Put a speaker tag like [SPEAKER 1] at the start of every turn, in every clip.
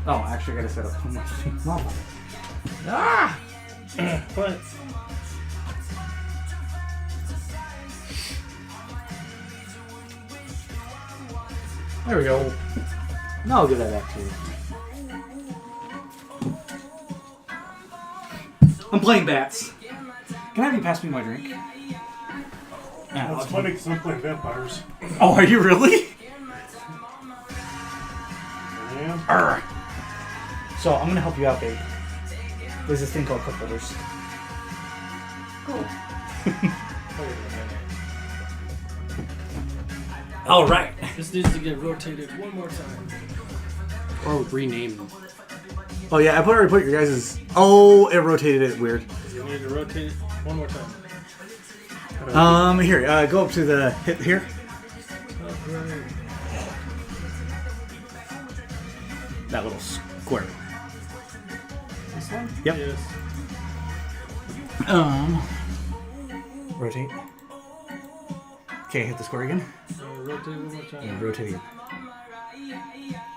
[SPEAKER 1] Oh, actually, I gotta set up one more thing. Ah!
[SPEAKER 2] What?
[SPEAKER 1] There we go. Now I'll give that back to you. I'm playing bats. Can I have you pass me my drink?
[SPEAKER 3] That's funny because I'm playing vampires.
[SPEAKER 1] Oh, are you really?
[SPEAKER 3] Yeah.
[SPEAKER 1] Arr. So I'm gonna help you out, babe. There's this thing called cup holders.
[SPEAKER 4] Cool.
[SPEAKER 1] All right.
[SPEAKER 2] This needs to get rotated one more time.
[SPEAKER 5] Or rename them.
[SPEAKER 1] Oh yeah, I already put your guys's. Oh, it rotated it weird.
[SPEAKER 2] You need to rotate it one more time.
[SPEAKER 1] Here, go up to the hit here.
[SPEAKER 2] Okay.
[SPEAKER 1] That little square.
[SPEAKER 3] This one?
[SPEAKER 1] Yep.
[SPEAKER 2] Yes.
[SPEAKER 1] Rotate. Okay, hit the square again.
[SPEAKER 2] Rotate one more time.
[SPEAKER 1] And rotate again.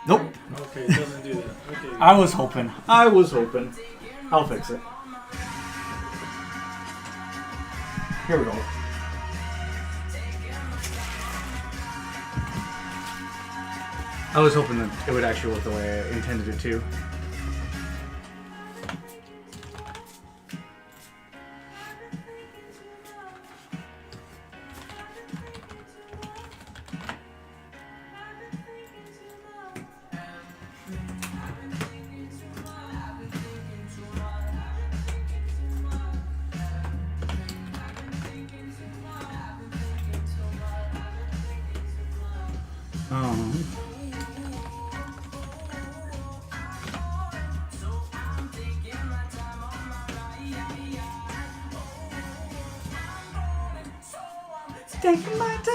[SPEAKER 1] Nope.
[SPEAKER 2] Okay, it doesn't do that. Okay.
[SPEAKER 1] I was hoping. I'll fix it. Here we go. I was hoping that it would actually work the way I intended it to. Taking my time.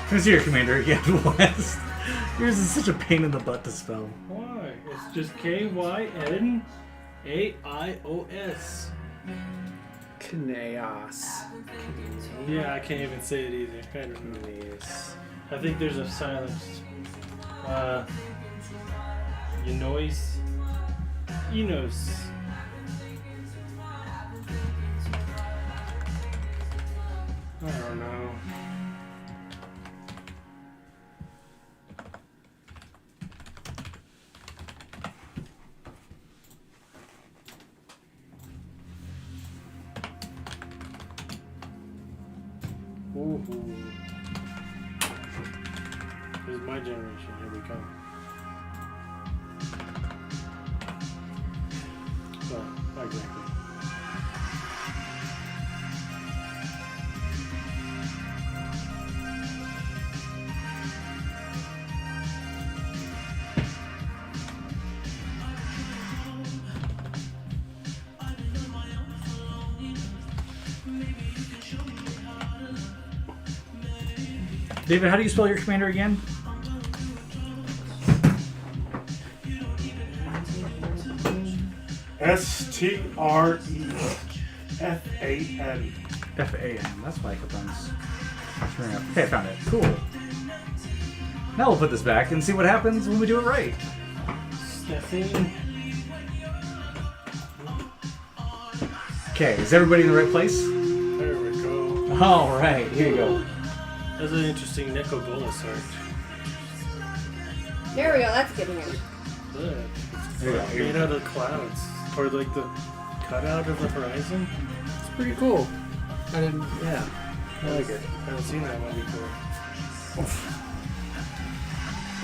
[SPEAKER 1] Here's your commander again, West. Yours is such a pain in the butt to spell.
[SPEAKER 2] Why? It's just K-Y-N-A-I-O-S.
[SPEAKER 5] Chaos.
[SPEAKER 2] Yeah, I can't even say it either. I don't know. I think there's a silence. Enos. I don't know. Ooh. This is my generation. Here we come. Well, not exactly.
[SPEAKER 1] David, how do you spell your commander again?
[SPEAKER 3] S-T-R-E-F-A-N.
[SPEAKER 1] F-A-N. That's why I kept on screwing up. Okay, I found it. Cool. Now we'll put this back and see what happens when we do it right.
[SPEAKER 2] Stephanie.
[SPEAKER 1] Okay, is everybody in the right place?
[SPEAKER 2] There we go.
[SPEAKER 1] All right, here you go.
[SPEAKER 2] That's an interesting Nicol Bolas art.
[SPEAKER 4] There we go. That's a good one.
[SPEAKER 2] Look,
[SPEAKER 1] Here you go.
[SPEAKER 2] it's made out of clouds, or like the cutout of the horizon.
[SPEAKER 5] It's pretty cool. I didn't. Yeah.
[SPEAKER 2] I like it. I haven't seen that one before.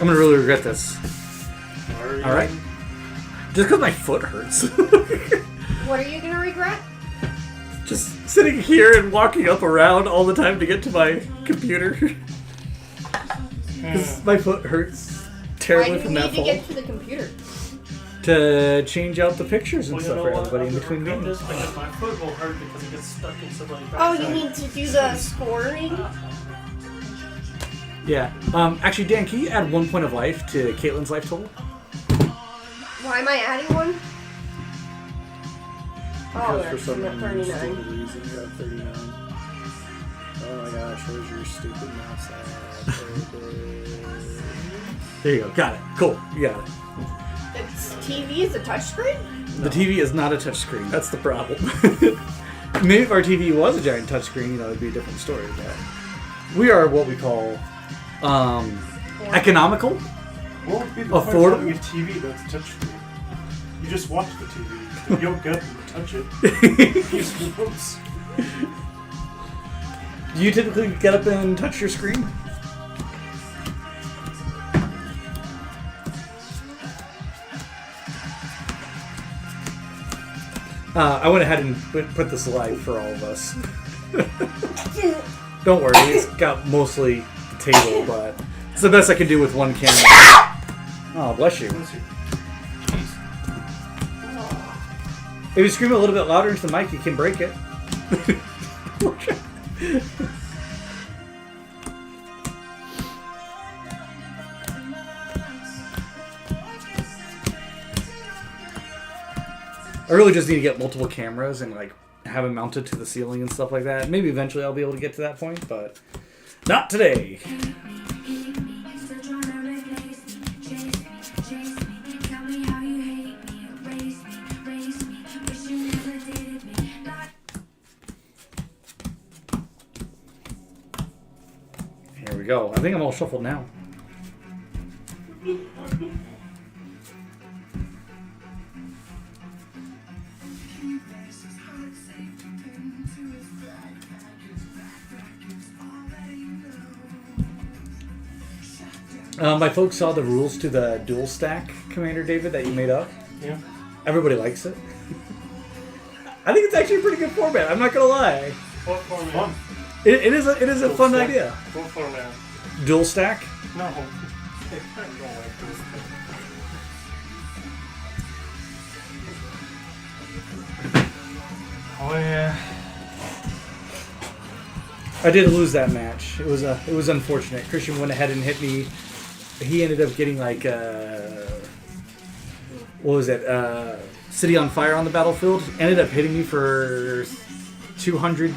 [SPEAKER 1] I'm gonna really regret this. All right. Just because my foot hurts.
[SPEAKER 4] What are you gonna regret?
[SPEAKER 1] Just sitting here and walking up around all the time to get to my computer. Because my foot hurts
[SPEAKER 4] Why
[SPEAKER 1] terribly
[SPEAKER 4] do you
[SPEAKER 1] from
[SPEAKER 4] need
[SPEAKER 1] that
[SPEAKER 4] to
[SPEAKER 1] fall.
[SPEAKER 4] get to the computer?
[SPEAKER 1] to change out the pictures and
[SPEAKER 2] Well, you
[SPEAKER 1] stuff
[SPEAKER 2] know
[SPEAKER 1] for
[SPEAKER 2] what?
[SPEAKER 1] everybody in
[SPEAKER 2] I'll
[SPEAKER 1] between
[SPEAKER 2] regret
[SPEAKER 1] games.
[SPEAKER 2] this because my foot will hurt because it gets stuck in somebody's
[SPEAKER 4] Oh,
[SPEAKER 2] backside.
[SPEAKER 4] you need to do the scoring?
[SPEAKER 1] Yeah. Actually, Dan, can you add 1 point of life to Caitlin's life total?
[SPEAKER 4] Why am I adding one? Oh,
[SPEAKER 5] Because for
[SPEAKER 4] that's
[SPEAKER 5] some
[SPEAKER 4] at 39.
[SPEAKER 5] stupid reason you have 39. Oh my gosh, where's your stupid mouse at?
[SPEAKER 1] There you go. Got it. Cool. You got it.
[SPEAKER 4] It's TV is a touchscreen?
[SPEAKER 1] The TV is not a touchscreen. That's the problem. Maybe if our TV was a giant touchscreen, it'd be a different story. But we are what we call economical.
[SPEAKER 3] What would be the
[SPEAKER 1] Affordable?
[SPEAKER 3] point of having a TV that's a touchscreen? You just watch the TV. You don't get up and touch it. Use remotes.
[SPEAKER 1] Do you typically get up and touch your screen? I went ahead and put this live for all of us. Don't worry, it's got mostly the table, but it's the best I can do with one camera. Oh, bless you. If you scream a little bit louder into the mic, you can break it. I really just need to get multiple cameras and like have them mounted to the ceiling and stuff like that. Maybe eventually I'll be able to get to that point, but not today. Here we go. I think I'm all shuffled now. My folks saw the rules to the dual stack, Commander David, that you made up.
[SPEAKER 2] Yeah.
[SPEAKER 1] Everybody likes it. I think it's actually a pretty good format. I'm not gonna lie.
[SPEAKER 2] What format?
[SPEAKER 3] Fun.
[SPEAKER 1] It is a fun
[SPEAKER 3] stack.
[SPEAKER 1] idea.
[SPEAKER 2] What format?
[SPEAKER 1] Dual stack.
[SPEAKER 2] No. I don't like this. Oh yeah.
[SPEAKER 1] I did lose that match. It was unfortunate. Christian went ahead and hit me. He ended up getting like what was it? City on Fire on the battlefield. Ended up hitting me for 200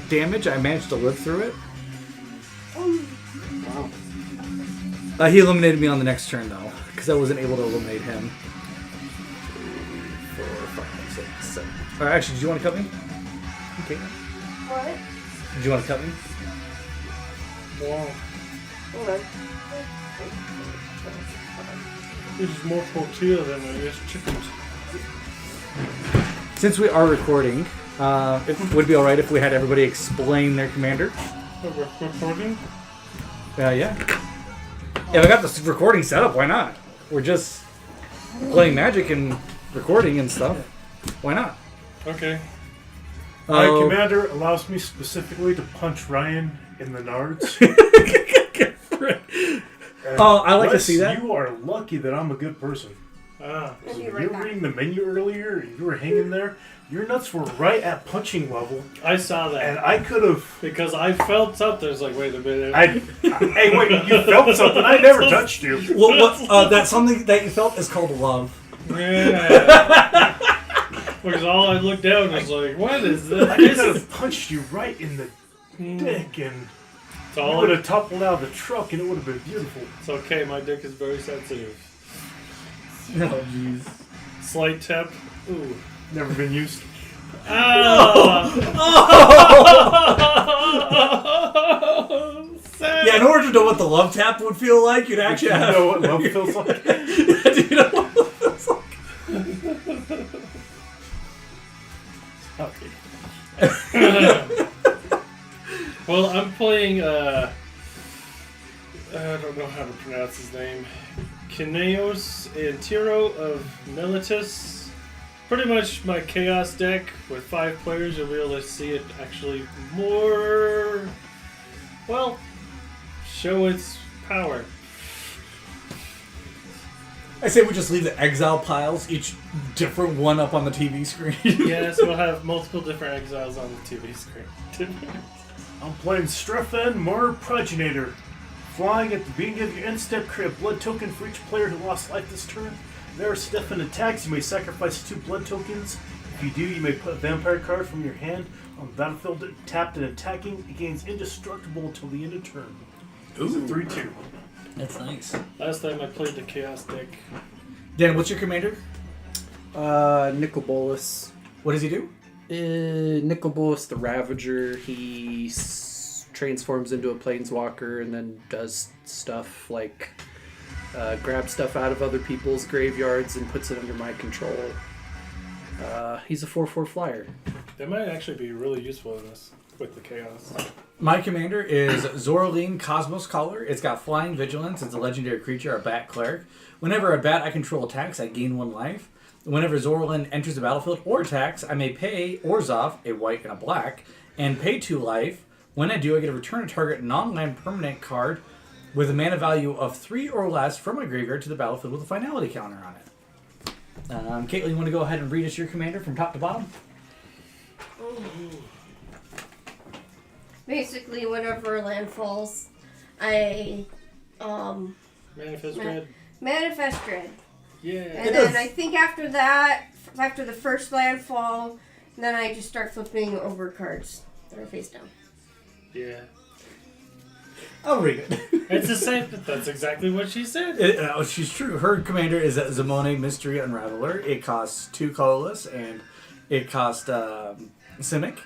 [SPEAKER 1] damage. I managed to live through it.
[SPEAKER 5] Wow.
[SPEAKER 1] He eliminated me on the next turn though, because I wasn't able to eliminate him. 3, 4, 5, 6, 7. All right, actually, did you want to cut me? Okay.
[SPEAKER 4] What?
[SPEAKER 1] Did you want to cut me?
[SPEAKER 2] Wow.
[SPEAKER 4] Hold on.
[SPEAKER 2] This is more tortilla than it is chickens.
[SPEAKER 1] Since we are recording, it would be all right if we had everybody explain their commander.
[SPEAKER 2] We're recording?
[SPEAKER 1] Yeah. If I got this recording set up, why not? We're just playing Magic and recording and stuff. Why not?
[SPEAKER 2] Okay.
[SPEAKER 3] My commander allows me specifically to punch Ryan in the nards.
[SPEAKER 1] Oh, I like to
[SPEAKER 3] Wes,
[SPEAKER 1] see that.
[SPEAKER 3] You are lucky that I'm a good person.
[SPEAKER 2] Ah.
[SPEAKER 4] I'll
[SPEAKER 3] So
[SPEAKER 4] be
[SPEAKER 3] when
[SPEAKER 4] right
[SPEAKER 3] you were
[SPEAKER 4] back.
[SPEAKER 3] reading the menu earlier, and you were hanging there, your nuts were right at punching level,
[SPEAKER 2] I saw that.
[SPEAKER 3] and I could have.
[SPEAKER 2] Because I felt something. It's like, wait a minute.
[SPEAKER 3] Hey, wait! You felt something? I never touched you.
[SPEAKER 1] What? That's something that you felt is called love.
[SPEAKER 2] Yeah. Because all I looked down was like, what is this?
[SPEAKER 3] I could have punched you right in the dick, and
[SPEAKER 2] It's
[SPEAKER 3] you
[SPEAKER 2] all
[SPEAKER 3] would have toppled out of the truck, and it would have been beautiful.
[SPEAKER 2] It's okay, my dick is very sensitive.
[SPEAKER 1] Oh, jeez.
[SPEAKER 2] Slight tap. Ooh.
[SPEAKER 3] Never been used.
[SPEAKER 2] Ah!
[SPEAKER 1] Yeah, in order to know what the love tap would feel like, you'd actually
[SPEAKER 3] You
[SPEAKER 1] have
[SPEAKER 3] know what love feels like?
[SPEAKER 1] Do you know what love feels like?
[SPEAKER 2] Okay. Well, I'm playing, I don't know how to pronounce his name. Kineos Antiro of Militus. Pretty much my Chaos deck with 5 players. You'll be able to see it actually more, well, show its power.
[SPEAKER 1] I say we just leave the exile piles, each different one up on the TV screen.
[SPEAKER 2] Yes, we'll have multiple different exiles on the TV screen.
[SPEAKER 3] I'm playing Strefan Mar Progenitor. Flying at the beginning of your end step, create a blood token for each player who lost life this turn. Whenever Stefan attacks, you may sacrifice 2 blood tokens. If you do, you may put a vampire card from your hand on the battlefield tapped and attacking. It gains indestructible until the end of turn. It's a 3/2.
[SPEAKER 1] That's nice.
[SPEAKER 2] Last time I played the Chaos deck.
[SPEAKER 1] Dan, what's your commander?
[SPEAKER 5] Nicol Bolas.
[SPEAKER 1] What does he do?
[SPEAKER 5] Nicol Bolas the Ravager. He transforms into a planeswalker and then does stuff like grab stuff out of other people's graveyards and puts it under my control. He's a 4/4 flyer.
[SPEAKER 2] That might actually be really useful in this with the Chaos.
[SPEAKER 1] My commander is Zoraline Cosmos Caller. It's got Flying Vigilance. It's a legendary creature, a bat cleric. Whenever a bat I control attacks, I gain 1 life. Whenever Zoraline enters the battlefield or attacks, I may pay Orzhov, a white and a black, and pay 2 life. When I do, I get to return a target non-land permanent card with a mana value of 3 or less from my graveyard to the battlefield with a finality counter on it. Caitlin, you want to go ahead and read us your commander from top to bottom?
[SPEAKER 4] Basically, whenever land falls, I
[SPEAKER 2] Manifest Dread.
[SPEAKER 4] manifest dread.
[SPEAKER 2] Yeah.
[SPEAKER 4] And then I think after that, after the first landfall, then I just start flipping over cards that are face down.
[SPEAKER 2] Yeah.
[SPEAKER 1] I'll read it.
[SPEAKER 2] It's the same. That's exactly what she said.
[SPEAKER 1] She's true. Her commander is Zimone, Mystery Unraveler. It costs 2 colorless, and it costs Simic,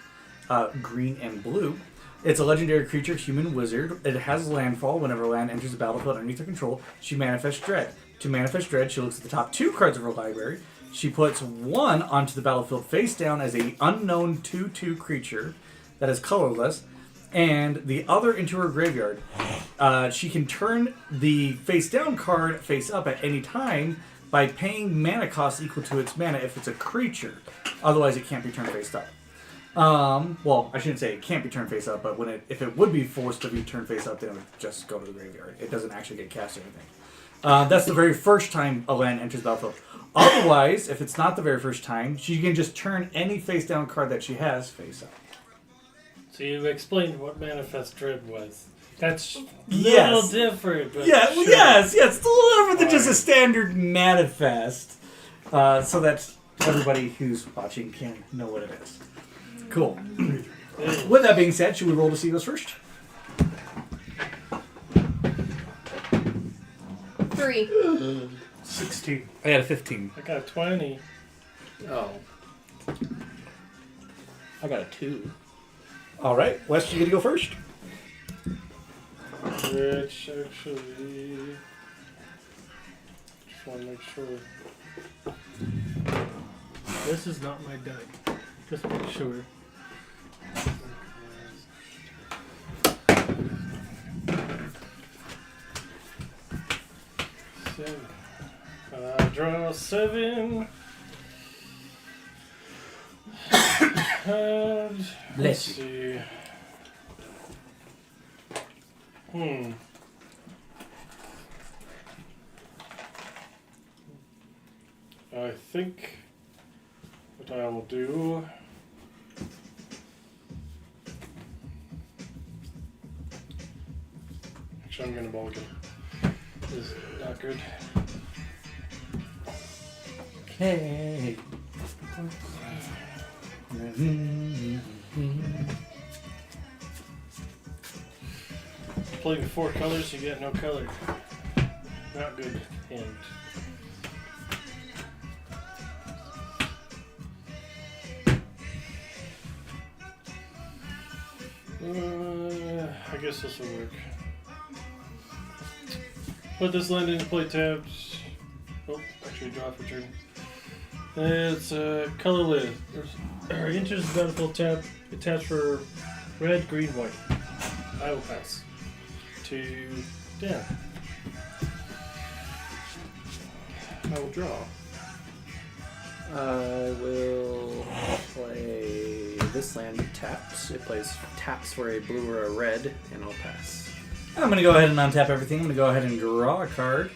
[SPEAKER 1] green and blue. It's a legendary creature, human wizard. It has landfall. Whenever land enters the battlefield underneath her control, she manifests dread. To manifest dread, she looks at the top 2 cards of her library. She puts 1 onto the battlefield face down as a unknown 2/2 creature that is colorless, and the other into her graveyard. She can turn the face down card face up at any time by paying mana cost equal to its mana if it's a creature. Otherwise, it can't be turned face up. Well, I shouldn't say it can't be turned face up, but if it would be forced to be turned face up, then it would just go to the graveyard. It doesn't actually get cast or anything. That's the very first time a land enters the battlefield. Otherwise, if it's not the very first time, she can just turn any face down card that she has face up.
[SPEAKER 2] So you explained what Manifest Dread was. That's a
[SPEAKER 1] Yes.
[SPEAKER 2] little different. But
[SPEAKER 1] Yeah,
[SPEAKER 2] sure.
[SPEAKER 1] yes, it's a little different than just a standard manifest. So that everybody who's watching can know what it is. Cool. With that being said, should we roll to see who's first?
[SPEAKER 4] 3.
[SPEAKER 3] 16.
[SPEAKER 1] I got a 15.
[SPEAKER 2] I got 20.
[SPEAKER 5] Oh. I got a 2.
[SPEAKER 1] All right, Wes, you get to go first.
[SPEAKER 2] Which actually. Just want to make sure. This is not my deck. Just make sure. Draw 7. And let's see. I think what I will do. Actually, I'm gonna mulligan. This is not good.
[SPEAKER 1] Hey.
[SPEAKER 2] Playing 4 colors, you get no color. Not good. And I guess this will work. Put this land into play tabs. Oh, actually draw for turn. It's colorless. Enters the battlefield tab. It taps for red, green, white. I will pass. To Dan. I will draw.
[SPEAKER 5] I will play this land taps. It plays taps for a blue or a red, and I'll pass.
[SPEAKER 1] I'm going to go ahead and untap everything. I'm going to go ahead and draw a card.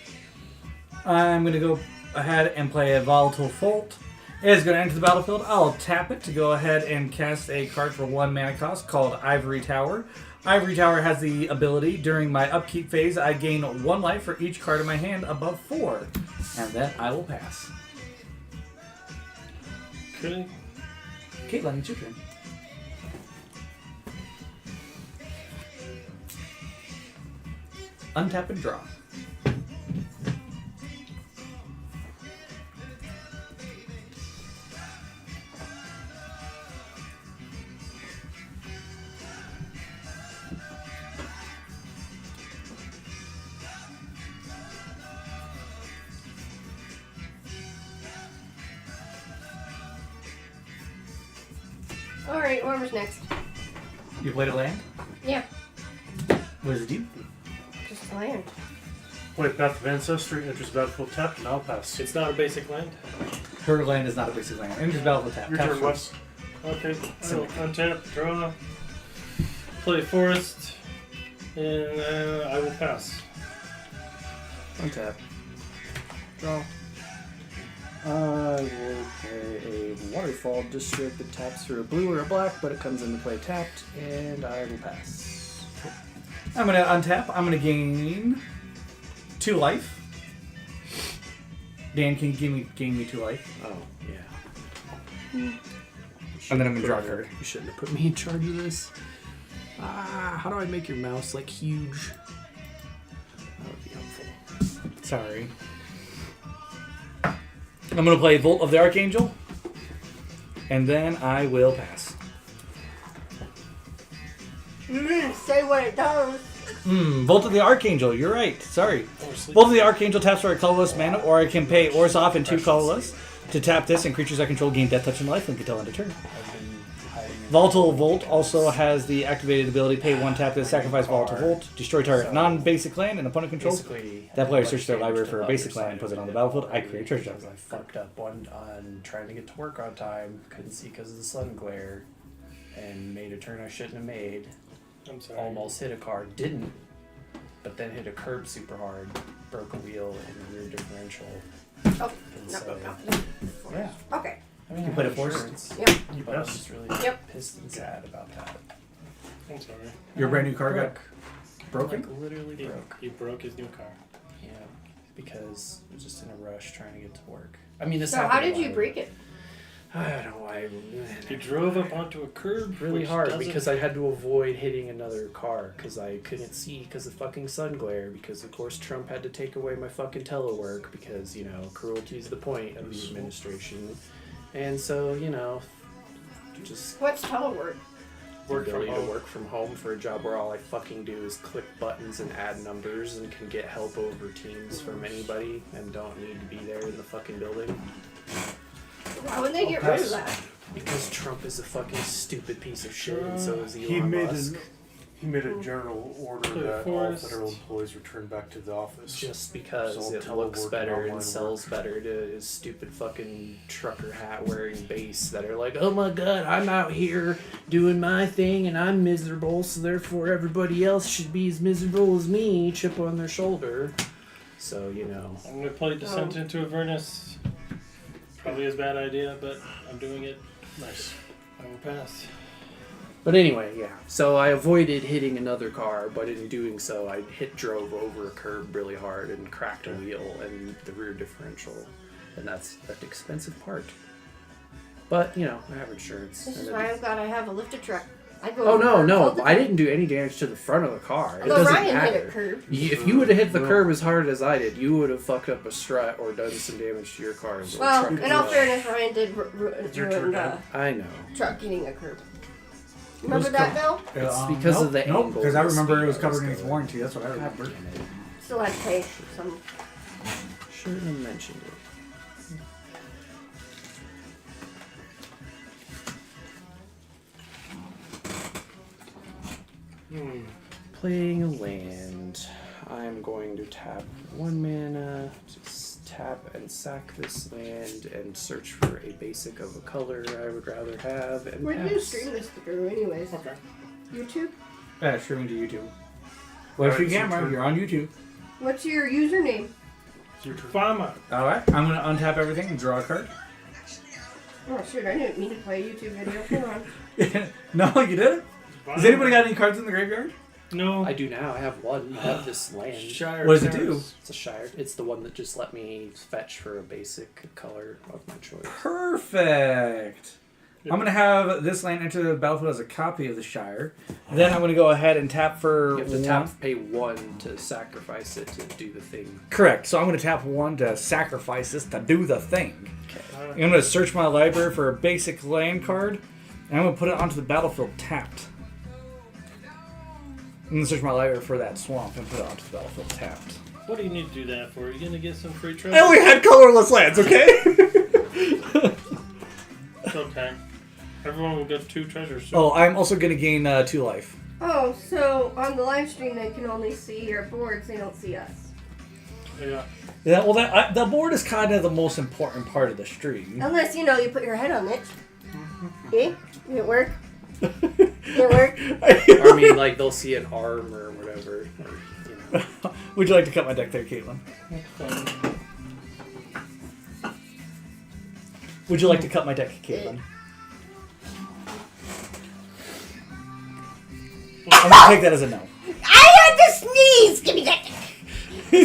[SPEAKER 1] I'm going to go ahead and play a Volatile Bolt. It is going to enter the battlefield. I'll tap it to go ahead and cast a card for 1 mana cost called Ivory Tower. Ivory Tower has the ability, during my upkeep phase, I gain 1 life for each card in my hand above 4. And then I will pass.
[SPEAKER 2] Okay.
[SPEAKER 1] Caitlin, it's your turn. Untap and draw.
[SPEAKER 4] Alright, whatever's next.
[SPEAKER 1] You played a land?
[SPEAKER 4] Yeah,
[SPEAKER 1] What does it do?
[SPEAKER 4] just land.
[SPEAKER 3] Wait, Path of Ancestry, enters battlefield tapped, and I'll pass.
[SPEAKER 2] It's not a basic land.
[SPEAKER 1] Her land is not a basic land. Enters battlefield tap.
[SPEAKER 3] Your
[SPEAKER 1] Tap
[SPEAKER 3] turn,
[SPEAKER 1] first.
[SPEAKER 3] Wes.
[SPEAKER 2] Okay. I will untap, draw, play forest, and I will pass.
[SPEAKER 5] Untap. Draw. I will play a Waterfall District that taps for a blue or a black, but it comes into play tapped, and I will pass.
[SPEAKER 1] I'm going to untap. I'm going to gain 2 life. Dan, can you gain me 2 life?
[SPEAKER 5] Oh, yeah.
[SPEAKER 1] And then I'm going to draw a card.
[SPEAKER 5] You shouldn't have put me in charge of this. How do I make your mouse, like, huge? That would be helpful.
[SPEAKER 1] Sorry. I'm going to play Volt of the Archangel. And then I will pass.
[SPEAKER 4] Say what it does.
[SPEAKER 1] Volt of the Archangel. You're right. Sorry.
[SPEAKER 2] Or sleep.
[SPEAKER 1] Volt of the Archangel taps for a colorless mana, or I can pay Orzhov and 2 colorless to tap this, and creatures I control gain Death Touch and lifelink until end of turn. Volatile Volt also has the activated ability pay 1 tap to sacrifice Volatile Volt, destroy target non-basic land and opponent controls.
[SPEAKER 5] Basically,
[SPEAKER 1] That player searches their library for a basic land and puts it on the battlefield. I create treasure
[SPEAKER 5] because I fucked up one on trying to get to work on time, couldn't see because of the sun glare, and made a turn I shouldn't have made.
[SPEAKER 2] I'm sorry.
[SPEAKER 5] Almost hit a card, didn't, but then hit a curb super hard, broke a wheel in the rear differential.
[SPEAKER 4] Oh,
[SPEAKER 5] And
[SPEAKER 4] no,
[SPEAKER 5] so,
[SPEAKER 4] no.
[SPEAKER 5] yeah.
[SPEAKER 4] Okay.
[SPEAKER 5] I mean,
[SPEAKER 1] You
[SPEAKER 5] I
[SPEAKER 1] played
[SPEAKER 5] had
[SPEAKER 1] a force?
[SPEAKER 5] insurance,
[SPEAKER 4] Yep.
[SPEAKER 3] You
[SPEAKER 5] but I
[SPEAKER 3] pass.
[SPEAKER 5] was really
[SPEAKER 4] Yep.
[SPEAKER 5] pissed and sad about that.
[SPEAKER 2] I'm sorry.
[SPEAKER 1] Your brand new car got
[SPEAKER 5] Broke.
[SPEAKER 1] broken?
[SPEAKER 5] Like, literally
[SPEAKER 2] He,
[SPEAKER 5] broke.
[SPEAKER 2] he broke his new car.
[SPEAKER 5] Yeah, because I was just in a rush trying to get to work. I mean, this
[SPEAKER 4] So how
[SPEAKER 5] happened
[SPEAKER 4] did
[SPEAKER 5] a
[SPEAKER 4] you
[SPEAKER 5] while
[SPEAKER 4] break
[SPEAKER 5] ago.
[SPEAKER 4] it?
[SPEAKER 5] I don't know why.
[SPEAKER 2] He drove up onto a curb
[SPEAKER 5] really
[SPEAKER 2] which
[SPEAKER 5] hard
[SPEAKER 2] doesn't-
[SPEAKER 5] because I had to avoid hitting another car because I couldn't see because of fucking sun glare, because of course Trump had to take away my fucking telework because, you know, cruelty is the point of the administration. And so, you know, just
[SPEAKER 4] What's telework?
[SPEAKER 5] the
[SPEAKER 2] Work from
[SPEAKER 5] ability to
[SPEAKER 2] home.
[SPEAKER 5] work from home for a job where all I fucking do is click buttons and add numbers and can get help over Teams from anybody and don't need to be there in the fucking building.
[SPEAKER 4] Why would they get rid of that?
[SPEAKER 5] Because Trump is a fucking stupid piece of shit, and so is Elon
[SPEAKER 3] He made
[SPEAKER 5] Musk.
[SPEAKER 3] He made a general order
[SPEAKER 2] Play
[SPEAKER 3] that all
[SPEAKER 2] forest.
[SPEAKER 3] federal employees return back to the office.
[SPEAKER 5] Just because
[SPEAKER 3] So
[SPEAKER 5] it
[SPEAKER 3] telework
[SPEAKER 5] looks
[SPEAKER 3] and
[SPEAKER 5] better
[SPEAKER 3] online
[SPEAKER 5] and sells
[SPEAKER 3] work.
[SPEAKER 5] better to his stupid fucking trucker hat wearing base that are like, oh my god, I'm out here doing my thing and I'm miserable, so therefore everybody else should be as miserable as me, chip on their shoulder. So, you know.
[SPEAKER 2] I'm gonna play Descent into Avernus. Probably a bad idea, but I'm doing it.
[SPEAKER 3] Nice.
[SPEAKER 2] I will pass.
[SPEAKER 5] But anyway, yeah. So I avoided hitting another car, but in doing so, I drove over a curb really hard and cracked a wheel and the rear differential, and that's an expensive part. But you know, I have insurance.
[SPEAKER 4] This is
[SPEAKER 5] and
[SPEAKER 4] why
[SPEAKER 5] it-
[SPEAKER 4] I'm glad I have a lifted truck. I go
[SPEAKER 5] Oh
[SPEAKER 4] over
[SPEAKER 5] no,
[SPEAKER 4] curbs all the
[SPEAKER 5] no! I
[SPEAKER 4] time.
[SPEAKER 5] didn't do any damage to the front of the car. It
[SPEAKER 4] Although
[SPEAKER 5] doesn't
[SPEAKER 4] Ryan
[SPEAKER 5] matter.
[SPEAKER 4] hit a curb.
[SPEAKER 5] If you would have hit the curb as hard as I did, you would have fucked up a strut or done some damage to your car. Or
[SPEAKER 4] Well,
[SPEAKER 5] truck
[SPEAKER 4] in all
[SPEAKER 5] as
[SPEAKER 4] fairness, Ryan did
[SPEAKER 3] It's your
[SPEAKER 4] ruin
[SPEAKER 3] turn
[SPEAKER 4] the
[SPEAKER 3] now.
[SPEAKER 5] I know.
[SPEAKER 4] truck getting a curb. Remember that, Bill?
[SPEAKER 5] It's because of the
[SPEAKER 1] Nope,
[SPEAKER 5] angle
[SPEAKER 1] because I
[SPEAKER 5] and the
[SPEAKER 1] remember
[SPEAKER 5] speed
[SPEAKER 1] it was
[SPEAKER 5] I was
[SPEAKER 1] covered underneath
[SPEAKER 5] going.
[SPEAKER 1] warranty. That's what I
[SPEAKER 5] God
[SPEAKER 1] remember.
[SPEAKER 5] damn it.
[SPEAKER 4] Still had to pay some.
[SPEAKER 5] Shouldn't have mentioned it. Playing a land. I'm going to tap 1 mana, just tap and sack this land and search for a basic of a color I would rather have. And
[SPEAKER 4] Where do you
[SPEAKER 5] pass.
[SPEAKER 4] stream this through, anyways?
[SPEAKER 2] Okay.
[SPEAKER 4] YouTube?
[SPEAKER 1] Yeah, streaming to YouTube. What's your
[SPEAKER 3] Alright, it's your
[SPEAKER 1] camera?
[SPEAKER 3] turn.
[SPEAKER 1] You're on YouTube.
[SPEAKER 4] What's your username?
[SPEAKER 3] Your turn.
[SPEAKER 2] Fama.
[SPEAKER 1] All right. I'm gonna untap everything and draw a card.
[SPEAKER 4] Oh shoot! I didn't mean to play a YouTube video. Hold on.
[SPEAKER 1] No, you didn't. Has anybody got any cards in the graveyard?
[SPEAKER 2] No.
[SPEAKER 5] I do now. I have one. I have this land.
[SPEAKER 2] Shire
[SPEAKER 1] What does it
[SPEAKER 2] Terrace.
[SPEAKER 1] do?
[SPEAKER 5] It's a Shire. It's the one that just let me fetch for a basic color of my choice.
[SPEAKER 1] Perfect. I'm going to have this land enter the battlefield as a copy of the Shire. Then I'm going to go ahead and tap for
[SPEAKER 5] You have to
[SPEAKER 1] one.
[SPEAKER 5] tap, pay 1 to sacrifice it to do the thing.
[SPEAKER 1] Correct. So I'm going to tap 1 to sacrifice this to do the thing.
[SPEAKER 5] Okay.
[SPEAKER 1] I'm going to search my library for a basic land card, and I'm going to put it onto the battlefield tapped. I'm going to search my library for that swamp and put it onto the battlefield tapped.
[SPEAKER 2] What do you need to do that for? Are you gonna get some free
[SPEAKER 1] I
[SPEAKER 2] treasure?
[SPEAKER 1] only had colorless lands, okay?
[SPEAKER 2] It's okay. Everyone will get 2 treasures.
[SPEAKER 1] Oh, I'm also going to gain 2 life.
[SPEAKER 4] Oh, so on the live stream they can only see your boards. They don't see us.
[SPEAKER 2] Yeah.
[SPEAKER 1] Yeah, well, the board is kind of the most important part of the stream.
[SPEAKER 4] Unless you put your head on it. Okay? Did it work? Did it work?
[SPEAKER 5] Or, I mean, like, they'll see an arm or whatever. Or, you know.
[SPEAKER 1] Would you like to cut my deck there, Caitlin? Would you like to cut my deck, Caitlin? I'm going to take that as a no.
[SPEAKER 4] I had to sneeze! Give me that!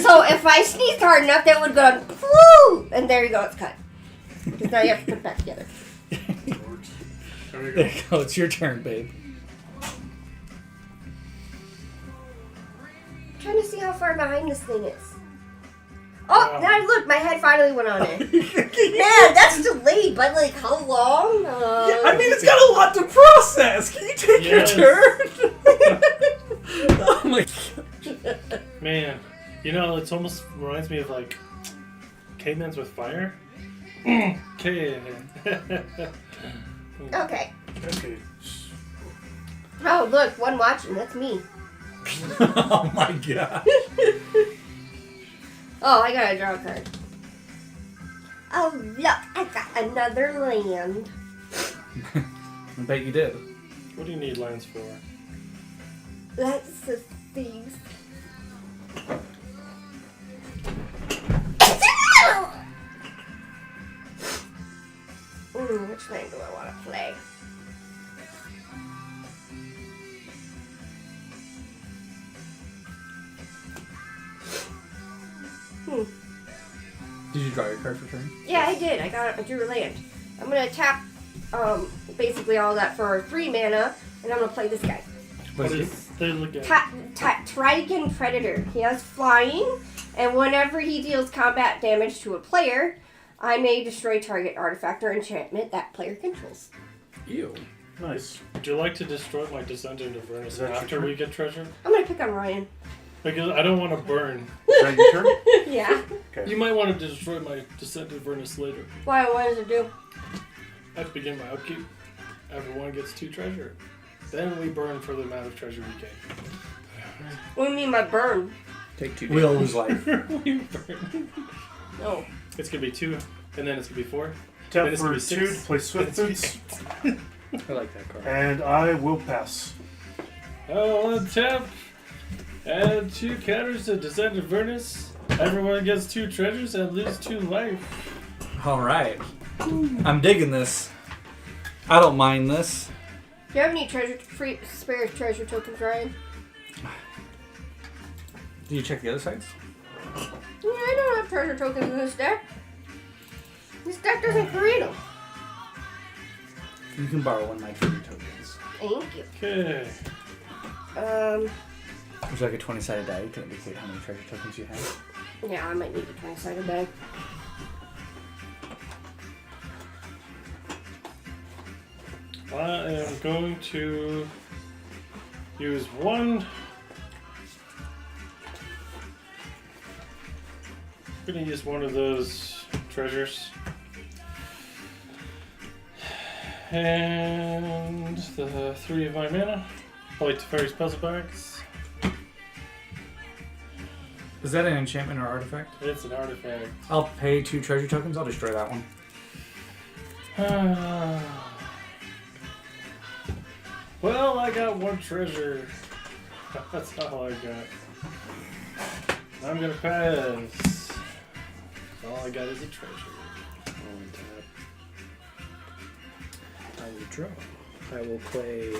[SPEAKER 4] So if I sneezed hard enough, that would go, woo! And there you go, it's cut. Because now you have to put it back together.
[SPEAKER 2] There we
[SPEAKER 1] There
[SPEAKER 2] go.
[SPEAKER 1] you go. It's your turn, babe.
[SPEAKER 4] Trying to see how far behind this thing is. Oh, now look, my head finally went on it. Man, that's delayed, but like how long?
[SPEAKER 1] I mean, it's got a lot to process. Can you take
[SPEAKER 2] Yes.
[SPEAKER 1] your turn? Oh my god.
[SPEAKER 2] Man, it almost reminds me of like cavemen's with fire. Okay.
[SPEAKER 4] Okay.
[SPEAKER 3] Okay.
[SPEAKER 4] Oh, look, one watching. That's me.
[SPEAKER 1] Oh my god.
[SPEAKER 4] Oh, I gotta draw a card. Oh, look, I got another land.
[SPEAKER 1] I bet you did.
[SPEAKER 2] What do you need lands for?
[SPEAKER 4] That's the thieves. Which land do I want to play?
[SPEAKER 1] Did you draw your card for turn?
[SPEAKER 4] Yeah, I did. I drew a land. I'm gonna tap basically all that for 3 mana, and I'm gonna play this guy.
[SPEAKER 1] What is it?
[SPEAKER 2] They look at
[SPEAKER 4] Trigon Predator. He has flying, and whenever he deals combat damage to a player, I may destroy target artifact or enchantment that player controls.
[SPEAKER 1] Ew.
[SPEAKER 3] Nice.
[SPEAKER 2] Would you like to destroy my Descendant of Vernus
[SPEAKER 3] Is that your
[SPEAKER 2] after
[SPEAKER 3] turn?
[SPEAKER 2] we get treasure?
[SPEAKER 4] I'm gonna pick on Ryan.
[SPEAKER 2] Because I don't want to burn.
[SPEAKER 3] Is that your turn?
[SPEAKER 4] Yeah.
[SPEAKER 3] Okay.
[SPEAKER 2] You might want to destroy my Descendant of Vernus later.
[SPEAKER 4] Why? What does it do?
[SPEAKER 2] I have to begin my upkeep. Everyone gets 2 treasure. Then we burn for the amount of treasure we gain.
[SPEAKER 4] What do you mean by burn?
[SPEAKER 5] Take 2
[SPEAKER 1] We'll lose life.
[SPEAKER 2] We burn.
[SPEAKER 4] No.
[SPEAKER 2] It's gonna be 2, and then it's gonna be 4.
[SPEAKER 3] Tap
[SPEAKER 2] Then it's gonna
[SPEAKER 3] for
[SPEAKER 2] be
[SPEAKER 3] 2
[SPEAKER 2] 6.
[SPEAKER 3] to play Swiftness,
[SPEAKER 5] I like that card.
[SPEAKER 3] and I will pass.
[SPEAKER 2] Oh, untap. Add 2 counters to Descendant of Vernus. Everyone gets 2 treasures and lose 2 life.
[SPEAKER 1] Alright. I'm digging this. I don't mind this.
[SPEAKER 4] Do you have any spare treasure tokens, Ryan?
[SPEAKER 1] Do you check the other sides?
[SPEAKER 4] Yeah, I don't have treasure tokens in this deck. This deck doesn't create them.
[SPEAKER 1] You can borrow one of my treasure tokens.
[SPEAKER 4] Thank you.
[SPEAKER 2] Okay.
[SPEAKER 1] Would you like a 20-sided die to indicate how many treasure tokens you have?
[SPEAKER 4] Yeah, I might need a 20-sided die.
[SPEAKER 2] I am going to use 1. I'm going to use one of those treasures. And the 3 of my mana. Play Teferi's Puzzle Bags.
[SPEAKER 1] Is that an enchantment or artifact?
[SPEAKER 2] It's an artifact.
[SPEAKER 1] I'll pay 2 treasure tokens. I'll destroy that one.
[SPEAKER 2] Well, I got 1 treasure. That's all I got. I'm gonna pass. All I got is a treasure.
[SPEAKER 5] On tap. I will draw. I will play.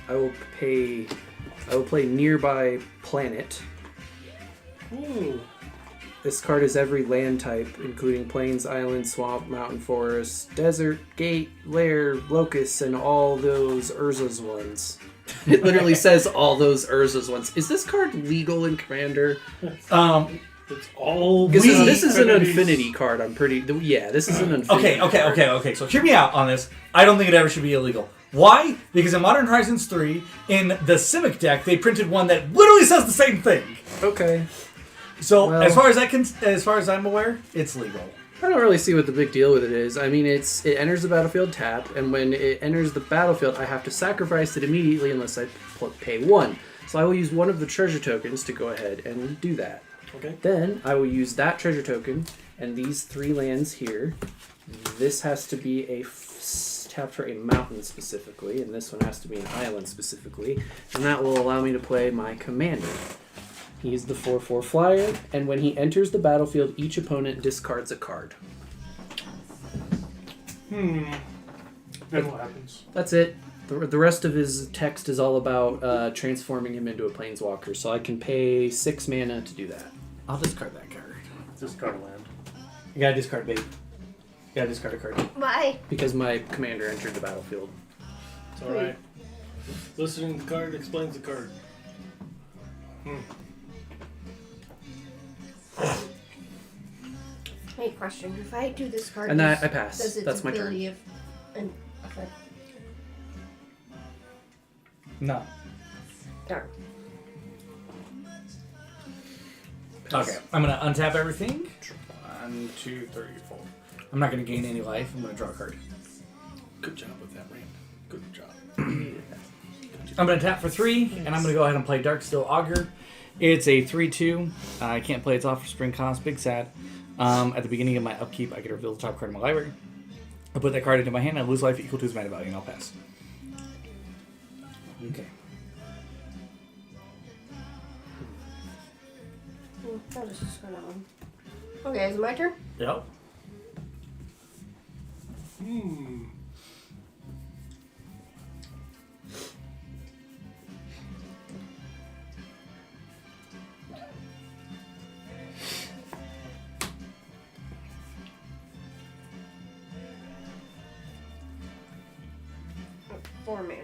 [SPEAKER 5] I will play Nearby Planet.
[SPEAKER 2] Ooh.
[SPEAKER 5] This card is every land type, including plains, island, swamp, mountain, forest, desert, gate, lair, locust, and all those Urza's ones. It literally says all those Urza's ones. Is this card legal in Commander?
[SPEAKER 2] It's all.
[SPEAKER 5] This is an Infinity card. I'm pretty. Yeah, this is an Infinity.
[SPEAKER 1] Okay. So hear me out on this. I don't think it ever should be illegal. Why? Because in Modern Horizons 3, in the Simic deck, they printed one that literally says the same thing.
[SPEAKER 5] Okay.
[SPEAKER 1] So as far as I'm aware, it's legal.
[SPEAKER 5] I don't really see what the big deal with it is. I mean, it enters the battlefield tap, and when it enters the battlefield, I have to sacrifice it immediately unless I pay 1. So I will use one of the treasure tokens to go ahead and do that.
[SPEAKER 2] Okay.
[SPEAKER 5] Then I will use that treasure token and these 3 lands here. This has to be a tap for a mountain specifically, and this one has to be an island specifically, and that will allow me to play my commander. He's the 4/4 flyer, and when he enters the battlefield, each opponent discards a card.
[SPEAKER 3] Then what happens?
[SPEAKER 5] That's it. The rest of his text is all about transforming him into a planeswalker, so I can pay 6 mana to do that.
[SPEAKER 1] I'll discard that card.
[SPEAKER 3] Discard a land.
[SPEAKER 1] You gotta discard bait. You gotta discard a card.
[SPEAKER 4] Why?
[SPEAKER 5] Because my commander entered the battlefield.
[SPEAKER 2] It's alright. Listening to the card explains the card.
[SPEAKER 4] Hey, question. If I do this card,
[SPEAKER 5] And that I pass.
[SPEAKER 4] does its
[SPEAKER 5] That's my turn.
[SPEAKER 4] ability of... Okay.
[SPEAKER 1] No.
[SPEAKER 4] Darn.
[SPEAKER 1] Okay, I'm gonna untap everything. 1, 2, 3, 4. I'm not gonna gain any life. I'm gonna draw a card.
[SPEAKER 2] Good job with that land. Good job.
[SPEAKER 1] I'm gonna tap for 3, and I'm gonna go ahead and play Darksteel Augur. It's a 3/2. I can't play its off-spring cost. Big sad. At the beginning of my upkeep, I can reveal the top card of my library. I put that card into my hand. I lose life equal to its mana value, and I'll pass. Okay.
[SPEAKER 4] I'll just discard that one. Okay, is it my turn?
[SPEAKER 1] Yep.
[SPEAKER 4] Four mana.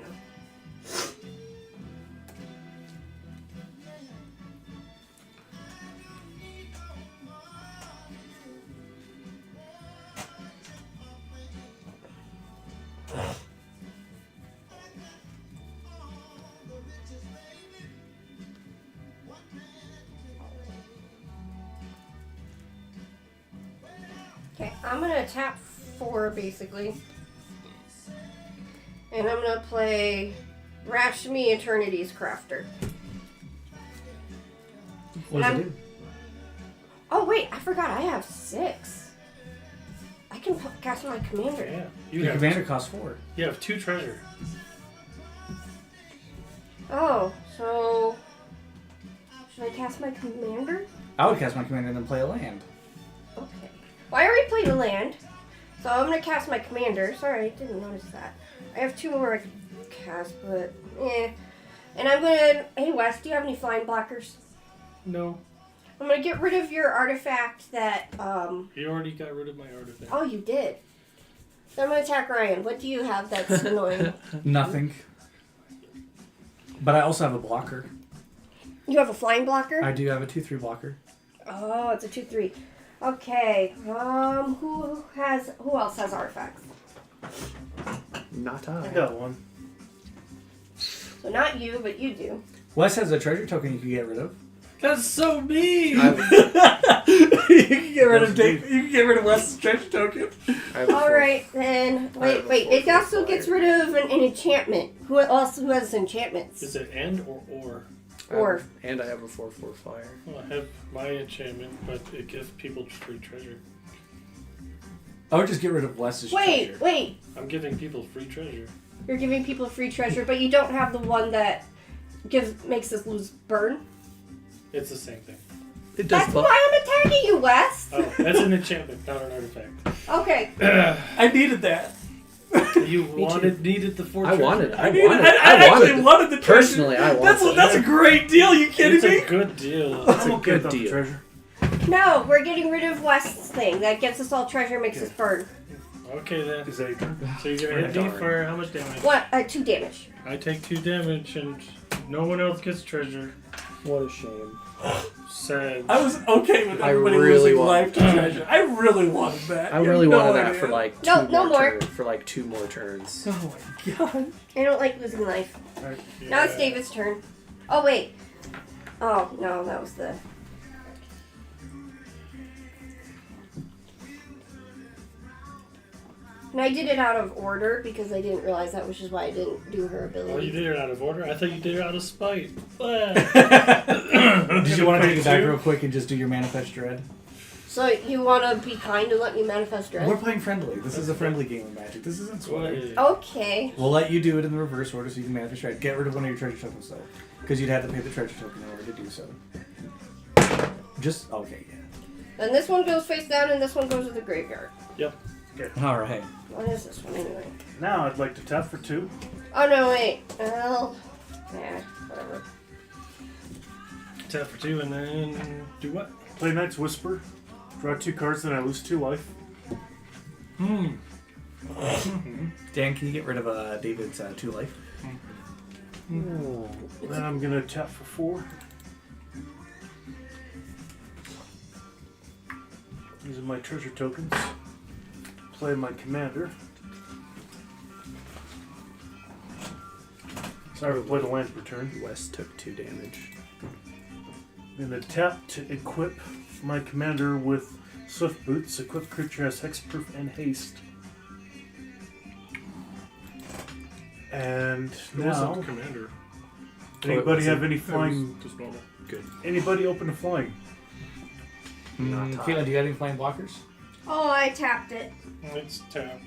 [SPEAKER 4] Okay, I'm gonna tap 4 basically. And I'm gonna play Rashmi Eternity's Crafter.
[SPEAKER 1] What does it do?
[SPEAKER 4] Oh wait, I forgot I have 6. I can cast my commander.
[SPEAKER 2] Yeah.
[SPEAKER 1] Your commander costs 4.
[SPEAKER 2] You have 2 treasure.
[SPEAKER 4] Oh, so should I cast my commander?
[SPEAKER 1] I would cast my commander and then play a land.
[SPEAKER 4] Okay. Well, I already played a land, so I'm gonna cast my commander. Sorry, I didn't notice that. I have 2 more I can cast, but eh. And I'm gonna. Hey Wes, do you have any flying blockers?
[SPEAKER 2] No.
[SPEAKER 4] I'm gonna get rid of your artifact that.
[SPEAKER 2] You already got rid of my artifact.
[SPEAKER 4] Oh, you did. So I'm gonna attack Ryan. What do you have that's annoying?
[SPEAKER 1] Nothing. But I also have a blocker.
[SPEAKER 4] You have a flying blocker?
[SPEAKER 1] I do have a 2/3 blocker.
[SPEAKER 4] Oh, it's a 2/3. Okay. Who else has artifacts?
[SPEAKER 5] Not
[SPEAKER 3] I
[SPEAKER 5] I.
[SPEAKER 3] got one.
[SPEAKER 4] So not you, but you do.
[SPEAKER 1] Wes has a treasure token you can get rid of.
[SPEAKER 2] That's so mean!
[SPEAKER 1] You can get rid of You can get rid of Wes's treasure token.
[SPEAKER 4] All right, then. Wait. It also gets rid of an enchantment. Who has enchantments?
[SPEAKER 2] Is it and or?
[SPEAKER 4] Or.
[SPEAKER 5] And I have a 4/4 flyer.
[SPEAKER 2] Well, I have my enchantment, but it gives people free treasure.
[SPEAKER 1] I would just get rid of Wes's treasure.
[SPEAKER 4] Wait.
[SPEAKER 2] I'm giving people free treasure.
[SPEAKER 4] You're giving people free treasure, but you don't have the one that makes us lose burn.
[SPEAKER 2] It's the same thing.
[SPEAKER 5] It does.
[SPEAKER 4] That's why I'm attacking you, Wes.
[SPEAKER 2] Oh, that's an enchantment, not an artifact.
[SPEAKER 4] Okay.
[SPEAKER 1] I needed that.
[SPEAKER 2] You needed the 4
[SPEAKER 5] I wanted
[SPEAKER 1] I actually wanted the treasure.
[SPEAKER 5] Personally, I wanted
[SPEAKER 1] That's a great deal. You kidding
[SPEAKER 2] It's
[SPEAKER 1] me?
[SPEAKER 2] a good deal.
[SPEAKER 3] I'm
[SPEAKER 5] a
[SPEAKER 3] okay
[SPEAKER 5] good
[SPEAKER 3] without the
[SPEAKER 5] deal.
[SPEAKER 3] treasure.
[SPEAKER 4] No, we're getting rid of Wes's thing. That gets us all treasure, makes us burn.
[SPEAKER 2] Okay then.
[SPEAKER 3] Is that your turn?
[SPEAKER 2] So you're gonna hit me for how much damage?
[SPEAKER 4] What? 2 damage.
[SPEAKER 2] I take 2 damage and no one else gets treasure.
[SPEAKER 5] What a shame.
[SPEAKER 2] Sad.
[SPEAKER 1] I was okay with
[SPEAKER 5] I
[SPEAKER 1] everybody
[SPEAKER 5] really
[SPEAKER 1] losing
[SPEAKER 5] want-
[SPEAKER 1] life to treasure. I really wanted that.
[SPEAKER 5] I
[SPEAKER 1] You have
[SPEAKER 5] really
[SPEAKER 1] no
[SPEAKER 5] wanted that
[SPEAKER 1] idea.
[SPEAKER 5] for like
[SPEAKER 4] No, no more.
[SPEAKER 5] for like 2 more turns.
[SPEAKER 1] Oh my god.
[SPEAKER 4] I don't like losing life.
[SPEAKER 3] Alright.
[SPEAKER 4] Now it's David's turn. Oh, wait. Oh, no, that was the... And I did it out of order because I didn't realize that, which is why I didn't do her
[SPEAKER 2] Oh, you
[SPEAKER 4] ability.
[SPEAKER 2] did it out of order? I thought you did it out of spite.
[SPEAKER 1] Did you want to take it back
[SPEAKER 2] Two?
[SPEAKER 1] real quick and just do your manifest dread?
[SPEAKER 4] So you want to be kind and let me manifest
[SPEAKER 1] We're
[SPEAKER 4] dread?
[SPEAKER 1] playing friendly. This is a friendly game of Magic. This isn't sweaty.
[SPEAKER 4] Okay.
[SPEAKER 1] We'll let you do it in the reverse order so you can manifest dread. Get rid of one of your treasure tokens though, because you'd have to pay the treasure token in order to do so. Just okay, yeah.
[SPEAKER 4] Then this one goes face down and this one goes to the graveyard.
[SPEAKER 1] All right.
[SPEAKER 4] What is this one anyway?
[SPEAKER 3] Now I'd like to tap for 2.
[SPEAKER 4] Oh no, wait. Well, yeah, whatever.
[SPEAKER 2] Tap for 2 and then do what?
[SPEAKER 3] Play Knight's Whisper. Draw 2 cards, then I lose 2 life.
[SPEAKER 1] Dan, can you get rid of David's 2 life?
[SPEAKER 3] Then I'm gonna tap for 4. These are my treasure tokens. Play my commander. Sorry, play the land per turn.
[SPEAKER 5] Wes took 2 damage.
[SPEAKER 3] I'm gonna tap to equip my commander with Swift Boots. Equipped creature has hexproof and haste. And
[SPEAKER 2] Who was
[SPEAKER 3] now,
[SPEAKER 2] the commander?
[SPEAKER 3] anybody have any
[SPEAKER 2] It was
[SPEAKER 3] flying?
[SPEAKER 2] just normal.
[SPEAKER 5] Good.
[SPEAKER 3] Anybody open to flying?
[SPEAKER 5] Not tied.
[SPEAKER 1] Caitlin, do you got any flying blockers?
[SPEAKER 4] Oh, I tapped it.
[SPEAKER 2] It's tapped.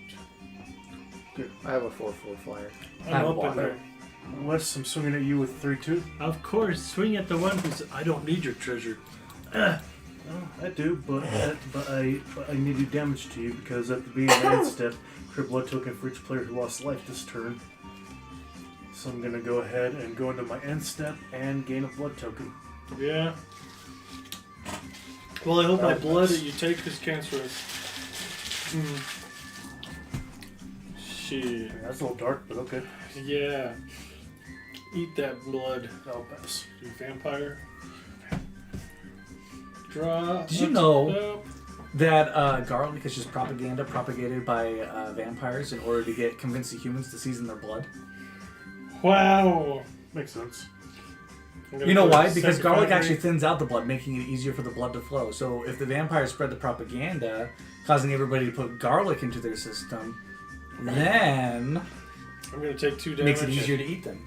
[SPEAKER 5] I have a 4/4 flyer.
[SPEAKER 2] I'm
[SPEAKER 1] I
[SPEAKER 2] open
[SPEAKER 1] want
[SPEAKER 2] there.
[SPEAKER 3] Wes, I'm swinging at you with 3/2.
[SPEAKER 2] Of course, swing at the one who says, I don't need your treasure.
[SPEAKER 3] Well, I do, but I need to do damage to you because at the beginning of my end step, create a blood token for each player who lost life this turn. So I'm gonna go ahead and go into my end step and gain a blood token.
[SPEAKER 2] Yeah. Well, I hope my
[SPEAKER 3] Oh,
[SPEAKER 2] blood
[SPEAKER 3] nice.
[SPEAKER 2] that you take is cancerous. Shit.
[SPEAKER 3] That's a little dark, but okay.
[SPEAKER 2] Yeah. Eat that blood,
[SPEAKER 3] I'll pass.
[SPEAKER 2] you vampire. Draw.
[SPEAKER 1] Did you know that garlic is just propaganda propagated by vampires in order to convince the humans to season their blood?
[SPEAKER 2] Wow.
[SPEAKER 3] Makes sense.
[SPEAKER 1] You know why? Because garlic actually thins out the blood, making it easier for the blood to flow. So if the vampires spread the propaganda, causing everybody to put garlic into their system, then
[SPEAKER 2] I'm gonna take 2 damage.
[SPEAKER 1] makes it easier to eat them.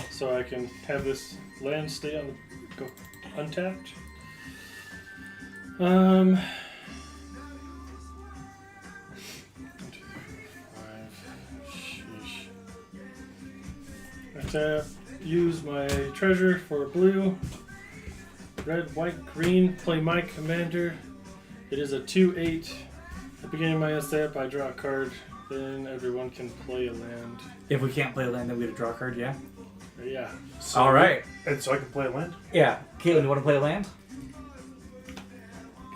[SPEAKER 2] So I can have this land stay on go untapped. 1, 2, 5. Sheesh. I tap. Use my treasure for blue. Red, white, green. Play my commander. It is a 2/8. At the beginning of my step, I draw a card. Then everyone can play a land.
[SPEAKER 1] If we can't play land, then we get to draw a card, yeah?
[SPEAKER 2] Yeah.
[SPEAKER 3] So,
[SPEAKER 1] All right.
[SPEAKER 3] And so I can play a land?
[SPEAKER 1] Yeah. Caitlin, you want to play a land?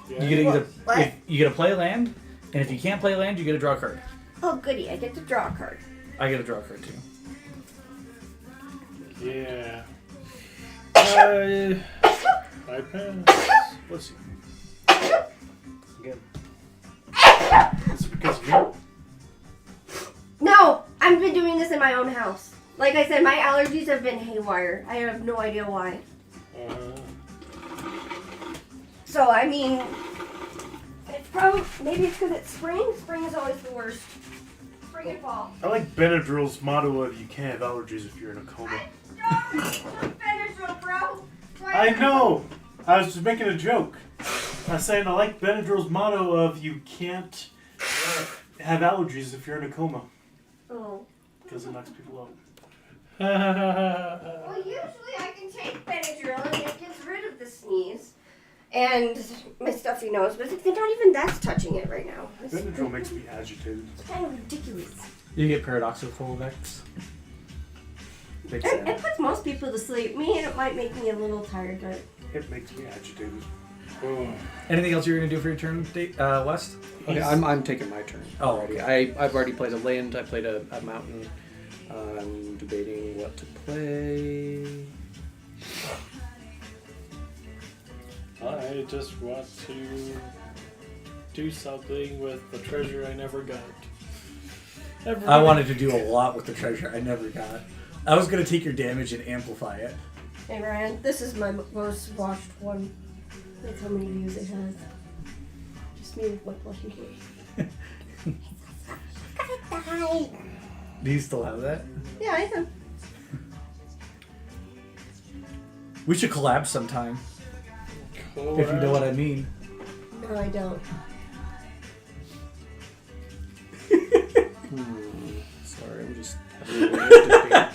[SPEAKER 2] Yeah.
[SPEAKER 1] You get to
[SPEAKER 4] What?
[SPEAKER 1] if you get to play a land, and if you can't play a land, you get to draw a card.
[SPEAKER 4] Oh, goody. I get to draw a card.
[SPEAKER 1] I get to draw a card too.
[SPEAKER 2] Yeah. I pass.
[SPEAKER 3] Let's see. Again. Is it because of you?
[SPEAKER 4] No! I've been doing this in my own house. Like I said, my allergies have been haywire. I have no idea why. So, I mean, it's probably, maybe it's because it's spring. Spring is always the worst. Spring and fall.
[SPEAKER 3] I like Benadryl's motto of you can't have allergies if you're in a coma.
[SPEAKER 4] Benadryl, bro.
[SPEAKER 3] I know! I was just making a joke. I was saying I like Benadryl's motto of you can't have allergies if you're in a coma.
[SPEAKER 4] Oh.
[SPEAKER 3] because it knocks people out.
[SPEAKER 4] Well, usually I can take Benadryl and it gets rid of the sneeze and my stuffy nose, but not even that's touching it right now.
[SPEAKER 3] Benadryl makes me agitated.
[SPEAKER 4] It's kind of ridiculous.
[SPEAKER 1] You get paradoxical effects. Big
[SPEAKER 4] It
[SPEAKER 1] fan.
[SPEAKER 4] puts most people to sleep. Me, it might make me a little tired, but
[SPEAKER 3] It makes me agitated.
[SPEAKER 1] Anything else you're gonna do for your turn, West?
[SPEAKER 5] Okay, I'm taking my turn
[SPEAKER 1] Oh,
[SPEAKER 5] already.
[SPEAKER 1] okay.
[SPEAKER 5] I've already played a land. I played a mountain. I'm debating what to play.
[SPEAKER 2] I just want to do something with the treasure I never got.
[SPEAKER 1] I wanted to do a lot with the treasure I never got. I was gonna take your damage and amplify it.
[SPEAKER 4] hey Ryan, this is my most watched one. That's how many views it has. Just me with my blushing face.
[SPEAKER 1] Do you still have that?
[SPEAKER 4] Yeah, I do.
[SPEAKER 1] We should collab sometime, if you know what I mean.
[SPEAKER 4] No, I don't.
[SPEAKER 5] Sorry, I'm just having a little debate.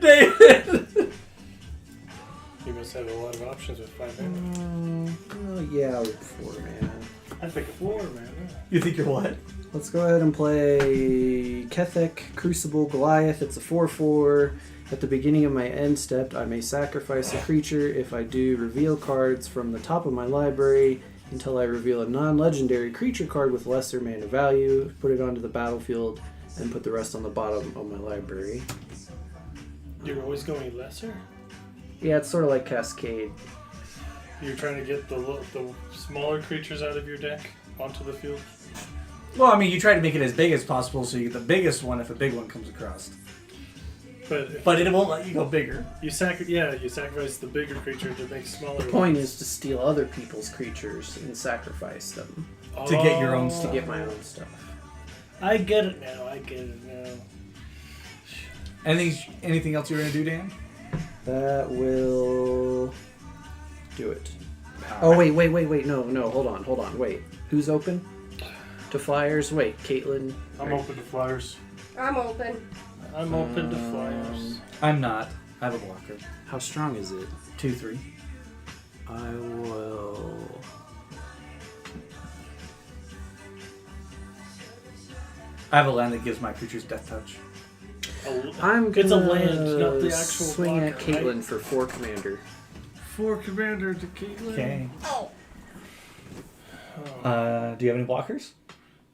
[SPEAKER 1] David!
[SPEAKER 2] You must have a lot of options with 5 mana.
[SPEAKER 5] Yeah, 4 mana.
[SPEAKER 3] I think
[SPEAKER 2] 4 mana.
[SPEAKER 1] You think you're what?
[SPEAKER 5] Let's go ahead and play Kethek, Crucible, Goliath. It's a 4/4. At the beginning of my end step, I may sacrifice a creature. If I do, reveal cards from the top of my library until I reveal a non-legendary creature card with lesser mana value. Put it onto the battlefield and put the rest on the bottom of my library.
[SPEAKER 2] You're always going lesser?
[SPEAKER 5] Yeah, it's sort of like Cascade.
[SPEAKER 2] You're trying to get the smaller creatures out of your deck onto the field?
[SPEAKER 1] Well, I mean, you try to make it as big as possible so you get the biggest one if a big one comes across. But it won't let you go bigger.
[SPEAKER 2] You sacrifice the bigger creature to make smaller
[SPEAKER 5] The point
[SPEAKER 2] ones.
[SPEAKER 5] is to steal other people's creatures and sacrifice them
[SPEAKER 1] To get your own
[SPEAKER 5] to
[SPEAKER 1] stuff.
[SPEAKER 5] get my own stuff.
[SPEAKER 2] I get it now.
[SPEAKER 1] Anything else you're gonna do, Dan?
[SPEAKER 5] That will do it. Oh, wait. No, hold on. Wait. Who's open to flyers? Wait, Caitlin.
[SPEAKER 3] I'm open to flyers.
[SPEAKER 4] I'm open.
[SPEAKER 2] I'm open to flyers.
[SPEAKER 1] I'm not. I have a blocker.
[SPEAKER 5] How strong is it?
[SPEAKER 1] 2/3.
[SPEAKER 5] I will.
[SPEAKER 1] I have a land that gives my creatures death touch.
[SPEAKER 5] I'm gonna
[SPEAKER 2] It's a land, not the actual
[SPEAKER 5] swing at
[SPEAKER 2] blocker,
[SPEAKER 5] Caitlin
[SPEAKER 2] right?
[SPEAKER 5] for 4 commander.
[SPEAKER 2] 4 commander to Caitlin.
[SPEAKER 1] Okay.
[SPEAKER 4] Oh.
[SPEAKER 1] Do you have any blockers?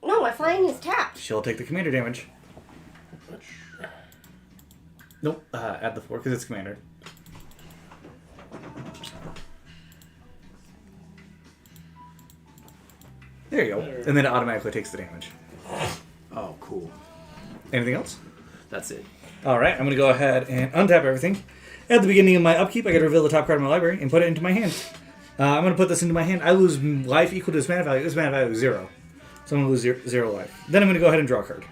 [SPEAKER 4] No, my flying is tapped.
[SPEAKER 1] She'll take the commander damage. Nope. Add the 4 because it's commander. There you go.
[SPEAKER 2] There.
[SPEAKER 1] And then it automatically takes the damage.
[SPEAKER 5] Oh, cool.
[SPEAKER 1] Anything else?
[SPEAKER 5] That's it.
[SPEAKER 1] All right. I'm going to go ahead and untap everything. At the beginning of my upkeep, I got to reveal the top card of my library and put it into my hand. I'm going to put this into my hand. I lose life equal to this mana value. This mana value is 0. So I'm going to lose 0 life. Then I'm going to go ahead and draw a card.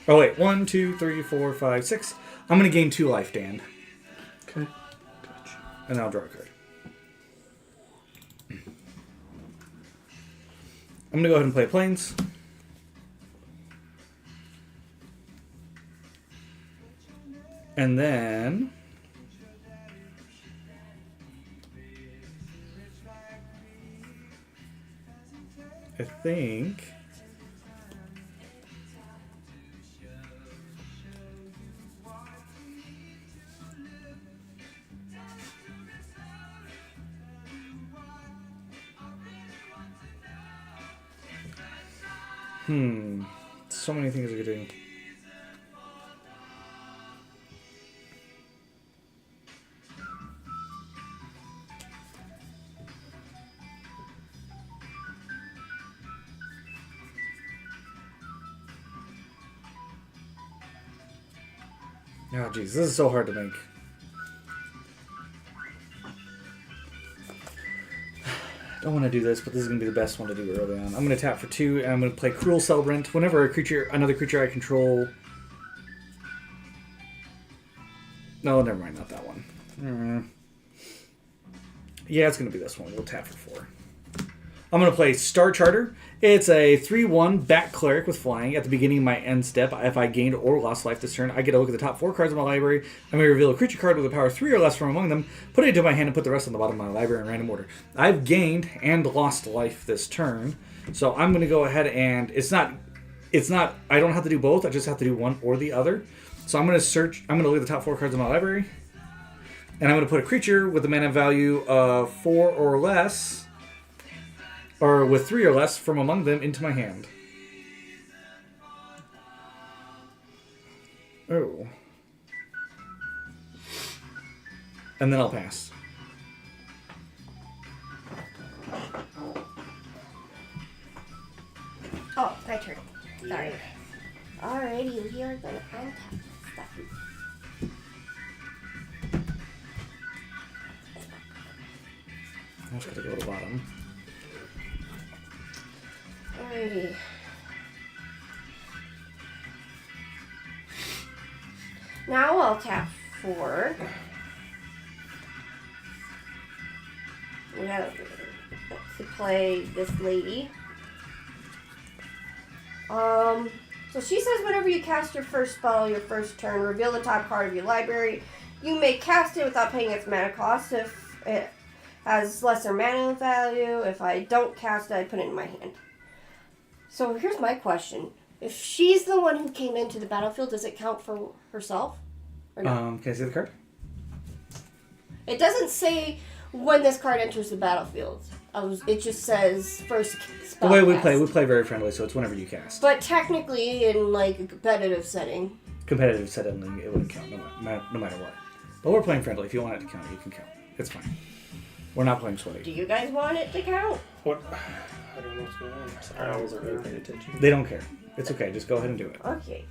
[SPEAKER 1] Oh, wait. 1, 2, 3, 4, 5, 6. I'm going to gain 2 life, Dan.
[SPEAKER 5] Okay. Gotcha.
[SPEAKER 1] And then I'll draw a card. I'm going to go ahead and play Plains. And then... I think... So many things we could do. Oh, jeez, this is so hard to make. I don't want to do this, but this is going to be the best one to do early on. I'm going to tap for 2, and I'm going to play Cruel Celebrant. Whenever another creature I control... No, never mind, not that one. Yeah, it's going to be this one. We'll tap for 4. I'm going to play Star Charter. It's a 3/1 bat cleric with flying. At the beginning of my end step, if I gained or lost life this turn, I get to look at the top 4 cards of my library. I may reveal a creature card with a power 3 or less from among them, put it into my hand, and put the rest on the bottom of my library in random order. I've gained and lost life this turn, so I'm going to go ahead and it's not. I don't have to do both. I just have to do one or the other. So I'm going to search. I'm going to look at the top 4 cards of my library, and I'm going to put a creature with a mana value of 4 or less. Or with 3 or less from among them into my hand. Oh. And then I'll pass.
[SPEAKER 4] Oh, my turn. Sorry. Alrighty, we are gonna untap stuff.
[SPEAKER 1] I just gotta go to the bottom.
[SPEAKER 4] Alrighty. Now I'll tap 4. We have to play this lady. So she says whenever you cast your first spell your first turn, reveal the top card of your library. You may cast it without paying its mana cost if it has lesser mana value. If I don't cast it, I put it in my hand. So here's my question. If she's the one who came into the battlefield, does it count for herself? Or no?
[SPEAKER 1] Can I see the card?
[SPEAKER 4] It doesn't say when this card enters the battlefield. It just says first spell
[SPEAKER 1] The way we
[SPEAKER 4] cast.
[SPEAKER 1] play very friendly, so it's whenever you cast.
[SPEAKER 4] But technically, in like a competitive setting.
[SPEAKER 1] Competitive setting, it wouldn't count no matter what. But we're playing friendly. If you want it to count, you can count. It's fine. We're not playing sweaty.
[SPEAKER 4] Do you guys want it to count?
[SPEAKER 2] What? I don't know what's going on.
[SPEAKER 5] I wasn't really paying attention.
[SPEAKER 1] They don't care. It's okay. Just go ahead and do it.
[SPEAKER 4] Okay.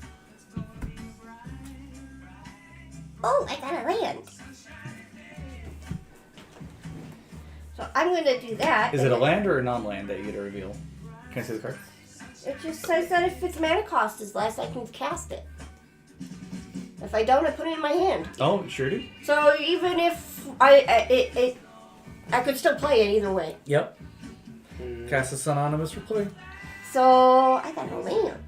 [SPEAKER 4] Oh, I got a land. So I'm going to do that.
[SPEAKER 1] Is it a land or a non-land that you get to reveal? Can I see the card?
[SPEAKER 4] It just says that if its mana cost is less, I can cast it. If I don't, I put it in my hand.
[SPEAKER 1] Oh, sure do.
[SPEAKER 4] So even if I could still play it either way.
[SPEAKER 1] Yep. Cast a synonymous for play.
[SPEAKER 4] So I got a land.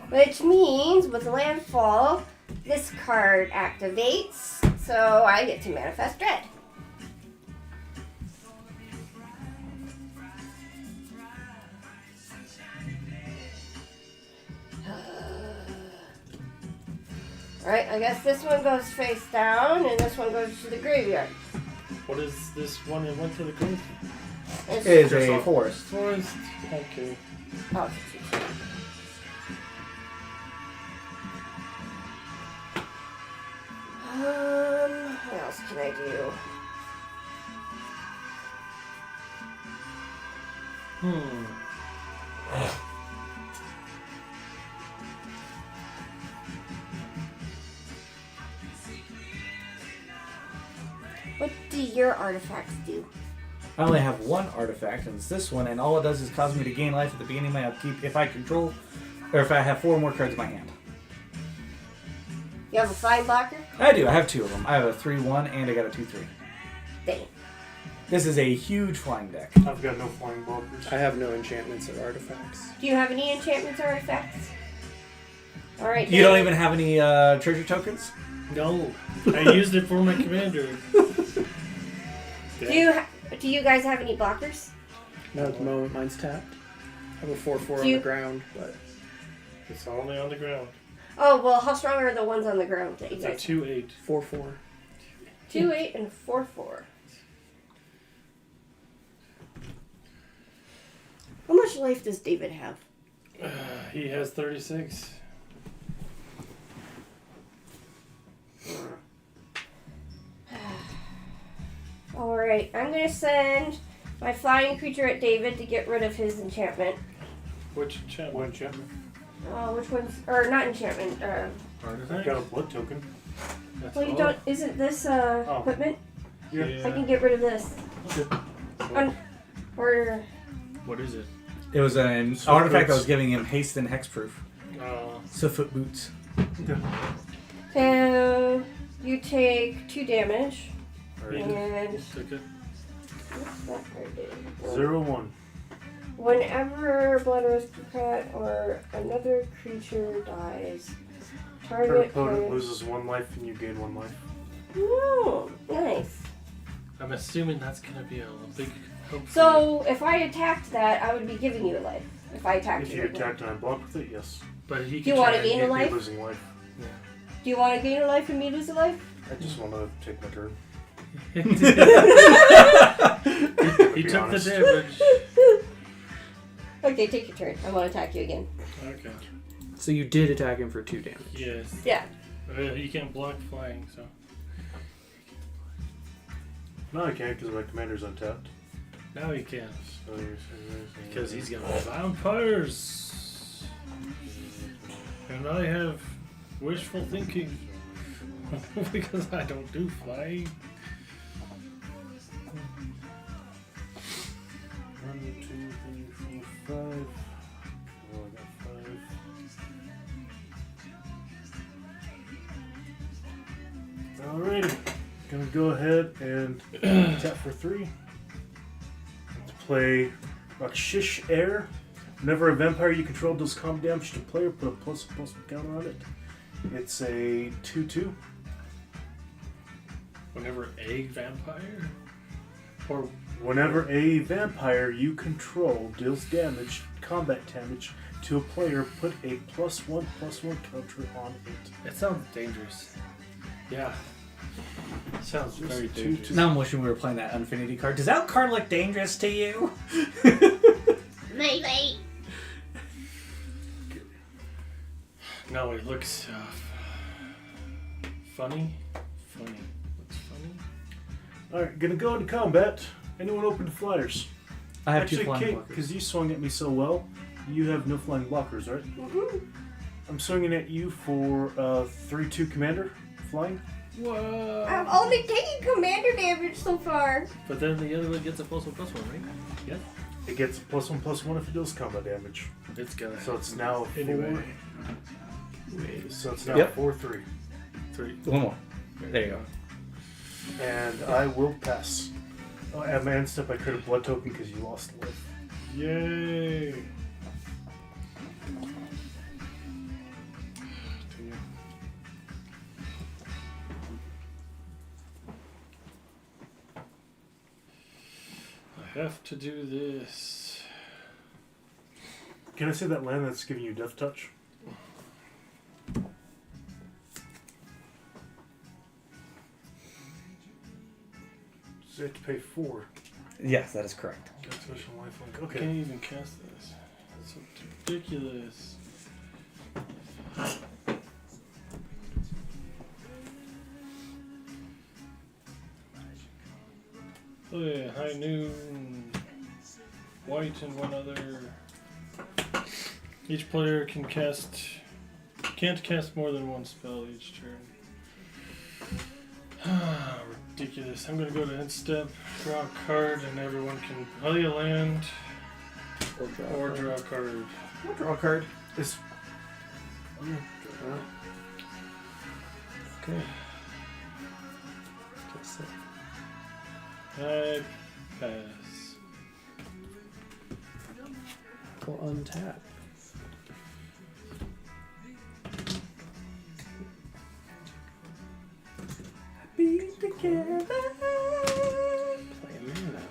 [SPEAKER 4] Which means with landfall, this card activates, so I get to manifest dread. Alright, I guess this one goes face down and this one goes to the graveyard.
[SPEAKER 2] What is this one that went to the grave?
[SPEAKER 1] It's a forest.
[SPEAKER 2] Forest. Okay.
[SPEAKER 4] Oh, what else can I do? What do your artifacts do?
[SPEAKER 1] I only have one artifact, and it's this one, and all it does is cause me to gain life at the beginning of my upkeep if I control, or if I have 4 more cards in my hand.
[SPEAKER 4] You have a flying blocker?
[SPEAKER 1] I do. I have 2 of them. I have a 3/1, and I got a 2/3.
[SPEAKER 4] Dang.
[SPEAKER 1] This is a huge flying deck.
[SPEAKER 3] I've got no flying blockers.
[SPEAKER 5] I have no enchantments or artifacts.
[SPEAKER 4] Do you have any enchantments or artifacts? Alright.
[SPEAKER 1] You don't even have any treasure tokens?
[SPEAKER 2] No. I used it for my commander.
[SPEAKER 4] Do you guys have any blockers?
[SPEAKER 5] No, at the moment mine's tapped. I have a 4/4 on
[SPEAKER 4] You-
[SPEAKER 5] the ground, but
[SPEAKER 2] It's only on the ground.
[SPEAKER 4] Oh, well, how strong are the ones on the ground that you
[SPEAKER 2] It's a
[SPEAKER 4] guys
[SPEAKER 2] 2/8.
[SPEAKER 5] 4/4.
[SPEAKER 4] 2/8 and 4/4. How much life does David have?
[SPEAKER 2] He has 36.
[SPEAKER 4] Alright, I'm going to send my flying creature at David to get rid of his enchantment.
[SPEAKER 2] Which enchantment?
[SPEAKER 3] One enchantment.
[SPEAKER 4] Which one's... Or, not enchantment.
[SPEAKER 3] I've got a blood token.
[SPEAKER 2] That's
[SPEAKER 4] Well, you
[SPEAKER 2] all.
[SPEAKER 4] don't... Isn't this equipment?
[SPEAKER 2] Yeah.
[SPEAKER 4] I can get rid of this. Or...
[SPEAKER 2] What is it?
[SPEAKER 1] It was an
[SPEAKER 3] Swift
[SPEAKER 1] artifact that
[SPEAKER 3] boots.
[SPEAKER 1] was giving him haste and hexproof. Foot boots.
[SPEAKER 4] So... You take 2 damage.
[SPEAKER 2] Read it.
[SPEAKER 4] And...
[SPEAKER 2] Took it.
[SPEAKER 4] What's that card do?
[SPEAKER 3] 0/1.
[SPEAKER 4] Whenever Blood Aristocrat or another creature dies,
[SPEAKER 3] Her
[SPEAKER 4] target
[SPEAKER 3] opponent
[SPEAKER 4] player...
[SPEAKER 3] loses 1 life and you gain 1 life.
[SPEAKER 4] Oh, nice.
[SPEAKER 2] I'm assuming that's gonna be a big help.
[SPEAKER 4] So, if I attacked that, I would be giving you a life. If I attacked
[SPEAKER 3] If
[SPEAKER 4] you.
[SPEAKER 3] you attacked and I blocked with it, yes.
[SPEAKER 2] But he
[SPEAKER 4] Do you
[SPEAKER 2] can
[SPEAKER 4] want
[SPEAKER 2] try
[SPEAKER 4] to
[SPEAKER 2] and
[SPEAKER 4] gain a
[SPEAKER 3] You'd be
[SPEAKER 4] life?
[SPEAKER 3] losing life.
[SPEAKER 4] Do you want to gain a life and me lose a life?
[SPEAKER 3] I just want to take my turn.
[SPEAKER 2] He
[SPEAKER 3] to be
[SPEAKER 2] took
[SPEAKER 3] honest.
[SPEAKER 2] the damage.
[SPEAKER 4] Okay, take your turn. I want to attack you again.
[SPEAKER 2] Okay.
[SPEAKER 5] So you did attack him for 2 damage.
[SPEAKER 2] Yes.
[SPEAKER 4] Yeah.
[SPEAKER 2] You can't block flying, so.
[SPEAKER 3] No, I can't because my commander's untapped.
[SPEAKER 2] Now he can.
[SPEAKER 3] So you're saying-
[SPEAKER 2] Because he's got vampires. And I have wishful thinking. Because I don't do flying.
[SPEAKER 3] 1, 2, 3, 4, 5. Oh, I got 5. Alrighty. Gonna go ahead and tap for 3. To play Grixis Air. Whenever a vampire you control does combat damage to a player, put a +1/+1 counter on it. It's a 2/2.
[SPEAKER 2] Whenever a vampire? Or
[SPEAKER 3] Whenever a vampire you control deals damage, combat damage, to a player, put a +1/+1 counter on it.
[SPEAKER 2] it sounds dangerous. Yeah. Sounds
[SPEAKER 3] Just
[SPEAKER 2] very
[SPEAKER 3] 2/2.
[SPEAKER 2] dangerous.
[SPEAKER 1] Now I'm wishing we were playing that Infinity card. Does that card look dangerous to you?
[SPEAKER 4] Melee.
[SPEAKER 2] No, it looks funny. Funny. Looks funny.
[SPEAKER 3] Alright, gonna go into combat. Anyone open to flyers?
[SPEAKER 1] I have
[SPEAKER 3] Actually,
[SPEAKER 1] 2 flying
[SPEAKER 3] Kate,
[SPEAKER 1] blockers.
[SPEAKER 3] because you swung at me so well, you have no flying blockers, right?
[SPEAKER 4] Mm-hmm.
[SPEAKER 3] I'm swinging at you for 3/2 commander flying.
[SPEAKER 2] Whoa.
[SPEAKER 4] I'm only taking commander damage so far.
[SPEAKER 2] But then the other one gets a +1/+1, right? Yeah.
[SPEAKER 3] It gets a +1/+1 if it deals combat damage.
[SPEAKER 2] It's gonna.
[SPEAKER 3] So it's now 4.
[SPEAKER 2] Anyway.
[SPEAKER 3] So it's now
[SPEAKER 1] Yep.
[SPEAKER 3] 4/3.
[SPEAKER 2] 3.
[SPEAKER 1] One more. There you go.
[SPEAKER 3] And I will pass. Oh, at my end step, I create a blood token because you lost life.
[SPEAKER 2] Yay. I have to do this.
[SPEAKER 3] Can I say that land that's giving you death touch? So you have to pay 4.
[SPEAKER 1] Yes, that is correct.
[SPEAKER 3] Get special lifelink.
[SPEAKER 2] I
[SPEAKER 3] Okay.
[SPEAKER 2] can't even cast this. That's so ridiculous. Oh yeah, high noon, white and one other. Each player can't cast more than 1 spell each turn. Ridiculous. I'm gonna go to end step, draw a card, and everyone can play a land or draw a card.
[SPEAKER 1] I'll draw a card.
[SPEAKER 3] It's...
[SPEAKER 5] Okay.
[SPEAKER 2] I pass.
[SPEAKER 5] Go untap.
[SPEAKER 1] Be together.
[SPEAKER 5] Play a mana.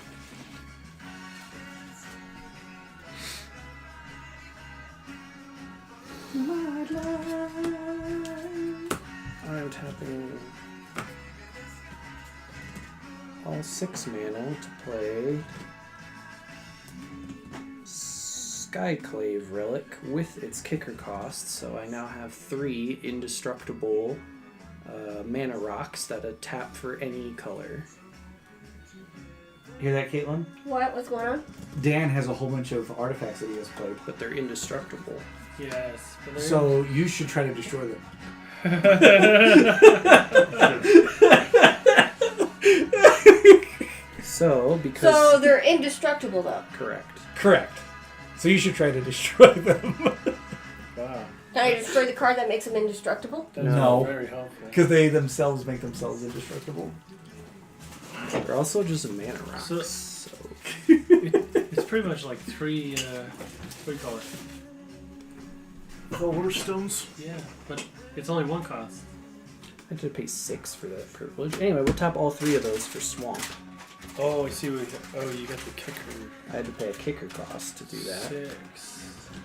[SPEAKER 1] My life.
[SPEAKER 5] I'm tapping all 6 mana to play Skyclave Relic with its kicker cost, so I now have 3 indestructible mana rocks that tap for any color.
[SPEAKER 1] Hear that, Caitlin?
[SPEAKER 4] What? What's going on?
[SPEAKER 1] Dan has a whole bunch of artifacts that he has played.
[SPEAKER 5] But they're indestructible.
[SPEAKER 2] Yes. But they're-
[SPEAKER 1] So you should try to destroy them.
[SPEAKER 5] So, because...
[SPEAKER 4] So they're indestructible though.
[SPEAKER 5] Correct.
[SPEAKER 1] Correct. So you should try to destroy them.
[SPEAKER 2] wow.
[SPEAKER 4] Can I destroy the card that makes them indestructible?
[SPEAKER 2] That's
[SPEAKER 1] No.
[SPEAKER 2] very helpful.
[SPEAKER 1] Because they themselves make themselves indestructible.
[SPEAKER 5] They're also just mana rocks.
[SPEAKER 2] So
[SPEAKER 5] So
[SPEAKER 2] It's pretty much like 3, what do you call it?
[SPEAKER 3] Color stones.
[SPEAKER 2] Yeah, but it's only 1 cost.
[SPEAKER 5] I had to pay 6 for that privilege. Anyway, we'll tap all 3 of those for swamp.
[SPEAKER 2] Oh, I see what you got. Oh, you got the kicker.
[SPEAKER 5] I had to pay a kicker cost to do that.
[SPEAKER 2] 6.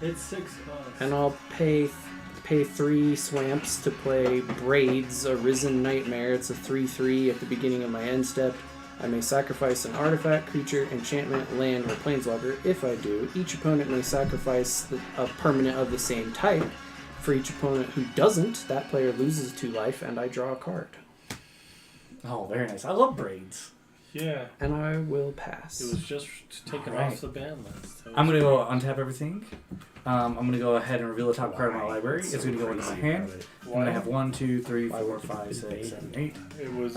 [SPEAKER 2] It's 6 costs.
[SPEAKER 5] And I'll pay 3 swamps to play Braids, a Risen Nightmare. It's a 3/3 at the beginning of my end step. I may sacrifice an artifact, creature, enchantment, land, or planeswalker. If I do, each opponent may sacrifice a permanent of the same type. For each opponent who doesn't, that player loses 2 life, and I draw a card.
[SPEAKER 1] Oh, very nice. I love braids.
[SPEAKER 2] Yeah.
[SPEAKER 5] And I will pass.
[SPEAKER 2] It was just taken
[SPEAKER 1] Alright.
[SPEAKER 2] off the ban list. So
[SPEAKER 1] I'm going to go untap everything. I'm going to go ahead and reveal the top card of my library. It's going to go into my hand. I'm going to have 1, 2, 3, 4, 5, 6, 7, 8.
[SPEAKER 2] It was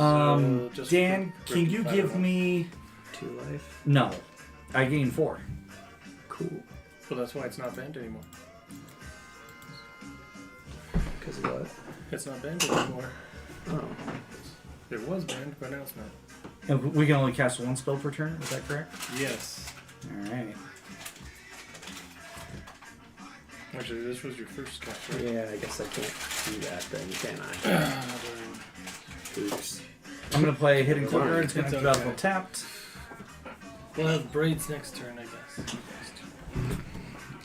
[SPEAKER 2] just
[SPEAKER 1] Dan,
[SPEAKER 2] for
[SPEAKER 1] can you
[SPEAKER 2] breaking
[SPEAKER 1] give
[SPEAKER 2] battle.
[SPEAKER 1] me...
[SPEAKER 5] 2 life.
[SPEAKER 1] No. I gain 4.
[SPEAKER 5] Cool.
[SPEAKER 2] Well, that's why it's not banned anymore.
[SPEAKER 5] Because of what?
[SPEAKER 2] It's not banned anymore.
[SPEAKER 5] Oh.
[SPEAKER 2] It was banned, but now it's not.
[SPEAKER 1] And we can only cast 1 spell per turn, is that correct?
[SPEAKER 2] Yes.
[SPEAKER 1] Alright.
[SPEAKER 2] Actually, this was your first cast, right?
[SPEAKER 5] Yeah, I guess I can't do that then, can I? Oops.
[SPEAKER 1] I'm going to play Hidden Cloaker. It's going
[SPEAKER 2] It's
[SPEAKER 1] to be
[SPEAKER 2] okay.
[SPEAKER 1] tapped.
[SPEAKER 2] We'll have Braids next turn, I guess.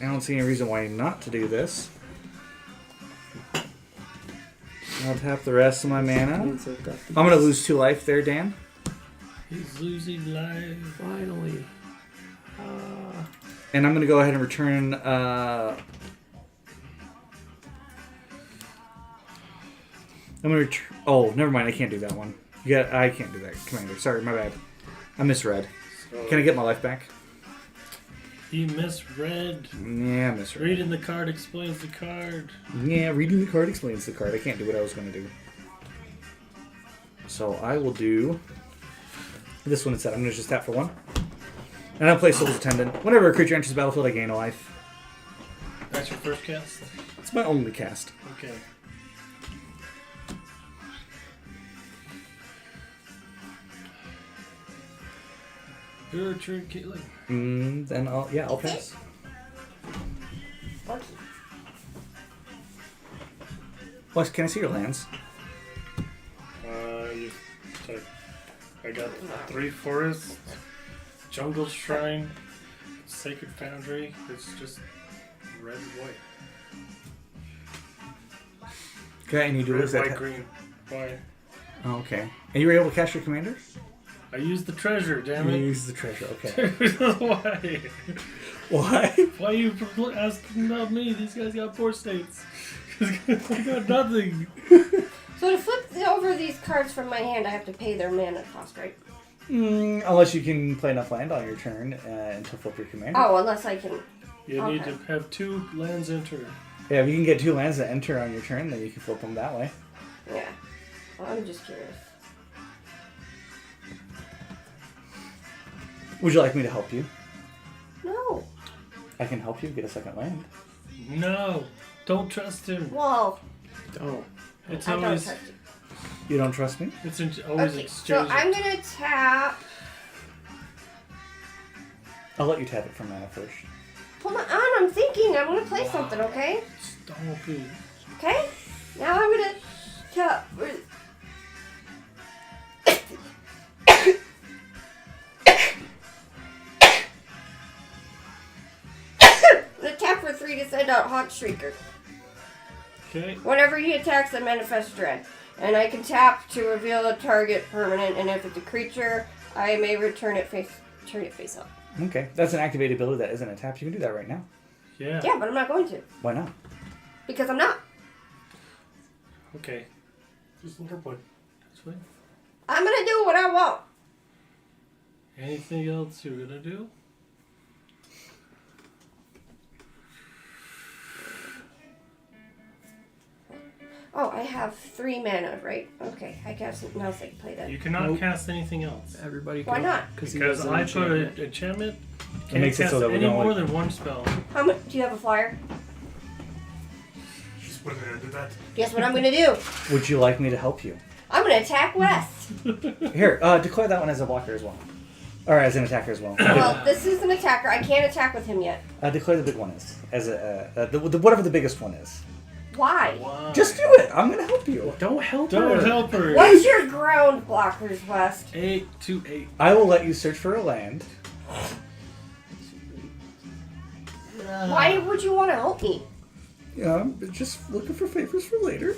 [SPEAKER 1] I don't see any reason why not to do this. I'll tap the rest of my mana.
[SPEAKER 5] Means I've got
[SPEAKER 1] I'm going to lose 2 life there, Dan.
[SPEAKER 2] He's losing life.
[SPEAKER 5] Finally.
[SPEAKER 1] And I'm going to go ahead and return... I'm going to return... Oh, never mind. I can't do that one. I can't do that, Commander. Sorry, my bad. I misread. Can I get my life back?
[SPEAKER 2] He misread.
[SPEAKER 1] Yeah, I misread.
[SPEAKER 2] Reading the card explains the card.
[SPEAKER 1] Yeah, reading the card explains the card. I can't do what I was going to do. So I will do this one instead. I'm going to just tap for 1. And I'll play Soul's Attendant. Whenever a creature enters the battlefield, I gain a life.
[SPEAKER 2] That's your first cast?
[SPEAKER 1] It's my only cast.
[SPEAKER 2] Okay. Your turn, Caitlin.
[SPEAKER 1] Then I'll pass.
[SPEAKER 4] Okay.
[SPEAKER 1] What? Can I see your lands?
[SPEAKER 2] I got 3 forests, jungle shrine, sacred foundry. It's just red and white.
[SPEAKER 1] Okay, and you do
[SPEAKER 2] Red,
[SPEAKER 1] lose that.
[SPEAKER 2] white, green. Why?
[SPEAKER 1] Oh, okay. And you were able to cast your commander?
[SPEAKER 2] I used the treasure, damn
[SPEAKER 1] You
[SPEAKER 2] it.
[SPEAKER 1] used the treasure. Okay.
[SPEAKER 2] Why?
[SPEAKER 1] Why?
[SPEAKER 2] Why are you asking about me? These guys got 4 states. I got nothing.
[SPEAKER 4] So to flip over these cards from my hand, I have to pay their mana cost, right?
[SPEAKER 1] Unless you can play enough land on your turn to flip your commander.
[SPEAKER 4] Oh, unless I can.
[SPEAKER 2] You need
[SPEAKER 4] Okay.
[SPEAKER 2] to have 2 lands enter.
[SPEAKER 1] Yeah, if you can get 2 lands to enter on your turn, then you can flip them that way.
[SPEAKER 4] Yeah. Well, I'm just curious.
[SPEAKER 1] Would you like me to help you?
[SPEAKER 4] No.
[SPEAKER 1] I can help you get a second land.
[SPEAKER 2] No, don't trust him.
[SPEAKER 4] Well,
[SPEAKER 5] Don't.
[SPEAKER 2] It's
[SPEAKER 4] I don't
[SPEAKER 2] always
[SPEAKER 4] trust you.
[SPEAKER 1] You don't trust me?
[SPEAKER 2] it's always
[SPEAKER 4] Okay, so
[SPEAKER 2] exchange.
[SPEAKER 4] I'm gonna tap.
[SPEAKER 1] I'll let you tap it for mana first.
[SPEAKER 4] Hold on, I'm thinking. I'm gonna play something, okay?
[SPEAKER 2] Stop it.
[SPEAKER 4] Okay? Now I'm gonna tap. I'm gonna tap for 3 to send out Hot Shrieker.
[SPEAKER 2] Okay.
[SPEAKER 4] Whenever he attacks, I manifest dread. And I can tap to reveal a target permanent, and if it's a creature, I may turn it face up.
[SPEAKER 1] Okay. That's an activated ability that isn't a tap. You can do that right now.
[SPEAKER 2] Yeah.
[SPEAKER 4] Yeah, but I'm not going to.
[SPEAKER 1] Why not?
[SPEAKER 4] Because I'm not.
[SPEAKER 2] Okay.
[SPEAKER 3] Just let her play.
[SPEAKER 2] That's fine.
[SPEAKER 4] I'm gonna do what I want.
[SPEAKER 2] Anything else you're gonna do?
[SPEAKER 4] Oh, I have 3 mana, right? Okay, I guess now I can play that.
[SPEAKER 2] You cannot
[SPEAKER 5] Nope.
[SPEAKER 2] cast anything else.
[SPEAKER 5] Everybody
[SPEAKER 4] Why
[SPEAKER 5] can.
[SPEAKER 4] not?
[SPEAKER 5] Because
[SPEAKER 2] Because I put an enchantment. Can't
[SPEAKER 1] makes it
[SPEAKER 2] cast
[SPEAKER 1] so that we
[SPEAKER 2] any
[SPEAKER 1] don't
[SPEAKER 2] more
[SPEAKER 1] like-
[SPEAKER 2] than 1 spell.
[SPEAKER 4] How much? Do you have a flyer?
[SPEAKER 3] She's putting it into that.
[SPEAKER 4] Guess what I'm gonna do?
[SPEAKER 1] Would you like me to help you?
[SPEAKER 4] I'm gonna attack West.
[SPEAKER 1] Here, declare that one as a blocker as well. Or as an attacker as well.
[SPEAKER 4] Well, this is an attacker. I can't attack with him yet.
[SPEAKER 1] Declare the big one is. As whatever the biggest one is.
[SPEAKER 4] Why?
[SPEAKER 2] Wow.
[SPEAKER 1] Just do it. I'm going to help you.
[SPEAKER 5] Don't help her.
[SPEAKER 2] Don't help her.
[SPEAKER 4] What's your ground blockers, West?
[SPEAKER 2] 8 to 8.
[SPEAKER 1] I will let you search for a land.
[SPEAKER 4] Why would you want to help me?
[SPEAKER 1] Yeah, I'm just looking for favors for later.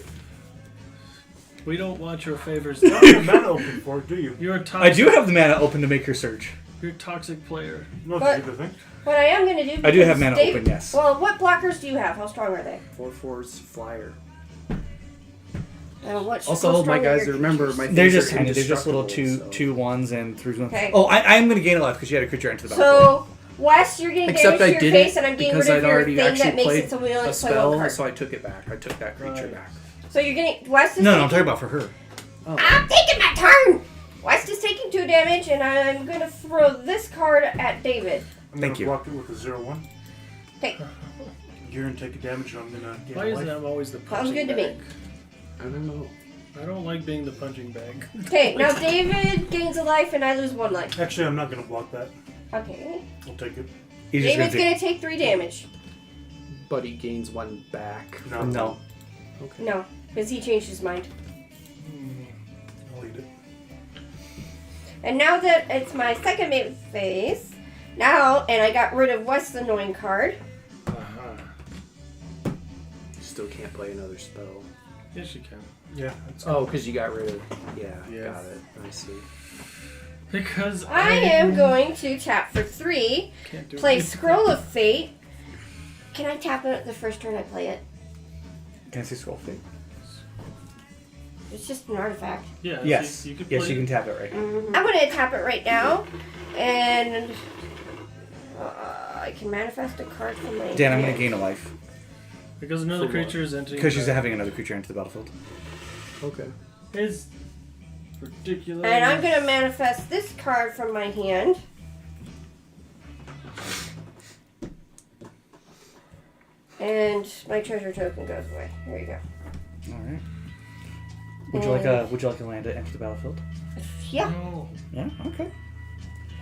[SPEAKER 2] We don't want your favors.
[SPEAKER 3] You don't have mana open for it, do you?
[SPEAKER 2] You're a toxic.
[SPEAKER 1] I do have the mana open to make your search.
[SPEAKER 2] You're a toxic player.
[SPEAKER 3] No,
[SPEAKER 4] But-
[SPEAKER 3] that's a good thing.
[SPEAKER 4] What I am going to do...
[SPEAKER 1] I do have
[SPEAKER 4] because
[SPEAKER 1] mana open, yes.
[SPEAKER 4] Well, what blockers do you have? How strong are they?
[SPEAKER 5] 4/4's flyer.
[SPEAKER 4] What,
[SPEAKER 5] Also,
[SPEAKER 4] how
[SPEAKER 5] my
[SPEAKER 4] strong are
[SPEAKER 5] guys,
[SPEAKER 4] your
[SPEAKER 5] remember,
[SPEAKER 4] creatures?
[SPEAKER 5] my
[SPEAKER 1] They're
[SPEAKER 5] things
[SPEAKER 1] just
[SPEAKER 5] are
[SPEAKER 1] tiny. They're just little
[SPEAKER 5] indestructible,
[SPEAKER 1] two ones and 3 ones.
[SPEAKER 4] Okay.
[SPEAKER 1] Oh, I am going to gain a life because you had a creature enter the battlefield.
[SPEAKER 4] So, Wes, you're getting
[SPEAKER 5] Except
[SPEAKER 4] damage
[SPEAKER 5] I
[SPEAKER 4] to your
[SPEAKER 5] did
[SPEAKER 4] face,
[SPEAKER 5] it
[SPEAKER 4] and I'm getting
[SPEAKER 5] because
[SPEAKER 4] rid of
[SPEAKER 5] I'd
[SPEAKER 4] your
[SPEAKER 5] already
[SPEAKER 4] thing
[SPEAKER 5] actually
[SPEAKER 4] that makes
[SPEAKER 5] played
[SPEAKER 4] it so we only
[SPEAKER 5] a
[SPEAKER 4] play one
[SPEAKER 5] spell,
[SPEAKER 4] card.
[SPEAKER 5] so I took it back. I took that creature
[SPEAKER 2] Right.
[SPEAKER 5] back.
[SPEAKER 4] So you're getting... Wes is
[SPEAKER 1] No,
[SPEAKER 4] taking...
[SPEAKER 1] I'm talking about for her.
[SPEAKER 5] Oh.
[SPEAKER 4] I'm taking my turn! West is taking 2 damage, and I'm going to throw this card at David.
[SPEAKER 3] I'm
[SPEAKER 1] Thank
[SPEAKER 3] gonna
[SPEAKER 1] you.
[SPEAKER 3] block it with a 0/1.
[SPEAKER 4] Okay,
[SPEAKER 3] You're gonna take a damage, and I'm gonna gain
[SPEAKER 2] Why
[SPEAKER 3] a
[SPEAKER 2] is
[SPEAKER 3] life.
[SPEAKER 2] it I'm always the punching
[SPEAKER 4] Sounds good to me.
[SPEAKER 2] bag?
[SPEAKER 5] I don't know.
[SPEAKER 2] I don't like being the punching bag.
[SPEAKER 4] okay. Now David gains a life, and I lose 1 life.
[SPEAKER 3] Actually, I'm not gonna block that.
[SPEAKER 4] Okay.
[SPEAKER 3] I'll take it.
[SPEAKER 1] He's just
[SPEAKER 4] David's
[SPEAKER 1] gonna
[SPEAKER 4] going to take 3 damage.
[SPEAKER 5] But he gains 1 back.
[SPEAKER 3] No.
[SPEAKER 1] No.
[SPEAKER 5] Okay.
[SPEAKER 4] No, because he changed his mind.
[SPEAKER 3] I'll eat it.
[SPEAKER 4] And now that it's my second phase, and I got rid of West's annoying card.
[SPEAKER 2] Uh-huh.
[SPEAKER 5] Still can't play another spell.
[SPEAKER 2] Yes, you can.
[SPEAKER 3] Yeah. That's
[SPEAKER 5] Oh, because you got rid of... Yeah,
[SPEAKER 2] Yes.
[SPEAKER 5] got it. I see.
[SPEAKER 2] Because
[SPEAKER 4] I am going to tap for 3,
[SPEAKER 2] can't do
[SPEAKER 4] play
[SPEAKER 2] anything.
[SPEAKER 4] Scroll of Fate. Can I tap it the first turn I play it?
[SPEAKER 1] Can I say scroll fate?
[SPEAKER 4] It's just an artifact.
[SPEAKER 2] Yeah.
[SPEAKER 1] Yes.
[SPEAKER 2] You can
[SPEAKER 1] Yes,
[SPEAKER 2] play
[SPEAKER 1] you can tap it right now.
[SPEAKER 4] I'm going to tap it right now, and I can manifest a card from my
[SPEAKER 1] Dan, I'm going
[SPEAKER 4] hand.
[SPEAKER 1] to gain a life.
[SPEAKER 2] Because another
[SPEAKER 5] For
[SPEAKER 2] creature is entering.
[SPEAKER 1] Because she's
[SPEAKER 2] the-
[SPEAKER 1] having another creature enter the battlefield.
[SPEAKER 5] Okay.
[SPEAKER 2] It's ridiculous.
[SPEAKER 4] And I'm going to manifest this card from my hand. And my treasure token goes away. Here you go.
[SPEAKER 1] Alright. Would you like a land to enter the battlefield?
[SPEAKER 4] Yeah.
[SPEAKER 2] No.
[SPEAKER 1] Yeah? Okay.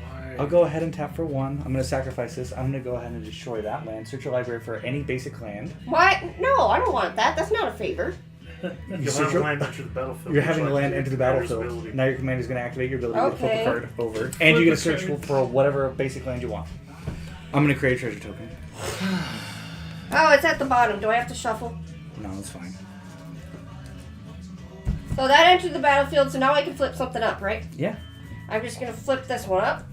[SPEAKER 2] Why?
[SPEAKER 1] I'll go ahead and tap for 1. I'm going to sacrifice this. I'm going to go ahead and destroy that land. Search your library for any basic land.
[SPEAKER 4] What? No, I don't want that. That's not a favor.
[SPEAKER 3] You'll
[SPEAKER 1] search
[SPEAKER 3] have
[SPEAKER 1] your-
[SPEAKER 3] a land enter the battlefield.
[SPEAKER 1] You're having
[SPEAKER 3] Which
[SPEAKER 1] a land
[SPEAKER 3] I-
[SPEAKER 1] enter the
[SPEAKER 3] commander's
[SPEAKER 1] battlefield.
[SPEAKER 3] ability.
[SPEAKER 1] Now your commander is going to activate your ability to flip
[SPEAKER 4] Okay.
[SPEAKER 1] a card over. And you get to search
[SPEAKER 2] card.
[SPEAKER 1] for whatever basic land you want. I'm going to create a treasure token.
[SPEAKER 4] Oh, it's at the bottom. Do I have to shuffle?
[SPEAKER 1] No, that's fine.
[SPEAKER 4] So that entered the battlefield, so now I can flip something up, right?
[SPEAKER 1] Yeah.
[SPEAKER 4] I'm just going to flip this one up.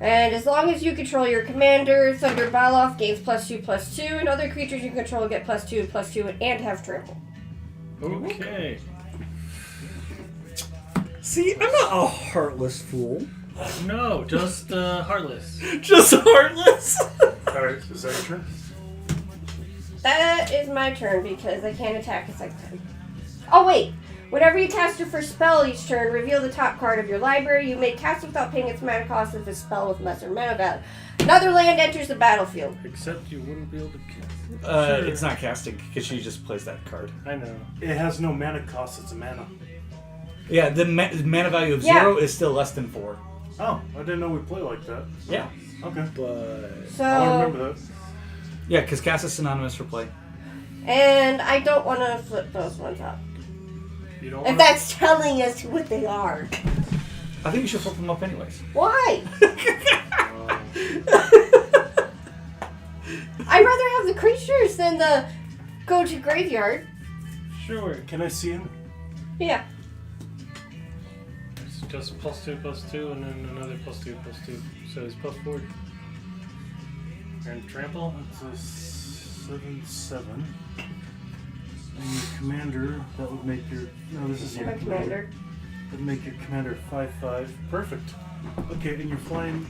[SPEAKER 4] And as long as you control your commander, Thunder Baloth gains +2/+2, and other creatures you control get +2/+2 and have trample.
[SPEAKER 2] Okay.
[SPEAKER 1] See, I'm not a heartless fool.
[SPEAKER 2] No, just heartless.
[SPEAKER 1] Just heartless.
[SPEAKER 3] Alright, is that your turn?
[SPEAKER 4] That is my turn because I can't attack a second time. Oh, wait. Whenever you cast your first spell each turn, reveal the top card of your library. You may cast it without paying its mana cost if it's a spell with lesser mana value. Another land enters the battlefield.
[SPEAKER 2] Except you wouldn't be able to cast.
[SPEAKER 1] It's not casting because she just plays that card.
[SPEAKER 2] I know.
[SPEAKER 3] It has no mana cost, it's a mana.
[SPEAKER 1] Yeah, the mana value of
[SPEAKER 4] Yeah.
[SPEAKER 1] 0 is still less than 4.
[SPEAKER 3] Oh, I didn't know we play like that.
[SPEAKER 1] Yeah.
[SPEAKER 3] Okay.
[SPEAKER 5] But...
[SPEAKER 4] So,
[SPEAKER 3] I'll remember that.
[SPEAKER 1] Yeah, because cast is synonymous for play.
[SPEAKER 4] and I don't want to flip those ones up.
[SPEAKER 2] You don't
[SPEAKER 4] If
[SPEAKER 2] want
[SPEAKER 4] that's telling us what they are.
[SPEAKER 1] I think you should flip them up anyways.
[SPEAKER 4] Why? I'd rather have the creatures than the go to graveyard.
[SPEAKER 2] Sure.
[SPEAKER 3] Can I see him?
[SPEAKER 4] Yeah.
[SPEAKER 2] It's just +2/+2 and then another +2/+2. So it's +4. And trample?
[SPEAKER 3] That's a 7/7. And your commander, that would make your... No, this is your
[SPEAKER 4] My commander.
[SPEAKER 3] That would make your commander 5/5. Perfect. Okay, and you're flying...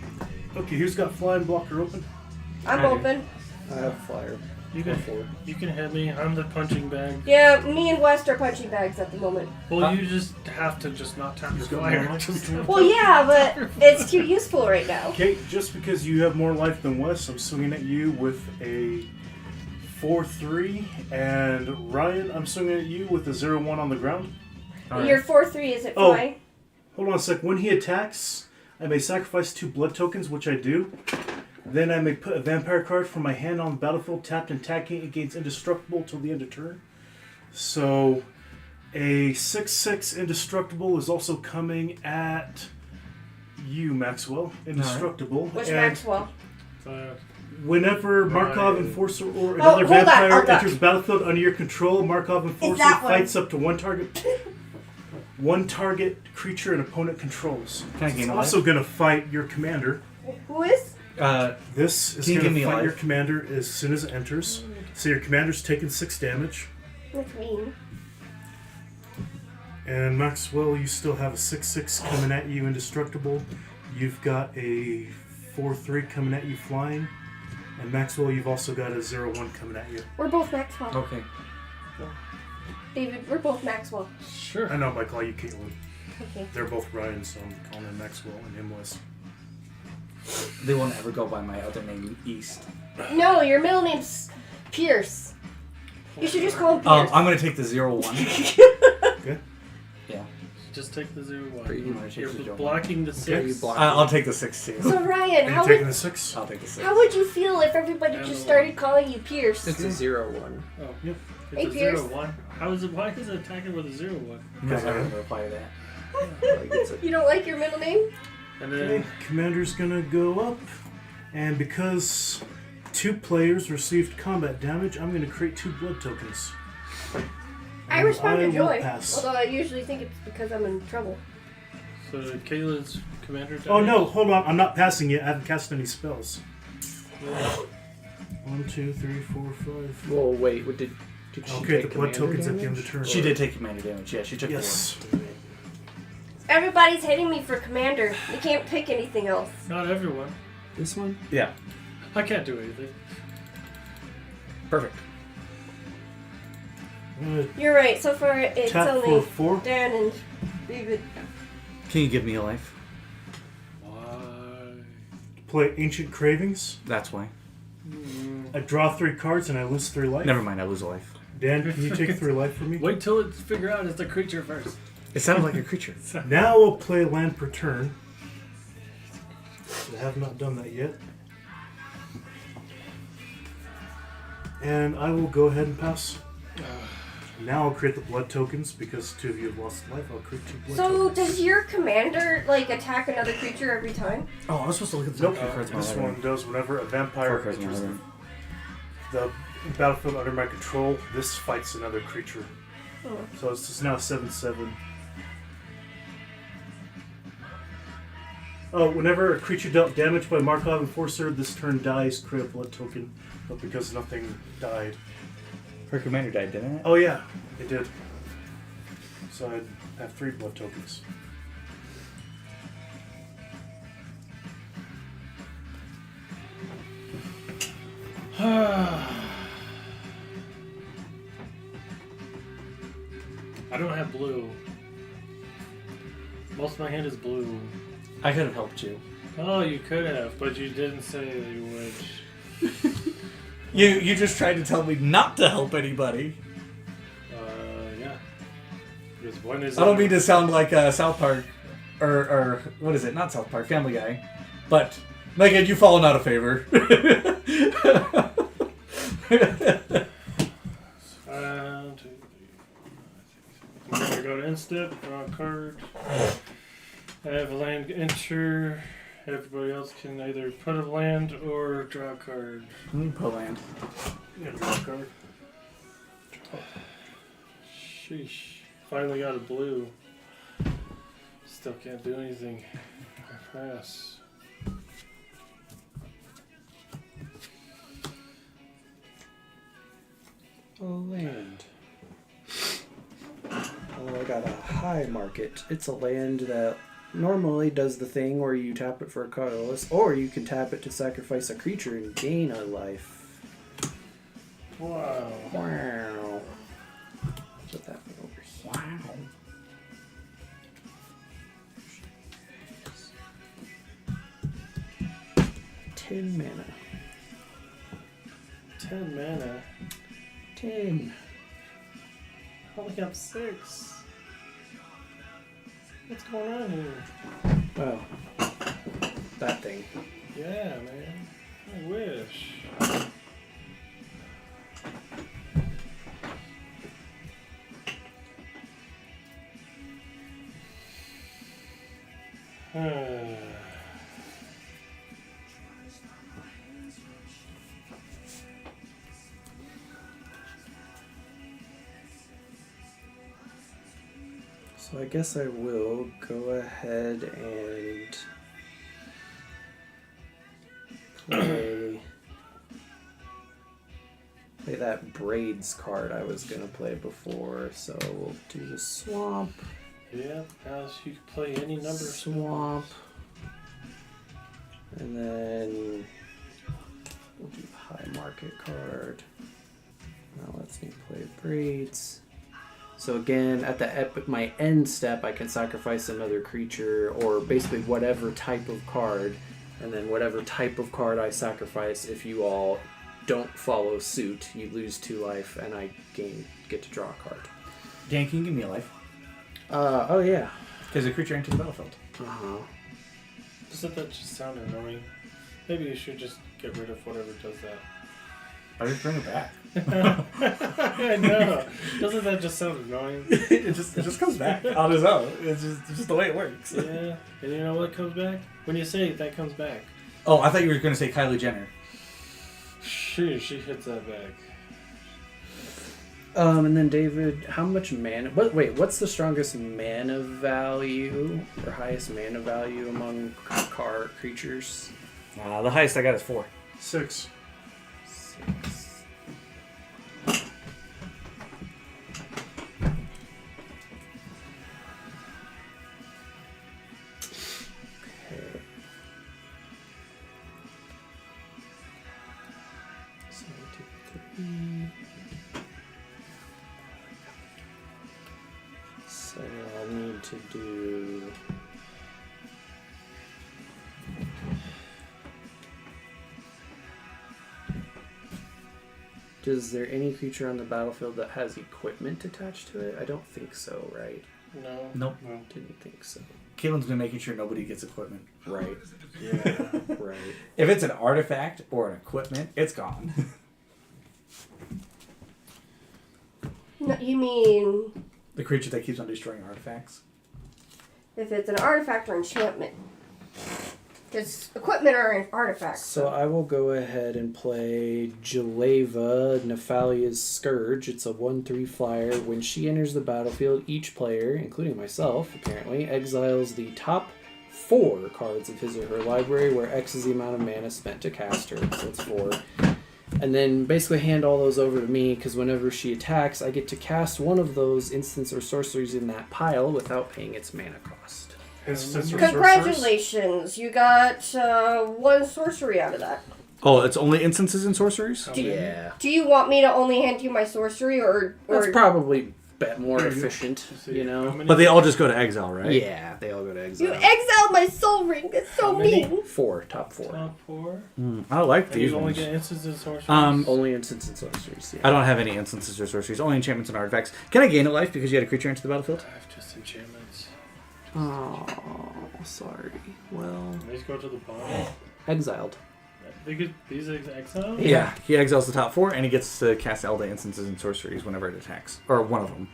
[SPEAKER 3] Okay, who's got flying blocker open?
[SPEAKER 4] I'm
[SPEAKER 2] I do.
[SPEAKER 4] open.
[SPEAKER 5] I have flyer.
[SPEAKER 2] You can hit me. I'm the punching bag.
[SPEAKER 4] Yeah, me and West are punching bags at the moment.
[SPEAKER 2] Well, you just have to just not tap your
[SPEAKER 3] Just got
[SPEAKER 2] flyer.
[SPEAKER 3] more life?
[SPEAKER 4] Well, yeah, but it's too useful right now.
[SPEAKER 3] Okay, just because you have more life than Wes, I'm swinging at you with a 4/3. And Ryan, I'm swinging at you with a 0/1 on the ground.
[SPEAKER 4] Your 4/3 is it
[SPEAKER 3] Oh.
[SPEAKER 4] flying?
[SPEAKER 3] Hold on a sec. When he attacks, I may sacrifice 2 blood tokens, which I do. Then I may put a vampire card from my hand on the battlefield, tapped and attacking. It gains indestructible till the end of turn. So a 6/6 indestructible is also coming at you, Maxwell. Indestructible.
[SPEAKER 4] Which
[SPEAKER 3] And
[SPEAKER 4] Maxwell?
[SPEAKER 3] whenever
[SPEAKER 2] Right.
[SPEAKER 3] Markov Enforcer or
[SPEAKER 4] Oh,
[SPEAKER 3] another
[SPEAKER 4] hold on,
[SPEAKER 3] vampire
[SPEAKER 4] hold on.
[SPEAKER 3] enters the battlefield under your control, Markov Enforcer
[SPEAKER 4] that one?
[SPEAKER 3] fights up to one target creature an opponent controls.
[SPEAKER 1] Can I
[SPEAKER 3] It's
[SPEAKER 1] gain a
[SPEAKER 3] also
[SPEAKER 1] life?
[SPEAKER 3] going to fight your commander.
[SPEAKER 4] Who is?
[SPEAKER 3] This is
[SPEAKER 1] Can you
[SPEAKER 3] going
[SPEAKER 1] give me
[SPEAKER 3] to
[SPEAKER 1] a
[SPEAKER 3] fight
[SPEAKER 1] life?
[SPEAKER 3] your commander as soon as it enters. So your commander's taking 6 damage.
[SPEAKER 4] That's mean.
[SPEAKER 3] And Maxwell, you still have a 6/6 coming at you, indestructible. You've got a 4/3 coming at you, flying. And Maxwell, you've also got a 0/1 coming at you.
[SPEAKER 4] We're both Maxwell.
[SPEAKER 1] Okay.
[SPEAKER 4] David, we're both Maxwell.
[SPEAKER 2] Sure.
[SPEAKER 3] I know, but I call you Caitlin.
[SPEAKER 4] Okay.
[SPEAKER 3] They're both Ryan, so I'm calling him Maxwell and him Wes.
[SPEAKER 1] They won't ever go by my other name, East.
[SPEAKER 4] No, your middle name's Pierce. You should just call him Pierce.
[SPEAKER 1] I'm gonna take the 0/1.
[SPEAKER 3] Okay.
[SPEAKER 1] Yeah.
[SPEAKER 2] Just take the 0/1.
[SPEAKER 1] Are you gonna take
[SPEAKER 2] You're
[SPEAKER 1] the 0/1?
[SPEAKER 2] blocking the 6.
[SPEAKER 5] Are you blocking?
[SPEAKER 1] I'll take the 6 too.
[SPEAKER 4] So Ryan,
[SPEAKER 3] Are
[SPEAKER 4] how
[SPEAKER 3] you taking
[SPEAKER 4] would
[SPEAKER 3] the 6?
[SPEAKER 1] I'll take the 6.
[SPEAKER 4] how would you feel if everybody just started calling you Pierce?
[SPEAKER 5] It's a 0/1.
[SPEAKER 2] Oh,
[SPEAKER 3] Yep.
[SPEAKER 2] It's
[SPEAKER 4] Hey,
[SPEAKER 2] a
[SPEAKER 4] Pierce.
[SPEAKER 2] 0/1. Why is it attacking with a 0/1?
[SPEAKER 1] Because I wouldn't reply to that.
[SPEAKER 5] Like it's a,
[SPEAKER 4] You don't like your middle name?
[SPEAKER 2] And
[SPEAKER 3] Okay,
[SPEAKER 2] then
[SPEAKER 3] commander's gonna go up. And because 2 players received combat damage, I'm gonna create 2 blood tokens.
[SPEAKER 4] I
[SPEAKER 3] And
[SPEAKER 4] respond to
[SPEAKER 3] will
[SPEAKER 4] joy.
[SPEAKER 3] pass.
[SPEAKER 4] Although I usually think it's because I'm in trouble.
[SPEAKER 2] so Kayla's commander.
[SPEAKER 3] Oh no,
[SPEAKER 2] damage?
[SPEAKER 3] hold on, I'm not passing yet. I haven't cast any spells.
[SPEAKER 2] Yeah.
[SPEAKER 3] 1, 2, 3, 4, 5.
[SPEAKER 5] well, wait. What did she
[SPEAKER 3] Okay, the
[SPEAKER 5] take
[SPEAKER 3] blood
[SPEAKER 5] commander
[SPEAKER 3] tokens at the end of
[SPEAKER 5] damage?
[SPEAKER 3] the turn.
[SPEAKER 1] She did take commander damage. Yeah, she took
[SPEAKER 3] Yes.
[SPEAKER 4] Everybody's hitting me for commander. You can't pick anything else.
[SPEAKER 2] Not everyone.
[SPEAKER 5] This one?
[SPEAKER 1] 4. Yeah.
[SPEAKER 2] I can't do anything.
[SPEAKER 1] Perfect.
[SPEAKER 3] I'm gonna
[SPEAKER 4] You're right. So far, it's
[SPEAKER 3] tap
[SPEAKER 4] only
[SPEAKER 3] for 4.
[SPEAKER 4] Dan and David.
[SPEAKER 1] Can you give me a life?
[SPEAKER 2] Why?
[SPEAKER 3] Play Ancient Cravings.
[SPEAKER 1] That's why.
[SPEAKER 3] I draw 3 cards and I lose 3 life.
[SPEAKER 1] Never mind, I lose a life.
[SPEAKER 3] Dan, can you take 3 life from me?
[SPEAKER 2] Wait till it's figure out it's a creature first.
[SPEAKER 1] It sounded like a creature.
[SPEAKER 3] Now we'll play land per turn. I have not done that yet. And I will go ahead and pass. Now I'll create the blood tokens because 2 of you have lost life. I'll create 2 blood
[SPEAKER 4] So
[SPEAKER 3] tokens.
[SPEAKER 4] does your commander like attack another creature every time?
[SPEAKER 1] Oh, I was supposed to look at the
[SPEAKER 3] Nope.
[SPEAKER 1] cards.
[SPEAKER 3] This one does whenever a vampire
[SPEAKER 1] 4 cards in my
[SPEAKER 3] enters
[SPEAKER 1] library.
[SPEAKER 3] the battlefield under my control. This fights another creature.
[SPEAKER 4] Oh.
[SPEAKER 3] So it's just now 7/7. Oh, whenever a creature dealt damage by Markov Enforcer, this turn dies, create a blood token. But because nothing died.
[SPEAKER 1] Her commander died, didn't it?
[SPEAKER 3] Oh yeah, it did. So I'd have 3 blood tokens.
[SPEAKER 2] I don't have blue. Most of my hand is blue.
[SPEAKER 1] I could have helped you.
[SPEAKER 2] Oh, you could have, but you didn't say that you would.
[SPEAKER 1] You just tried to tell me not to help anybody.
[SPEAKER 2] Yeah. Because one is.
[SPEAKER 1] I don't mean to sound like South Park, or what is it? Not South Park, Family Guy. But Megan, you've fallen out of favor.
[SPEAKER 2] I'm gonna go to instep, draw a card. I have a land enter. Everybody else can either put a land or draw a card.
[SPEAKER 1] Put land.
[SPEAKER 3] Yeah, draw a card.
[SPEAKER 2] Sheesh. Finally got a blue. Still can't do anything. I pass.
[SPEAKER 5] Land. Oh, I got a high market. It's a land that normally does the thing where you tap it for a colorless, or you can tap it to sacrifice a creature and gain a life.
[SPEAKER 2] Wow.
[SPEAKER 5] Wow. Put that one over here. Wow. Ten mana.
[SPEAKER 2] 10 mana.
[SPEAKER 5] 10.
[SPEAKER 2] I only have 6. What's going on here?
[SPEAKER 5] Well, That thing.
[SPEAKER 2] Yeah, man. I wish.
[SPEAKER 5] So I guess I will go ahead and play that Braids card I was going to play before. So we'll do the Swamp.
[SPEAKER 2] Yeah, Alice, you can play any number of
[SPEAKER 5] Swamp. And then we'll do High Market card. Now lets me play Braids. So again, at my end step, I can sacrifice another creature, or basically whatever type of card, and then whatever type of card I sacrifice, if you all don't follow suit, you lose 2 life, and I get to draw a card.
[SPEAKER 1] Dan, can you give me a life?
[SPEAKER 5] Oh yeah.
[SPEAKER 1] Because a creature enters the battlefield.
[SPEAKER 5] Uh-huh.
[SPEAKER 2] Doesn't that just sound annoying? Maybe you should just get rid of whatever does that.
[SPEAKER 1] I just bring it back.
[SPEAKER 2] I know. Doesn't that just sound annoying?
[SPEAKER 1] it just comes back on its own. It's just the way it works.
[SPEAKER 2] Yeah. And you know what comes back? When you say it, that comes back.
[SPEAKER 1] Oh, I thought you were going to say Kylie Jenner.
[SPEAKER 2] She hits that back.
[SPEAKER 5] And then David, how much mana? What's the strongest mana value or highest mana value among creatures?
[SPEAKER 1] The highest I got is 4.
[SPEAKER 3] 6.
[SPEAKER 5] 6. So I'll need to do... Is there any creature on the battlefield that has equipment attached to it? I don't think so, right?
[SPEAKER 2] No.
[SPEAKER 1] Nope.
[SPEAKER 2] No.
[SPEAKER 5] Didn't think so.
[SPEAKER 1] Caitlin's been making sure nobody gets equipment.
[SPEAKER 5] Right.
[SPEAKER 2] Yeah.
[SPEAKER 5] Right.
[SPEAKER 1] If it's an artifact or an equipment, it's gone.
[SPEAKER 4] No, you mean
[SPEAKER 1] The creature that keeps on destroying artifacts.
[SPEAKER 4] if it's an artifact or enchantment? Because equipment are an artifact.
[SPEAKER 5] So I will go ahead and play Jaleva, Nephalia's Scourge. It's a 1/3 flyer. When she enters the battlefield, each player, including myself apparently, exiles the top 4 cards of his or her library, where X is the amount of mana spent to cast her. So it's 4. And then basically hand all those over to me, because whenever she attacks, I get to cast one of those instants or sorceries in that pile without paying its mana cost.
[SPEAKER 3] Instants or sorcerers?
[SPEAKER 4] Congratulations, you got 1 sorcery out of that.
[SPEAKER 1] Oh, it's only instances and sorceries?
[SPEAKER 5] Yeah.
[SPEAKER 4] Do you want me to only hand you my sorcery, or
[SPEAKER 5] That's probably more efficient, you
[SPEAKER 2] How
[SPEAKER 5] know?
[SPEAKER 2] many?
[SPEAKER 1] But they all just go to exile, right?
[SPEAKER 5] Yeah, they all go to
[SPEAKER 4] you
[SPEAKER 5] exile.
[SPEAKER 4] exiled my soul ring? That's so
[SPEAKER 2] How many?
[SPEAKER 4] mean.
[SPEAKER 5] 4, top 4.
[SPEAKER 2] Top 4.
[SPEAKER 1] I like
[SPEAKER 2] And
[SPEAKER 1] these
[SPEAKER 2] you only
[SPEAKER 1] ones.
[SPEAKER 2] get instances and sorceries.
[SPEAKER 5] Only instants and sorceries, yeah.
[SPEAKER 1] I don't have any instances or sorceries. Only enchantments and artifacts. Can I gain a life because you had a creature enter the battlefield?
[SPEAKER 2] I have just enchantments.
[SPEAKER 5] Oh, sorry. Well,
[SPEAKER 2] These go to the bottom.
[SPEAKER 5] exiled.
[SPEAKER 2] These exile?
[SPEAKER 1] Yeah. He exiles the top 4, and he gets to cast all the instances and sorceries whenever it attacks. Or one of them.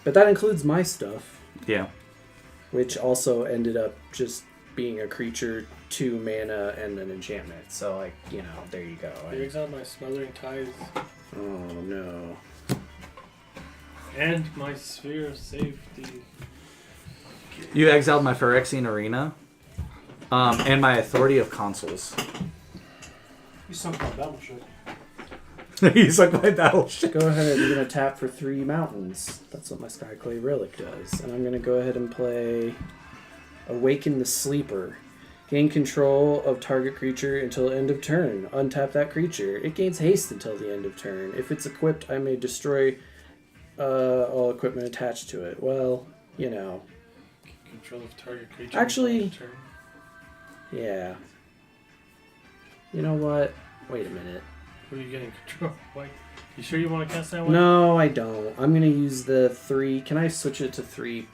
[SPEAKER 5] But that includes my stuff,
[SPEAKER 1] Yeah.
[SPEAKER 5] which also ended up just being a creature, 2 mana, and an enchantment. So, like, there you go.
[SPEAKER 2] You exiled my Smothering Tides
[SPEAKER 5] Oh, no.
[SPEAKER 2] and my Sphere of Safety.
[SPEAKER 1] You exiled my Phyrexian Arena. And my Authority of Consuls.
[SPEAKER 3] You sunk my battleship.
[SPEAKER 1] You suck my battleship.
[SPEAKER 5] Go ahead, I'm going to tap for 3 mountains. That's what my Skyclay Relic does. And I'm going to go ahead and play Awaken the Sleeper. Gain control of target creature until end of turn. Untap that creature. It gains haste until the end of turn. If it's equipped, I may destroy all equipment attached to it. Well,
[SPEAKER 2] Control of target creature.
[SPEAKER 5] Actually-
[SPEAKER 2] until end of turn.
[SPEAKER 5] yeah. You know what? Wait a minute.
[SPEAKER 2] What are you getting control? Wait, you sure you want to cast that one?
[SPEAKER 5] No, I don't. I'm going to use the 3. Can I switch it to 3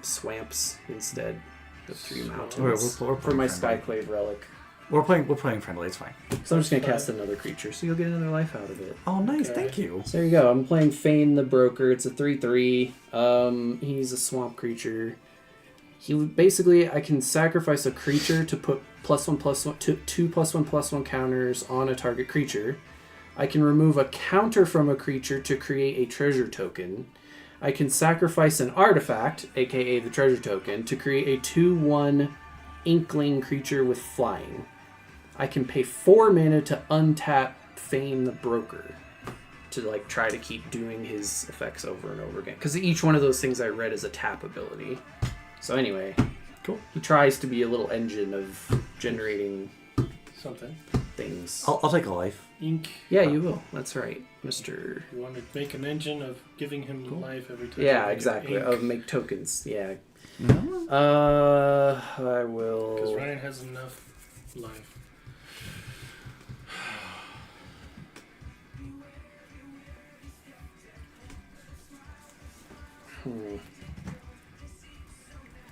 [SPEAKER 5] swamps instead? the 3 mountains.
[SPEAKER 1] We're
[SPEAKER 5] for my
[SPEAKER 1] friendly.
[SPEAKER 5] Skyclave relic.
[SPEAKER 1] We're playing friendly. It's fine.
[SPEAKER 5] So I'm just gonna cast another creature, so you'll get another life out of it.
[SPEAKER 1] Oh, nice.
[SPEAKER 2] Okay.
[SPEAKER 1] Thank you.
[SPEAKER 5] So there you go. I'm playing Fane the Broker. It's a 3/3. He's a swamp creature. I can sacrifice a creature to put two +1/+1 counters on a target creature. I can remove a counter from a creature to create a treasure token. I can sacrifice an artifact, aka the treasure token, to create a 2/1 inkling creature with flying. I can pay 4 mana to untap Fane the Broker to like try to keep doing his effects over and over again. Because each one of those things I read is a tap ability. So anyway,
[SPEAKER 1] Cool.
[SPEAKER 5] He tries to be a little engine of generating
[SPEAKER 2] Something.
[SPEAKER 5] things.
[SPEAKER 1] I'll take a life.
[SPEAKER 2] Ink.
[SPEAKER 5] Yeah, you will. That's right, Mr.
[SPEAKER 2] You want to make an engine of giving him life every time.
[SPEAKER 5] Yeah,
[SPEAKER 2] you make
[SPEAKER 5] exactly.
[SPEAKER 2] ink.
[SPEAKER 5] Of make tokens. Yeah.
[SPEAKER 1] No?
[SPEAKER 5] I
[SPEAKER 2] Because
[SPEAKER 5] will.
[SPEAKER 2] Ryan has enough life.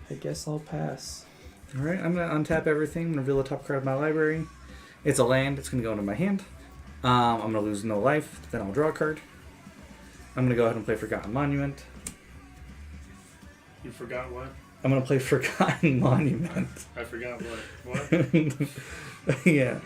[SPEAKER 5] I guess I'll pass.
[SPEAKER 1] All right. I'm gonna untap everything. I'm gonna reveal the top card of my library. It's a land. It's gonna go into my hand. I'm gonna lose no life. Then I'll draw a card. I'm gonna go ahead and play Forgotten Monument.
[SPEAKER 2] You forgot what?
[SPEAKER 1] I'm gonna play Forgotten Monument.
[SPEAKER 2] I forgot what. What?
[SPEAKER 1] Yeah.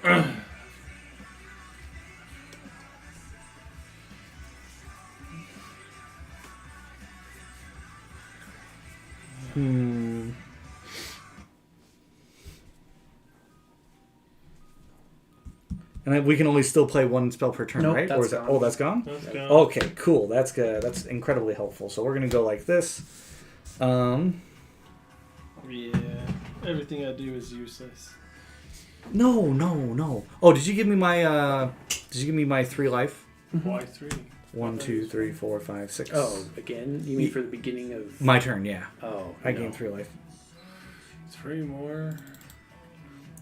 [SPEAKER 1] And we can only still play one spell per turn,
[SPEAKER 5] Nope,
[SPEAKER 1] right?
[SPEAKER 5] that's
[SPEAKER 1] Or is
[SPEAKER 5] gone.
[SPEAKER 1] that? Oh, that's gone.
[SPEAKER 2] Let's go.
[SPEAKER 1] Okay, cool. That's good. That's incredibly helpful. So we're gonna go like this.
[SPEAKER 2] Yeah. Everything I do is useless.
[SPEAKER 1] No. Oh, did you give me my 3 life?
[SPEAKER 2] Why 3?
[SPEAKER 1] 1, 2, 3, 4, 5, 6.
[SPEAKER 5] Oh, again? You mean for the beginning of...
[SPEAKER 1] My turn. Yeah.
[SPEAKER 5] Oh,
[SPEAKER 1] I
[SPEAKER 5] no.
[SPEAKER 1] gained 3 life.
[SPEAKER 2] 3 more.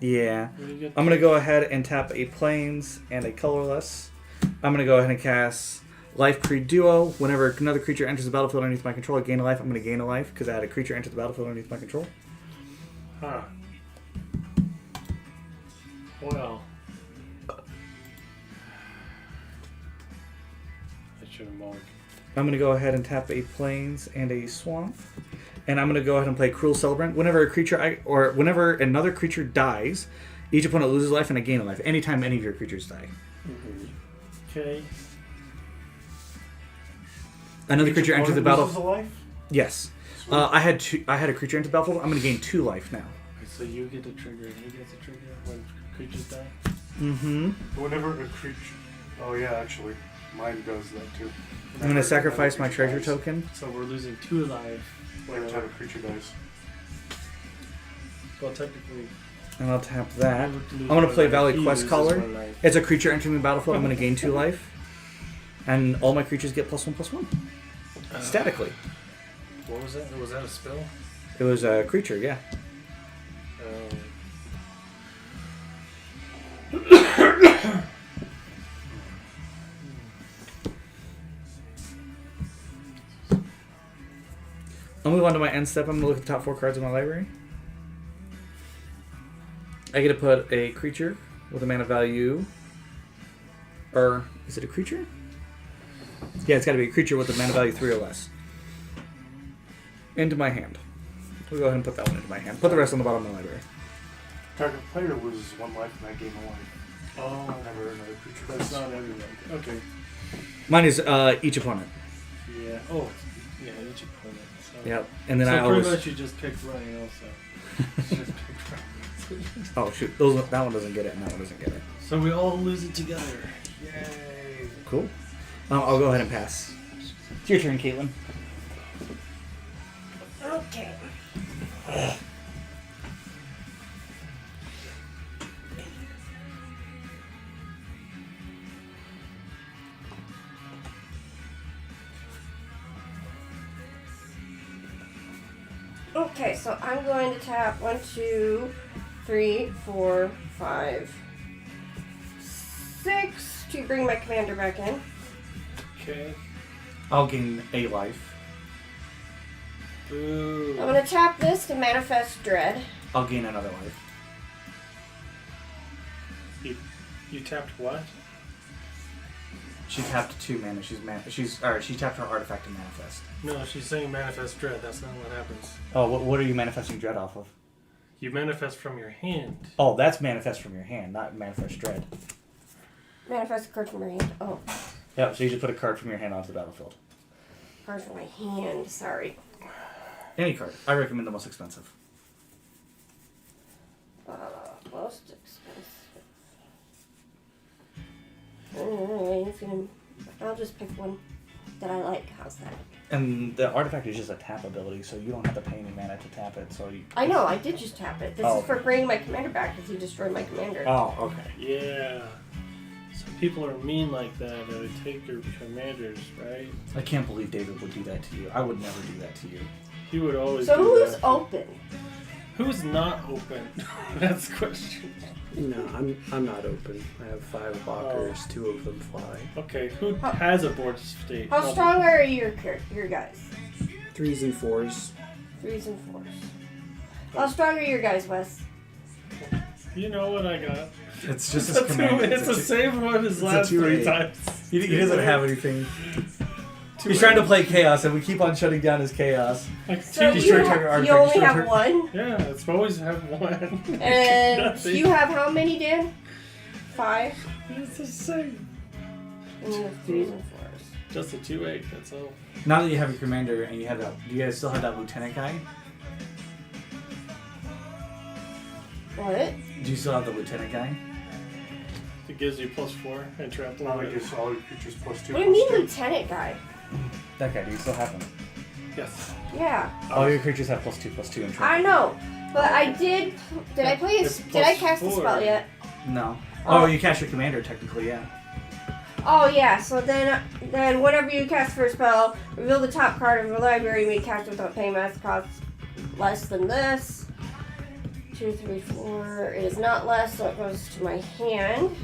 [SPEAKER 1] Yeah.
[SPEAKER 2] What do you get?
[SPEAKER 1] I'm gonna go ahead and tap a plains and a colorless. I'm gonna go ahead and cast Life Creed Duo. Whenever another creature enters the battlefield underneath my control, I gain a life. I'm gonna gain a life because I had a creature enter the battlefield underneath my control.
[SPEAKER 2] Huh. Well. I should have marked.
[SPEAKER 1] I'm gonna go ahead and tap a plains and a swamp. And I'm gonna go ahead and play Cruel Celebrant. Whenever whenever another creature dies, each opponent loses life and I gain a life. Anytime any of your creatures die.
[SPEAKER 2] Okay.
[SPEAKER 1] Another creature enters the
[SPEAKER 3] Opponent
[SPEAKER 1] battle.
[SPEAKER 3] loses a life?
[SPEAKER 1] Yes. I had a creature enter the battlefield. I'm gonna gain 2 life now.
[SPEAKER 2] So you get the trigger and he gets the trigger when creatures die?
[SPEAKER 1] Mm-hmm.
[SPEAKER 3] Whenever a creature... Oh yeah, actually. Mine does that too.
[SPEAKER 1] I'm gonna sacrifice my
[SPEAKER 3] Whenever a
[SPEAKER 1] treasure
[SPEAKER 3] creature dies,
[SPEAKER 1] token.
[SPEAKER 2] So we're losing 2 life.
[SPEAKER 3] Every time a creature dies.
[SPEAKER 2] Well, technically...
[SPEAKER 1] And I'll tap that.
[SPEAKER 2] I would lose
[SPEAKER 1] I'm gonna
[SPEAKER 2] one
[SPEAKER 1] play
[SPEAKER 2] life.
[SPEAKER 1] Valley
[SPEAKER 2] He
[SPEAKER 1] Quest
[SPEAKER 2] loses
[SPEAKER 1] Caller.
[SPEAKER 2] 1 life.
[SPEAKER 1] It's a creature entering the battlefield. I'm gonna gain 2 life. And all my creatures get +1/+1. Statically.
[SPEAKER 2] What was that? Was that a spell?
[SPEAKER 1] It was a creature, yeah. I'll move on to my end step. I'm going to look at the top 4 cards of my library. I get to put a creature with a mana value. Or, is it a creature? Yeah, it's got to be a creature with a mana value 3 or less. Into my hand. We'll go ahead and put that one into my hand. Put the rest on the bottom of my library.
[SPEAKER 3] Target player loses 1 life and I gain a life.
[SPEAKER 2] Oh,
[SPEAKER 3] Whenever another creature
[SPEAKER 2] that's
[SPEAKER 3] dies.
[SPEAKER 2] not everyone. Okay.
[SPEAKER 1] Mine is each opponent.
[SPEAKER 2] Yeah. Oh, yeah, each opponent. So.
[SPEAKER 1] Yep. And then
[SPEAKER 2] so
[SPEAKER 1] I
[SPEAKER 2] pretty
[SPEAKER 1] always...
[SPEAKER 2] much you just picked Ryan also. Just picked Ryan.
[SPEAKER 1] Oh, shoot. That one doesn't get it and that one doesn't get it.
[SPEAKER 2] So we all lose it together. Yay.
[SPEAKER 1] Cool. I'll go ahead and pass. It's your turn, Caitlin.
[SPEAKER 4] Okay. Okay, so I'm going to tap 1, 2, 3, 4, 5, 6 to bring my commander back in.
[SPEAKER 2] Okay.
[SPEAKER 1] I'll gain a life.
[SPEAKER 2] Ooh.
[SPEAKER 4] I'm gonna tap this to manifest dread.
[SPEAKER 1] I'll gain another life.
[SPEAKER 2] You tapped what?
[SPEAKER 1] She tapped 2 mana. She tapped her artifact to manifest.
[SPEAKER 2] No, she's saying manifest dread. That's not what happens.
[SPEAKER 1] Oh, what are you manifesting dread off of?
[SPEAKER 2] You manifest from your hand.
[SPEAKER 1] Oh, that's manifest from your hand, not manifest dread.
[SPEAKER 4] Manifest a card from your hand. Oh,
[SPEAKER 1] Yeah, so you just put a card from your hand onto the battlefield.
[SPEAKER 4] card from my hand. Sorry.
[SPEAKER 1] Any card. I recommend the most expensive.
[SPEAKER 4] Most expensive. Alright, I'll just pick one that I like. How's that?
[SPEAKER 1] And the artifact is just a tap ability, so you don't have to pay any mana to tap it. So you.
[SPEAKER 4] I know, I did just tap it. This
[SPEAKER 1] Oh.
[SPEAKER 4] is for bringing my commander back because he destroyed my commander.
[SPEAKER 1] Oh, okay.
[SPEAKER 2] Yeah. Some people are mean like that. They take your commanders, right?
[SPEAKER 1] I can't believe David would do that to you. I would never do that to you.
[SPEAKER 2] He would always
[SPEAKER 4] So
[SPEAKER 2] do
[SPEAKER 4] who's
[SPEAKER 2] that.
[SPEAKER 4] open?
[SPEAKER 2] Who's not open? That's the question.
[SPEAKER 5] No, I'm not open. I have 5 walkers, 2 of them fly.
[SPEAKER 2] Okay, who has a board state?
[SPEAKER 4] How strong are your guys?
[SPEAKER 5] 3s and 4s.
[SPEAKER 4] 3s and 4s. How strong are your guys, Wes?
[SPEAKER 2] You know what I got.
[SPEAKER 1] It's just
[SPEAKER 2] It's
[SPEAKER 1] his commander.
[SPEAKER 2] the same one as
[SPEAKER 1] a
[SPEAKER 2] last
[SPEAKER 1] 2/8.
[SPEAKER 2] 3 times.
[SPEAKER 1] He doesn't have anything. He's trying to play chaos, and we keep on shutting down his chaos.
[SPEAKER 2] Like
[SPEAKER 4] So
[SPEAKER 2] two-
[SPEAKER 1] Destroy
[SPEAKER 4] you,
[SPEAKER 1] target artifact,
[SPEAKER 4] you only
[SPEAKER 1] destroy
[SPEAKER 4] have
[SPEAKER 1] target-
[SPEAKER 4] one?
[SPEAKER 2] Yeah, it's always have one.
[SPEAKER 4] And
[SPEAKER 2] Nothing.
[SPEAKER 4] you have how many, Dan? 5?
[SPEAKER 2] It's the same.
[SPEAKER 4] And you have 3s and 4s.
[SPEAKER 2] Just a 2/8. That's all.
[SPEAKER 1] Now that you have your commander, and you have that, do you guys still have that lieutenant guy?
[SPEAKER 4] What?
[SPEAKER 1] Do you still have the lieutenant guy?
[SPEAKER 2] It gives you +4 and trap
[SPEAKER 3] Now
[SPEAKER 2] limit.
[SPEAKER 3] it gives all your creatures +2.
[SPEAKER 4] What do you mean,
[SPEAKER 3] +2.
[SPEAKER 4] lieutenant guy?
[SPEAKER 1] That guy. Do you still have him?
[SPEAKER 2] Yes.
[SPEAKER 4] Yeah,
[SPEAKER 1] All your creatures have +2/+2 and
[SPEAKER 4] I know, but I did. Did I play?
[SPEAKER 2] It's
[SPEAKER 4] Did I cast a
[SPEAKER 2] +4.
[SPEAKER 4] spell yet?
[SPEAKER 1] No.
[SPEAKER 4] Oh.
[SPEAKER 1] Oh, you cast your commander technically, yeah.
[SPEAKER 4] Oh yeah. So then whenever you cast for a spell, reveal the top card of your library. You may cast it without paying mass cost less than this. 2, 3, 4. It is not less, so it goes to my hand.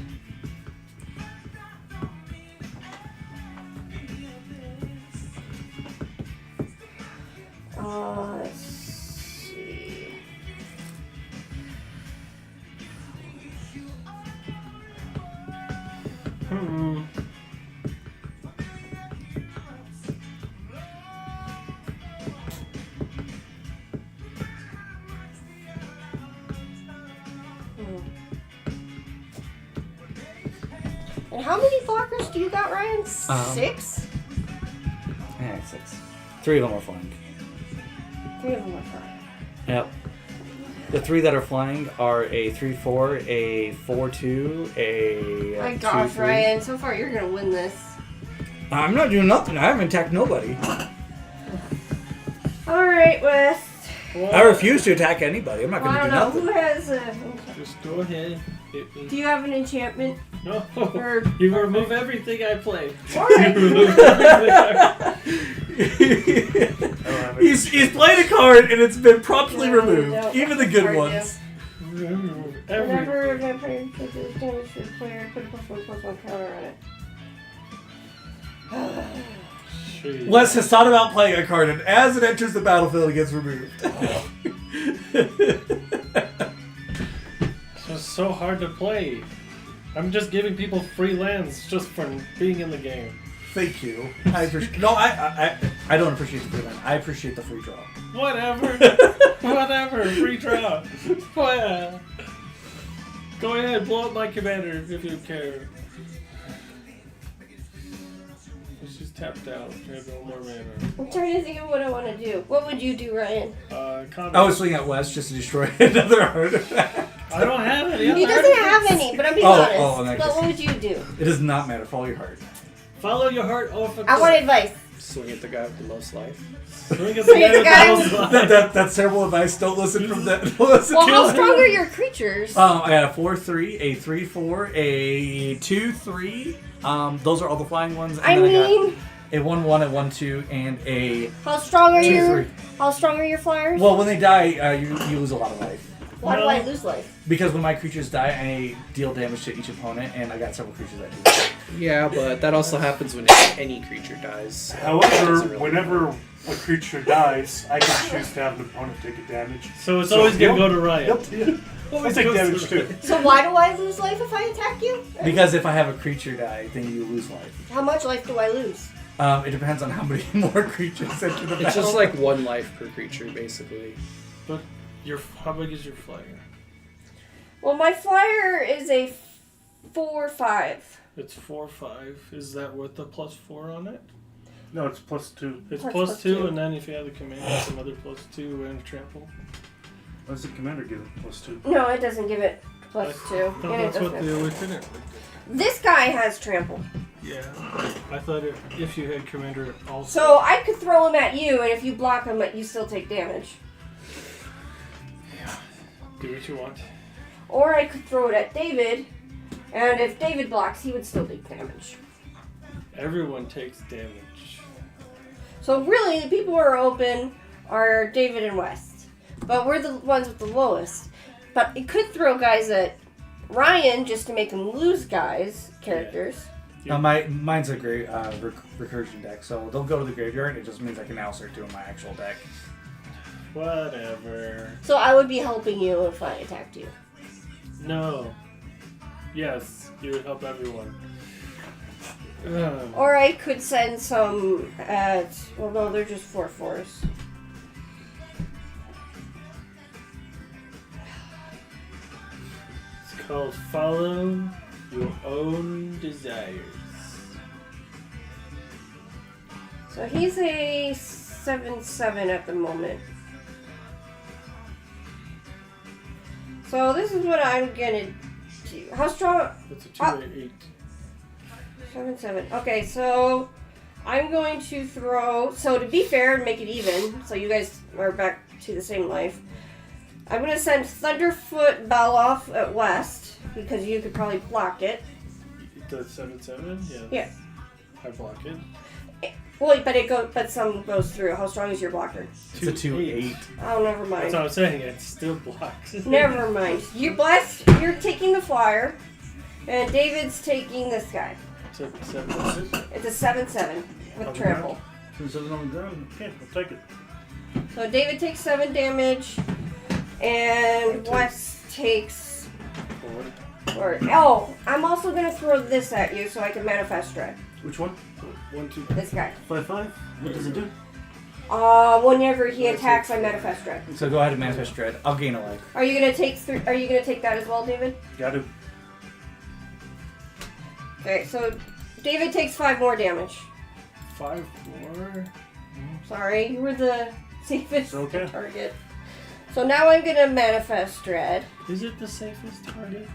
[SPEAKER 4] Let's see. And how many blockers do you got, Ryan? 6?
[SPEAKER 1] Yeah, 6. 3 of them are flying.
[SPEAKER 4] 3 of them are fine.
[SPEAKER 1] Yep. The 3 that are flying are a 3/4, a 4/2, a
[SPEAKER 4] My gosh,
[SPEAKER 1] 2/3.
[SPEAKER 4] Ryan, so far you're gonna win this.
[SPEAKER 1] I'm not doing nothing. I haven't attacked nobody.
[SPEAKER 4] Alright, Wes.
[SPEAKER 1] I refuse to attack anybody. I'm not
[SPEAKER 4] Well,
[SPEAKER 1] going
[SPEAKER 4] I
[SPEAKER 1] to
[SPEAKER 4] don't
[SPEAKER 1] do
[SPEAKER 4] know.
[SPEAKER 1] nothing.
[SPEAKER 4] Who has
[SPEAKER 2] Just go ahead. Hit me.
[SPEAKER 4] do you have an enchantment?
[SPEAKER 2] No.
[SPEAKER 4] Or-
[SPEAKER 2] You remove everything I play.
[SPEAKER 4] Alright.
[SPEAKER 2] Remove everything I
[SPEAKER 1] He's played a card and it's been promptly
[SPEAKER 4] No,
[SPEAKER 1] removed.
[SPEAKER 4] no.
[SPEAKER 1] Even the good
[SPEAKER 4] Sorry,
[SPEAKER 1] ones.
[SPEAKER 2] remove
[SPEAKER 4] Whenever a
[SPEAKER 2] everything.
[SPEAKER 4] vampire takes damage to the player, put a +1/+1 counter on it.
[SPEAKER 2] Jeez.
[SPEAKER 1] Wes has thought about playing a card and as it enters the battlefield, it gets removed.
[SPEAKER 2] It's just so hard to play. I'm just giving people free lands just for being in the game.
[SPEAKER 1] Thank you. I appreciate. No, I don't appreciate the free land. I appreciate the free draw.
[SPEAKER 2] Whatever. Whatever. Free draw. Well, go ahead, blow up my commander if you care. She's tapped out. I have no more mana.
[SPEAKER 4] I'm trying to think of what I want to do. What would you do, Ryan?
[SPEAKER 2] Combat.
[SPEAKER 1] I was swinging at Wes just to destroy another artifact.
[SPEAKER 2] I don't have any.
[SPEAKER 4] He doesn't have any, but I'm being
[SPEAKER 1] Oh,
[SPEAKER 4] honest.
[SPEAKER 1] oh, in that
[SPEAKER 4] But
[SPEAKER 1] case.
[SPEAKER 4] what would you do?
[SPEAKER 1] It does not matter. Follow your heart.
[SPEAKER 2] Follow your heart off a
[SPEAKER 4] I want advice.
[SPEAKER 5] Swing at the guy with the most life.
[SPEAKER 2] Swing at
[SPEAKER 4] Swing at the guy
[SPEAKER 2] with
[SPEAKER 1] That's terrible advice. Don't listen from that. Don't listen
[SPEAKER 4] Well,
[SPEAKER 1] to
[SPEAKER 4] how
[SPEAKER 1] it.
[SPEAKER 4] strong are your creatures?
[SPEAKER 1] I got a 4/3, a 3/4, a 2/3. Those are all the flying ones. And
[SPEAKER 4] I
[SPEAKER 1] then I
[SPEAKER 4] mean,
[SPEAKER 1] got a 1/1, a 1/2, and a
[SPEAKER 4] how strong are
[SPEAKER 1] 2/3.
[SPEAKER 4] How strong are your flyers?
[SPEAKER 1] Well, when they die, you lose a lot of life.
[SPEAKER 4] Why do I lose life?
[SPEAKER 1] Because when my creatures die, I deal damage to each opponent, and I got several creatures that do that.
[SPEAKER 5] Yeah, but that also happens when any creature dies. It
[SPEAKER 3] However,
[SPEAKER 5] doesn't really
[SPEAKER 3] whenever
[SPEAKER 5] matter.
[SPEAKER 3] a creature dies, I can choose to have an opponent take a damage.
[SPEAKER 2] So it's always going to go to Ryan.
[SPEAKER 3] Yep, yeah. I take damage too.
[SPEAKER 4] So why do I lose life if I attack you?
[SPEAKER 1] Because if I have a creature die, then you lose life.
[SPEAKER 4] How much life do I lose?
[SPEAKER 1] It depends on how many more creatures enter the battle.
[SPEAKER 5] It's just like 1 life per creature, basically.
[SPEAKER 2] But how big is your flyer?
[SPEAKER 4] Well, my flyer is a 4/5.
[SPEAKER 2] It's 4/5. Is that with the +4 on it?
[SPEAKER 3] No, it's +2.
[SPEAKER 2] It's
[SPEAKER 4] Plus
[SPEAKER 2] plus two,
[SPEAKER 4] two.
[SPEAKER 2] and then if you have the commander, some other +2 and trample.
[SPEAKER 3] What does the commander give it? +2.
[SPEAKER 4] No, it doesn't give it +2.
[SPEAKER 2] I thought
[SPEAKER 4] And it
[SPEAKER 2] that's what
[SPEAKER 4] doesn't.
[SPEAKER 2] the lieutenant would do.
[SPEAKER 4] This guy has trample.
[SPEAKER 2] Yeah. I thought if you had commander also.
[SPEAKER 4] So I could throw him at you, and if you block him, you still take damage.
[SPEAKER 2] Do what you want.
[SPEAKER 4] Or I could throw it at David, and if David blocks, he would still take damage.
[SPEAKER 2] Everyone takes damage.
[SPEAKER 4] So really, the people who are open are David and West. But we're the ones with the lowest. But it could throw guys at Ryan just to make him lose characters.
[SPEAKER 1] Mine's a great recursion deck, so they'll go to the graveyard. It just means I can now start doing my actual deck.
[SPEAKER 2] Whatever.
[SPEAKER 4] So I would be helping you if I attacked you.
[SPEAKER 2] No. Yes, you would help everyone.
[SPEAKER 4] Or I could send some at... Well, no, they're just 4/4s.
[SPEAKER 2] It's called Follow Your Own Desires.
[SPEAKER 4] So he's a 7/7 at the moment. So this is what I'm gonna do. How strong?
[SPEAKER 2] It's a 2/8.
[SPEAKER 4] 7/7. Okay, so I'm going to throw. So to be fair and make it even, so you guys are back to the same life. I'm gonna send Thunderfoot Beloff at West because you could probably block it.
[SPEAKER 2] The 7/7? Yeah.
[SPEAKER 4] Yeah.
[SPEAKER 2] I block it.
[SPEAKER 4] Well, but some goes through. How strong is your blocker?
[SPEAKER 1] It's a 2/8.
[SPEAKER 4] Oh, never
[SPEAKER 2] That's
[SPEAKER 4] mind.
[SPEAKER 2] what I'm saying. It still blocks.
[SPEAKER 4] Never mind. You're taking the flyer, and David's taking this guy.
[SPEAKER 2] It's a 7/7.
[SPEAKER 4] It's a 7/7 with trample.
[SPEAKER 3] Since it's on the ground, okay, I'll take it.
[SPEAKER 4] So David takes 7 damage, and West takes. I'm also gonna throw this at you so I can manifest dread.
[SPEAKER 3] Which one?
[SPEAKER 2] 1, 2.
[SPEAKER 4] This guy.
[SPEAKER 3] 5/5? What does it do?
[SPEAKER 4] Whenever he attacks, I manifest dread.
[SPEAKER 1] So go ahead and manifest dread. I'll gain a life.
[SPEAKER 4] Are you gonna take that as well, David?
[SPEAKER 3] Got to.
[SPEAKER 4] Okay, so David takes 5 more damage.
[SPEAKER 2] 5 more.
[SPEAKER 4] Sorry, you were the safest
[SPEAKER 3] Okay.
[SPEAKER 4] target. So now I'm gonna manifest dread.
[SPEAKER 2] Is it the safest target?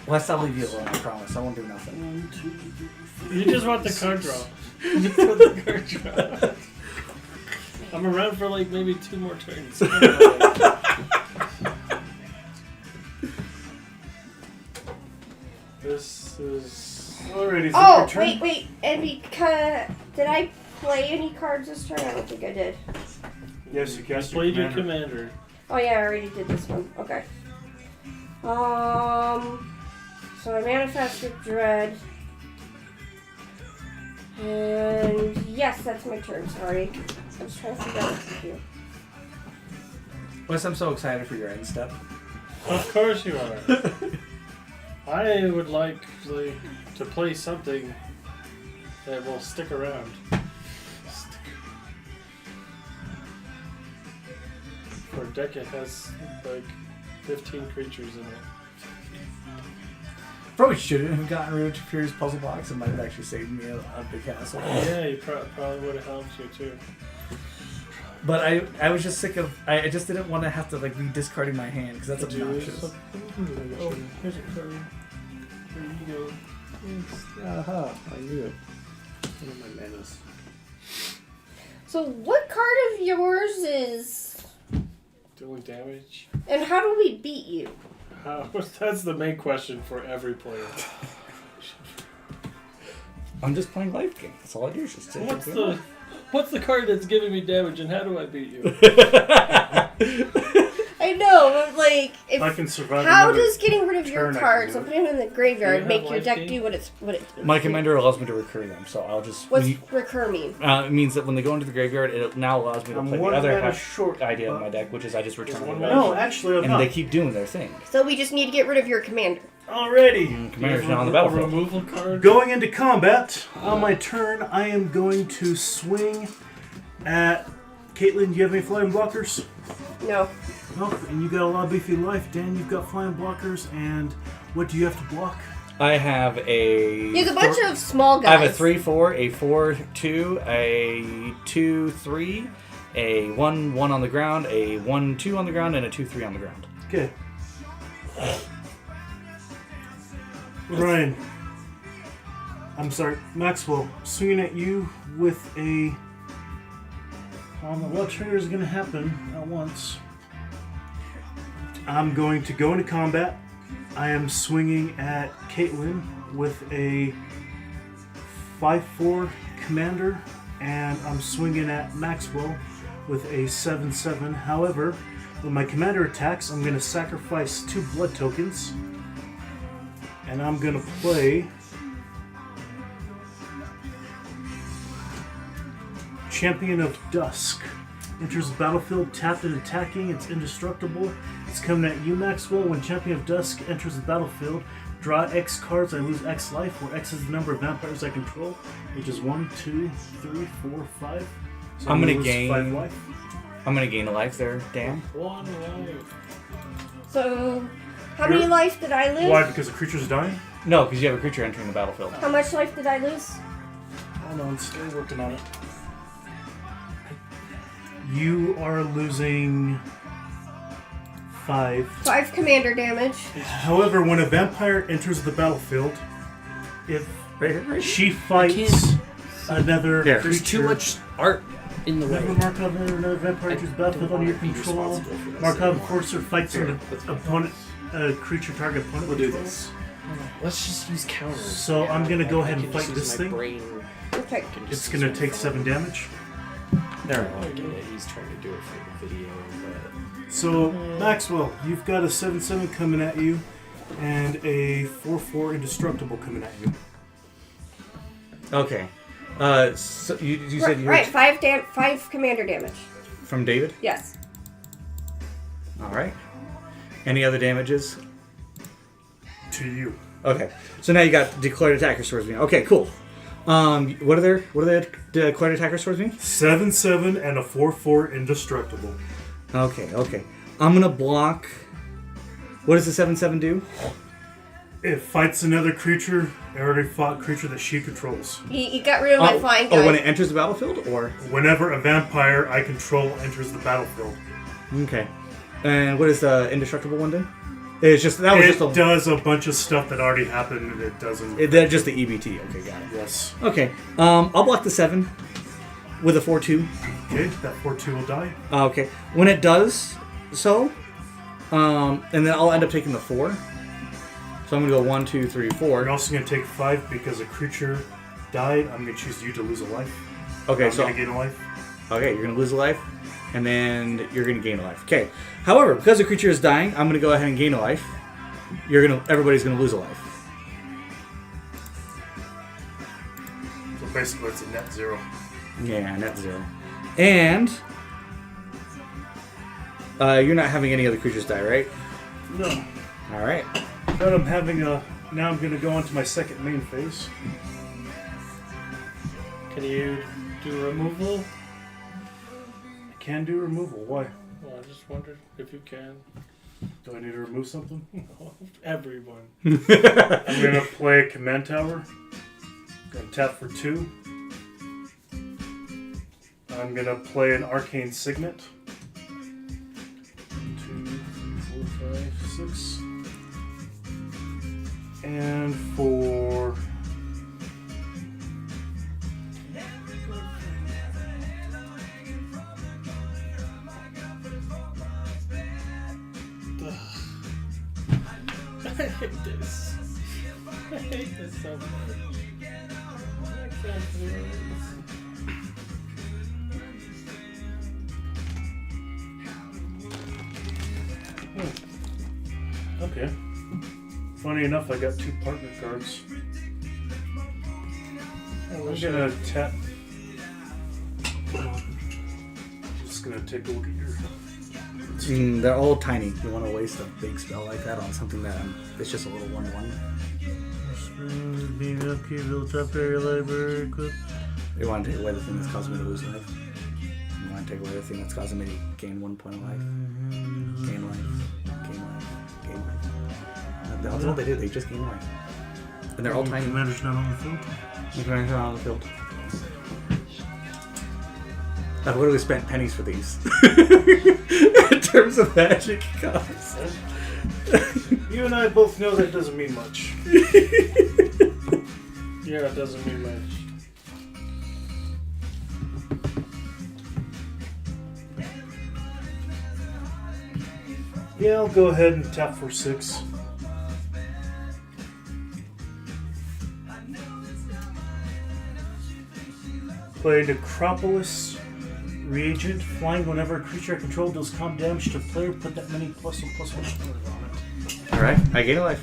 [SPEAKER 1] Wes, I'll leave you alone, I promise. I won't do nothing.
[SPEAKER 3] 1, 2, 3, 4.
[SPEAKER 2] You just want the card draw. You just want the card draw. I'm around for like maybe 2 more turns. This is
[SPEAKER 3] Alrighty, so
[SPEAKER 4] Oh,
[SPEAKER 3] your turn.
[SPEAKER 4] wait. And because did I play any cards this turn? I don't think I did.
[SPEAKER 3] Yes, you cast your
[SPEAKER 2] played your
[SPEAKER 3] commander.
[SPEAKER 2] commander.
[SPEAKER 4] Oh yeah, I already did this one. Okay. So I manifested dread. And yes, that's my turn. Sorry, I'm just trying to figure out what to do.
[SPEAKER 1] Wes, I'm so excited for your end step.
[SPEAKER 2] Of course you are. I would like to play something that will stick around. For a deck it has like 15 creatures in it.
[SPEAKER 1] Probably shouldn't have gotten rid of Fury's puzzle box. It might have actually saved me a big hassle.
[SPEAKER 2] Yeah, you probably would have helped you too.
[SPEAKER 1] But I was just sick of. I just didn't want to have to be discarding my hand because that's obnoxious.
[SPEAKER 2] Oh, here's a card. There you go.
[SPEAKER 5] Aha, I knew it. One of my manas.
[SPEAKER 4] So what card of yours is?
[SPEAKER 2] Doing damage.
[SPEAKER 4] And how do we beat you?
[SPEAKER 2] That's the main question for every player.
[SPEAKER 1] I'm just playing life game. That's all I do. Is just sit
[SPEAKER 2] What's the card that's giving me damage and how do I beat you?
[SPEAKER 4] I I know, but like,
[SPEAKER 3] If I can survive
[SPEAKER 4] how
[SPEAKER 3] another
[SPEAKER 4] does getting rid of your
[SPEAKER 3] turn, I can
[SPEAKER 4] cards
[SPEAKER 3] do
[SPEAKER 4] and
[SPEAKER 3] it.
[SPEAKER 4] putting them in the
[SPEAKER 2] Do
[SPEAKER 4] graveyard
[SPEAKER 2] you
[SPEAKER 4] make
[SPEAKER 2] have
[SPEAKER 4] your
[SPEAKER 2] life
[SPEAKER 4] deck
[SPEAKER 2] gain?
[SPEAKER 4] do what it's
[SPEAKER 1] My commander allows me to recur them, so I'll just.
[SPEAKER 4] What's
[SPEAKER 1] when you-
[SPEAKER 4] recur mean?
[SPEAKER 1] it means that when they go into the graveyard, it now allows me to
[SPEAKER 3] I'm
[SPEAKER 1] play the
[SPEAKER 3] one
[SPEAKER 1] other
[SPEAKER 3] mana
[SPEAKER 1] half
[SPEAKER 3] short.
[SPEAKER 1] idea of my deck, which is I just return
[SPEAKER 2] There's
[SPEAKER 1] it.
[SPEAKER 2] one
[SPEAKER 1] back.
[SPEAKER 2] mana.
[SPEAKER 3] No, actually, I'm
[SPEAKER 1] And
[SPEAKER 3] not.
[SPEAKER 1] they keep doing their thing.
[SPEAKER 4] So we just need to get rid of your commander.
[SPEAKER 3] Alrighty.
[SPEAKER 1] Commander's
[SPEAKER 2] Do you
[SPEAKER 1] now on
[SPEAKER 2] have
[SPEAKER 1] the
[SPEAKER 2] a
[SPEAKER 1] battlefield.
[SPEAKER 2] removal card.
[SPEAKER 3] Going into combat, on my turn, I am going to swing at Caitlin. Do you have any flying blockers?
[SPEAKER 4] No.
[SPEAKER 3] Nope. And you got a lot of beefy life. Dan, you've got flying blockers. And what do you have to block?
[SPEAKER 1] I have a.
[SPEAKER 4] There's a bunch of small
[SPEAKER 1] I
[SPEAKER 4] guys.
[SPEAKER 1] have a 3/4, a 4/2, a 2/3, a 1/1 on the ground, a 1/2 on the ground, and a 2/3 on the ground.
[SPEAKER 3] Okay. Ryan. I'm sorry, Maxwell. Swinging at you with a. What trigger is going to happen at once? I'm going to go into combat. I am swinging at Caitlin with a 5/4 commander, and I'm swinging at Maxwell with a 7/7. However, when my commander attacks, I'm going to sacrifice 2 blood tokens, and I'm going to play Champion of Dusk. Enters the battlefield tapped and attacking. It's indestructible. It's coming at you, Maxwell. When Champion of Dusk enters the battlefield, draw X cards. I lose X life, where X is the number of vampires I control, which is 1, 2, 3, 4, 5. So
[SPEAKER 1] I'm gonna
[SPEAKER 3] lose
[SPEAKER 1] gain-
[SPEAKER 3] 5 life.
[SPEAKER 1] I'm gonna gain a life there, Dan.
[SPEAKER 2] One life.
[SPEAKER 4] So, how many life did I lose?
[SPEAKER 3] Why? Because the creature's dying?
[SPEAKER 1] No, because you have a creature entering the battlefield.
[SPEAKER 4] How much life did I lose?
[SPEAKER 3] Hold on, still working on it. You are losing 5.
[SPEAKER 4] 5 commander damage.
[SPEAKER 3] However, when a vampire enters the battlefield, if
[SPEAKER 1] Right here, right
[SPEAKER 3] she fights another
[SPEAKER 1] Yeah.
[SPEAKER 3] creature,
[SPEAKER 5] There's too much art in the way.
[SPEAKER 3] Never mark out another vampire enters the battlefield under your control. Mark out Enforcer fights an opponent, creature target opponent.
[SPEAKER 5] We'll do
[SPEAKER 3] controls.
[SPEAKER 5] this. Let's just use counters.
[SPEAKER 3] So I'm gonna go ahead and
[SPEAKER 5] I can
[SPEAKER 3] fight
[SPEAKER 5] just
[SPEAKER 3] this
[SPEAKER 5] use my
[SPEAKER 3] thing.
[SPEAKER 5] brain.
[SPEAKER 4] Okay.
[SPEAKER 5] Can
[SPEAKER 3] It's
[SPEAKER 5] just
[SPEAKER 3] gonna
[SPEAKER 5] use
[SPEAKER 3] take
[SPEAKER 5] my
[SPEAKER 3] 7
[SPEAKER 5] phone.
[SPEAKER 3] damage.
[SPEAKER 5] There, I get it. He's trying to do it for the video, but
[SPEAKER 3] So Maxwell, you've got a 7/7 coming at you, and a 4/4 indestructible coming at you.
[SPEAKER 1] Okay. So you said you were
[SPEAKER 4] Right, 5 commander damage.
[SPEAKER 1] from David?
[SPEAKER 4] Yes.
[SPEAKER 1] All right. Any other damages?
[SPEAKER 3] To you.
[SPEAKER 1] Okay. So now you got declared attacker towards me. Okay, cool. What are the declared attacker towards me?
[SPEAKER 3] 7/7 and a 4/4 indestructible.
[SPEAKER 1] Okay. I'm gonna block. What does the 7/7 do?
[SPEAKER 3] It fights another creature, already fought creature that she controls.
[SPEAKER 4] You got rid of my flying guy.
[SPEAKER 1] when it enters the battlefield, or
[SPEAKER 3] Whenever a vampire I control enters the battlefield,
[SPEAKER 1] okay. And what is the indestructible one do? It's just that was
[SPEAKER 3] it
[SPEAKER 1] just
[SPEAKER 3] does a bunch of stuff that already happened, and it doesn't.
[SPEAKER 1] that's just the EBT. Okay, got it.
[SPEAKER 3] Yes.
[SPEAKER 1] Okay. I'll block the 7 with a 4/2.
[SPEAKER 3] Okay, that 4/2 will die.
[SPEAKER 1] Okay. When it does so, and then I'll end up taking the 4. So I'm gonna go 1, 2, 3, 4.
[SPEAKER 3] You're also going to take 5 because a creature died. I'm going to choose you to lose a life.
[SPEAKER 1] Okay,
[SPEAKER 3] I'm
[SPEAKER 1] so
[SPEAKER 3] going to gain a life.
[SPEAKER 1] okay, you're gonna lose a life, and then you're gonna gain a life. Okay. However, because the creature is dying, I'm gonna go ahead and gain a life. Everybody's gonna lose a life.
[SPEAKER 3] So basically, it's a net 0.
[SPEAKER 1] Yeah, net 0. And you're not having any other creatures die, right?
[SPEAKER 3] No.
[SPEAKER 1] All right.
[SPEAKER 3] But I'm having a. Now I'm going to go on to my second main phase.
[SPEAKER 2] Can you do removal?
[SPEAKER 3] I can do removal. Why?
[SPEAKER 2] Well, I just wondered if you can.
[SPEAKER 3] Do I need to remove something?
[SPEAKER 2] Everyone.
[SPEAKER 3] I'm going to play a command tower. Going to tap for 2. I'm going to play an arcane signet. 1, 2, 3, 4, 5, 6. And for
[SPEAKER 2] I hate this. I hate this so much. I can't do this.
[SPEAKER 3] Funny enough, I got 2 partner cards.
[SPEAKER 2] I
[SPEAKER 3] I'm
[SPEAKER 2] wish
[SPEAKER 3] gonna tap. Just gonna take a look at your.
[SPEAKER 1] They're all tiny. You want to waste a big spell like that on something that it's just a little 1/1.
[SPEAKER 3] Being upkeep, build up area library, equip.
[SPEAKER 1] You want to take away the thing that's causing me to lose life. You want to take away the thing that's causing me to gain 1 point of life. Gain life. Gain life. Gain life. That's all they do. They just gain life. And they're all tiny.
[SPEAKER 3] Commander's not on the field.
[SPEAKER 1] The commander's not on the field. I've literally spent pennies for these. In terms of magic costs.
[SPEAKER 3] You and I both know that doesn't mean much.
[SPEAKER 2] Yeah, it doesn't mean much.
[SPEAKER 3] Yeah, I'll go ahead and tap for 6. Play Necropolis Reagent. Flying whenever a creature I control deals combat damage to a player, put that many +1/+1 counters on it.
[SPEAKER 1] Alright, I gain a life.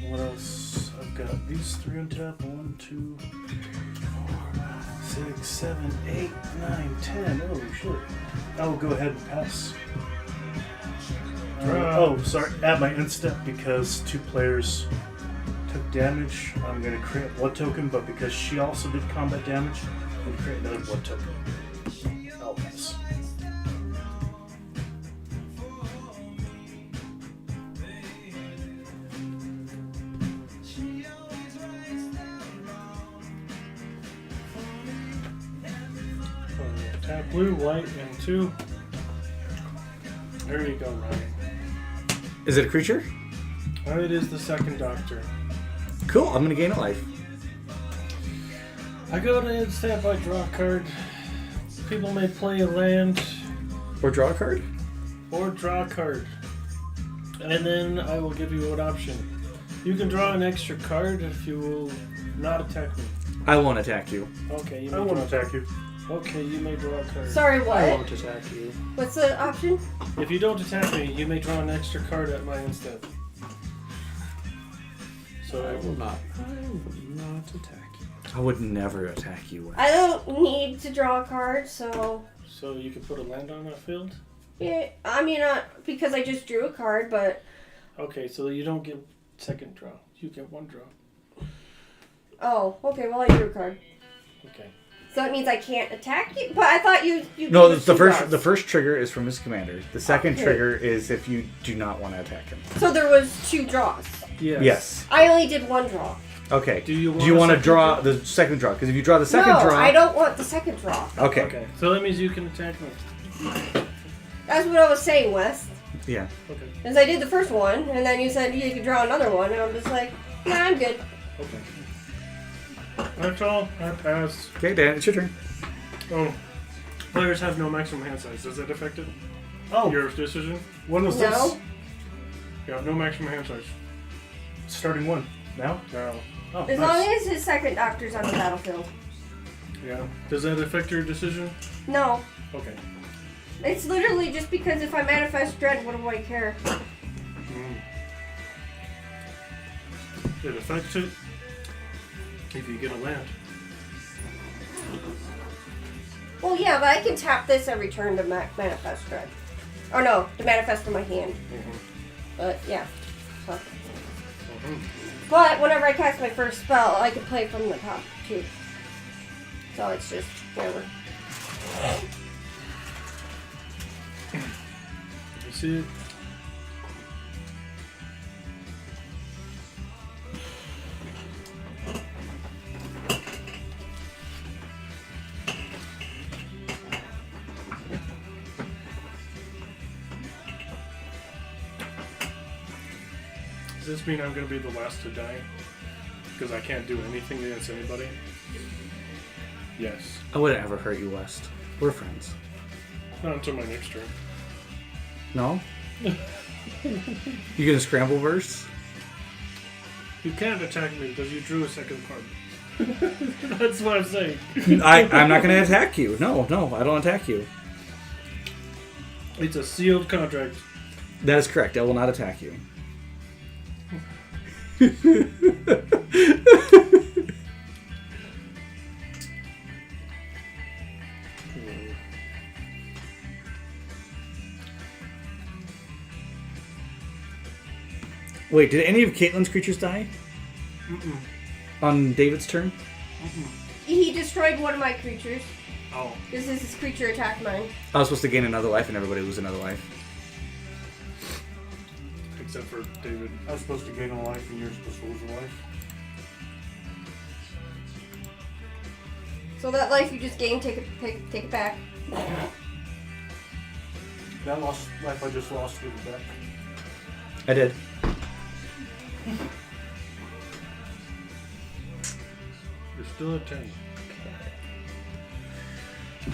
[SPEAKER 3] What else? I've got these 3 on tap. 1, 2, 4, 6, 7, 8, 9, 10. Oh shit. I will go ahead and pass. Sorry. Add my instep because 2 players took damage. I'm going to create a blood token, but because she also did combat damage, I'm going to create another blood token. I'll pass.
[SPEAKER 2] Tap blue, white, and 2. There you go, Ryan.
[SPEAKER 1] Is it a creature?
[SPEAKER 2] It is the second Doctor.
[SPEAKER 1] Cool, I'm gonna gain a life.
[SPEAKER 2] I go to end step, I draw a card. People may play a land
[SPEAKER 1] Or draw a card?
[SPEAKER 2] or draw a card. And then I will give you an option. You can draw an extra card if you will not attack me.
[SPEAKER 1] I won't attack you.
[SPEAKER 2] Okay, you may
[SPEAKER 3] I won't
[SPEAKER 2] draw.
[SPEAKER 3] attack you.
[SPEAKER 2] Okay, you may draw a card.
[SPEAKER 4] Sorry,
[SPEAKER 5] I
[SPEAKER 4] what?
[SPEAKER 5] won't attack you.
[SPEAKER 4] What's the option?
[SPEAKER 2] If you don't attack me, you may draw an extra card at my instead. So
[SPEAKER 5] I will not attack you.
[SPEAKER 1] I would never attack you.
[SPEAKER 4] I don't need to draw a card, so
[SPEAKER 2] So you can put a land on that field?
[SPEAKER 4] yeah. I mean, because I just drew a card, but
[SPEAKER 2] Okay, so you don't get second draw. You get 1 draw.
[SPEAKER 4] oh, okay. Well, I drew a card,
[SPEAKER 2] Okay.
[SPEAKER 4] so that means I can't attack you. But I thought you.
[SPEAKER 1] No,
[SPEAKER 4] gave us
[SPEAKER 1] the
[SPEAKER 4] 2
[SPEAKER 1] first
[SPEAKER 4] draws.
[SPEAKER 1] the first trigger is from his commander. The second
[SPEAKER 4] Okay.
[SPEAKER 1] trigger is if you do not want to attack him.
[SPEAKER 4] So there was 2 draws.
[SPEAKER 1] Yes.
[SPEAKER 4] I only did 1 draw.
[SPEAKER 1] Okay.
[SPEAKER 2] Do you want
[SPEAKER 1] want
[SPEAKER 2] a
[SPEAKER 1] to
[SPEAKER 2] second
[SPEAKER 1] draw
[SPEAKER 2] draw?
[SPEAKER 1] the second draw? Because if you draw the second
[SPEAKER 4] no,
[SPEAKER 1] draw,
[SPEAKER 4] I don't want the second draw.
[SPEAKER 1] Okay.
[SPEAKER 2] Okay, so that means you can attack me.
[SPEAKER 4] That's what I was saying, Wes.
[SPEAKER 1] Yeah.
[SPEAKER 2] Okay.
[SPEAKER 4] Because I did the first one, and then you said you could draw another one, and I'm just like, nah, I'm good.
[SPEAKER 2] Okay. That's all. I pass.
[SPEAKER 1] Okay, Dan, it's your turn.
[SPEAKER 2] Oh. Players have no maximum hand size. Does that affect it?
[SPEAKER 3] Oh,
[SPEAKER 2] Your decision?
[SPEAKER 3] when was
[SPEAKER 4] No.
[SPEAKER 3] this?
[SPEAKER 2] You have no maximum hand size.
[SPEAKER 3] Starting one. Now?
[SPEAKER 2] No.
[SPEAKER 3] Oh,
[SPEAKER 4] As long as his second doctor's on the battlefield.
[SPEAKER 2] Yeah. Does that affect your decision?
[SPEAKER 4] No.
[SPEAKER 2] Okay.
[SPEAKER 4] It's literally just because if I manifest dread, what do I care?
[SPEAKER 2] It affects it if you get a land.
[SPEAKER 4] Well, yeah, but I can tap this every turn to manifest dread. Or no, to manifest from my hand. But yeah. So. But whenever I cast my first spell, I can play from the top too. So it's just whatever.
[SPEAKER 2] You see it? Does this mean I'm going to be the last to die? Because I can't do anything against anybody? Yes.
[SPEAKER 1] I wouldn't ever hurt you, West. We're friends.
[SPEAKER 2] Not until my next turn.
[SPEAKER 1] No? You gonna scramble burst?
[SPEAKER 2] You can't attack me because you drew a second card. That's what I'm saying.
[SPEAKER 1] I'm not going to attack you. No, I don't attack you.
[SPEAKER 2] It's a sealed contract.
[SPEAKER 1] That is correct. I will not attack you. Wait, did any of Caitlin's creatures die?
[SPEAKER 3] Mm-mm.
[SPEAKER 1] On David's turn?
[SPEAKER 4] He destroyed one of my creatures.
[SPEAKER 3] Oh.
[SPEAKER 4] This is his creature attacked mine.
[SPEAKER 1] I was supposed to gain another life and everybody lose another life.
[SPEAKER 2] Except for David.
[SPEAKER 3] I was supposed to gain a life and you're supposed to lose a life.
[SPEAKER 4] So that life you just gained, take it back.
[SPEAKER 3] That lost life I just lost, give it back.
[SPEAKER 1] I did.
[SPEAKER 2] You're still at 10.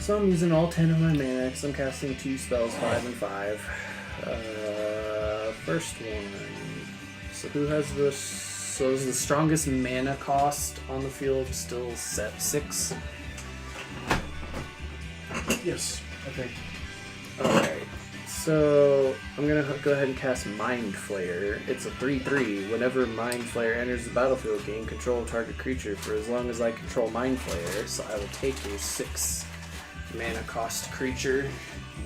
[SPEAKER 5] So I'm using all 10 of my mana because I'm casting 2 spells, 5 and 5. First one. So who has the... So is the strongest mana cost on the field still set 6?
[SPEAKER 3] Yes, I think.
[SPEAKER 5] Alright. So I'm going to go ahead and cast Mind Flayer. It's a 3/3. Whenever Mind Flayer enters the battlefield, gain control of target creature for as long as I control Mind Flayer. So I will take your 6 mana cost creature.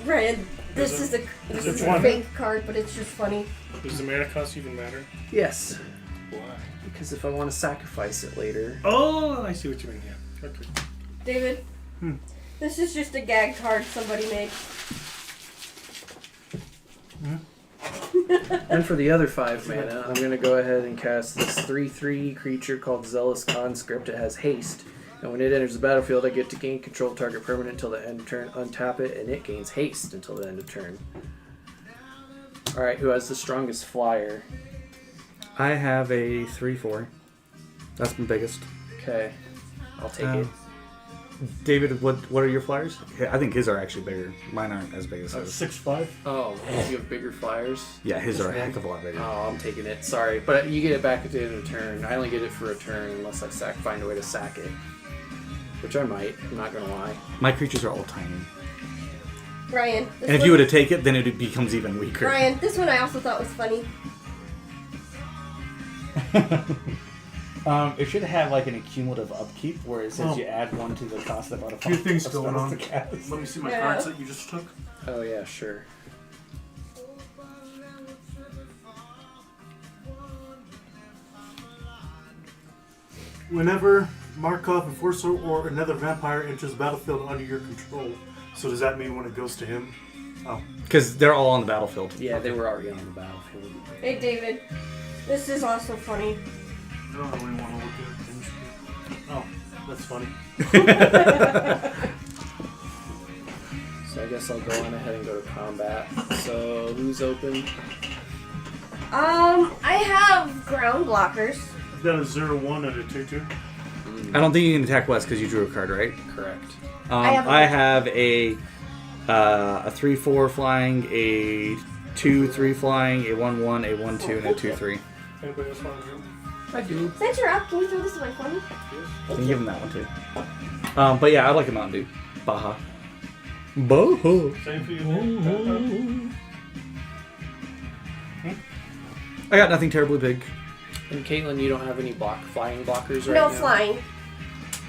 [SPEAKER 4] Right, this is a fake card, but it's just funny.
[SPEAKER 2] Does the mana cost even matter?
[SPEAKER 5] Yes.
[SPEAKER 2] Why?
[SPEAKER 5] Because if I want to sacrifice it later.
[SPEAKER 2] Oh, I see what you mean, yeah. Okay.
[SPEAKER 4] David, this is just a gag card somebody made.
[SPEAKER 5] And for the other 5 mana, I'm going to go ahead and cast this 3/3 creature called Zealous Conscript. It has haste. And when it enters the battlefield, I get to gain control of target permanent until the end of turn, untap it, and it gains haste until the end of turn. Alright, who has the strongest flyer?
[SPEAKER 1] I have a 3/4. That's my biggest.
[SPEAKER 5] Okay, I'll take it.
[SPEAKER 1] David, what are your flyers? I think his are actually bigger. Mine aren't as big as his.
[SPEAKER 3] 6/5.
[SPEAKER 5] Oh, you have bigger flyers?
[SPEAKER 1] Yeah, his are a heck of a lot bigger.
[SPEAKER 5] Oh, I'm taking it. Sorry, but you get it back at the end of the turn. I only get it for a turn unless I find a way to sack it. Which I might, I'm not gonna lie.
[SPEAKER 1] My creatures are all tiny.
[SPEAKER 4] Ryan.
[SPEAKER 1] And if you were to take it, then it becomes even weaker.
[SPEAKER 4] Ryan, this one I also thought was funny.
[SPEAKER 1] It should have like an accumulative upkeep where it says you add 1 to the cost of about a
[SPEAKER 3] Few things
[SPEAKER 1] of
[SPEAKER 3] going
[SPEAKER 1] spells
[SPEAKER 3] on.
[SPEAKER 1] to cast.
[SPEAKER 3] Let me see my
[SPEAKER 4] Yeah.
[SPEAKER 3] cards that you just took.
[SPEAKER 5] Oh yeah, sure.
[SPEAKER 3] Whenever Markov, Enforcer, or another vampire enters the battlefield under your control. So does that mean when it goes to him? Oh.
[SPEAKER 1] Because they're all on the battlefield.
[SPEAKER 5] Yeah, they were already on the battlefield.
[SPEAKER 4] Hey, David. This is also funny.
[SPEAKER 3] I don't really want to look at things. Oh, that's funny.
[SPEAKER 5] So I guess I'll go on ahead and go to combat. So who's open?
[SPEAKER 4] I have ground blockers.
[SPEAKER 3] I've got a 0/1 and a 2/2.
[SPEAKER 1] I don't think you can attack West because you drew a card, right?
[SPEAKER 5] Correct.
[SPEAKER 1] I have a 3/4 flying, a 2/3 flying, a 1/1, a 1/2, and a 2/3.
[SPEAKER 2] Anybody else want to do?
[SPEAKER 5] I do.
[SPEAKER 4] Since you're up, can you throw this away for me?
[SPEAKER 1] You can give him that one too. But yeah, I'd like a Mountain Dew. Baja. Boho.
[SPEAKER 2] Same for you.
[SPEAKER 1] I got nothing terribly big.
[SPEAKER 5] And Caitlin, you don't have any flying blockers right
[SPEAKER 4] No
[SPEAKER 5] now?
[SPEAKER 4] flying.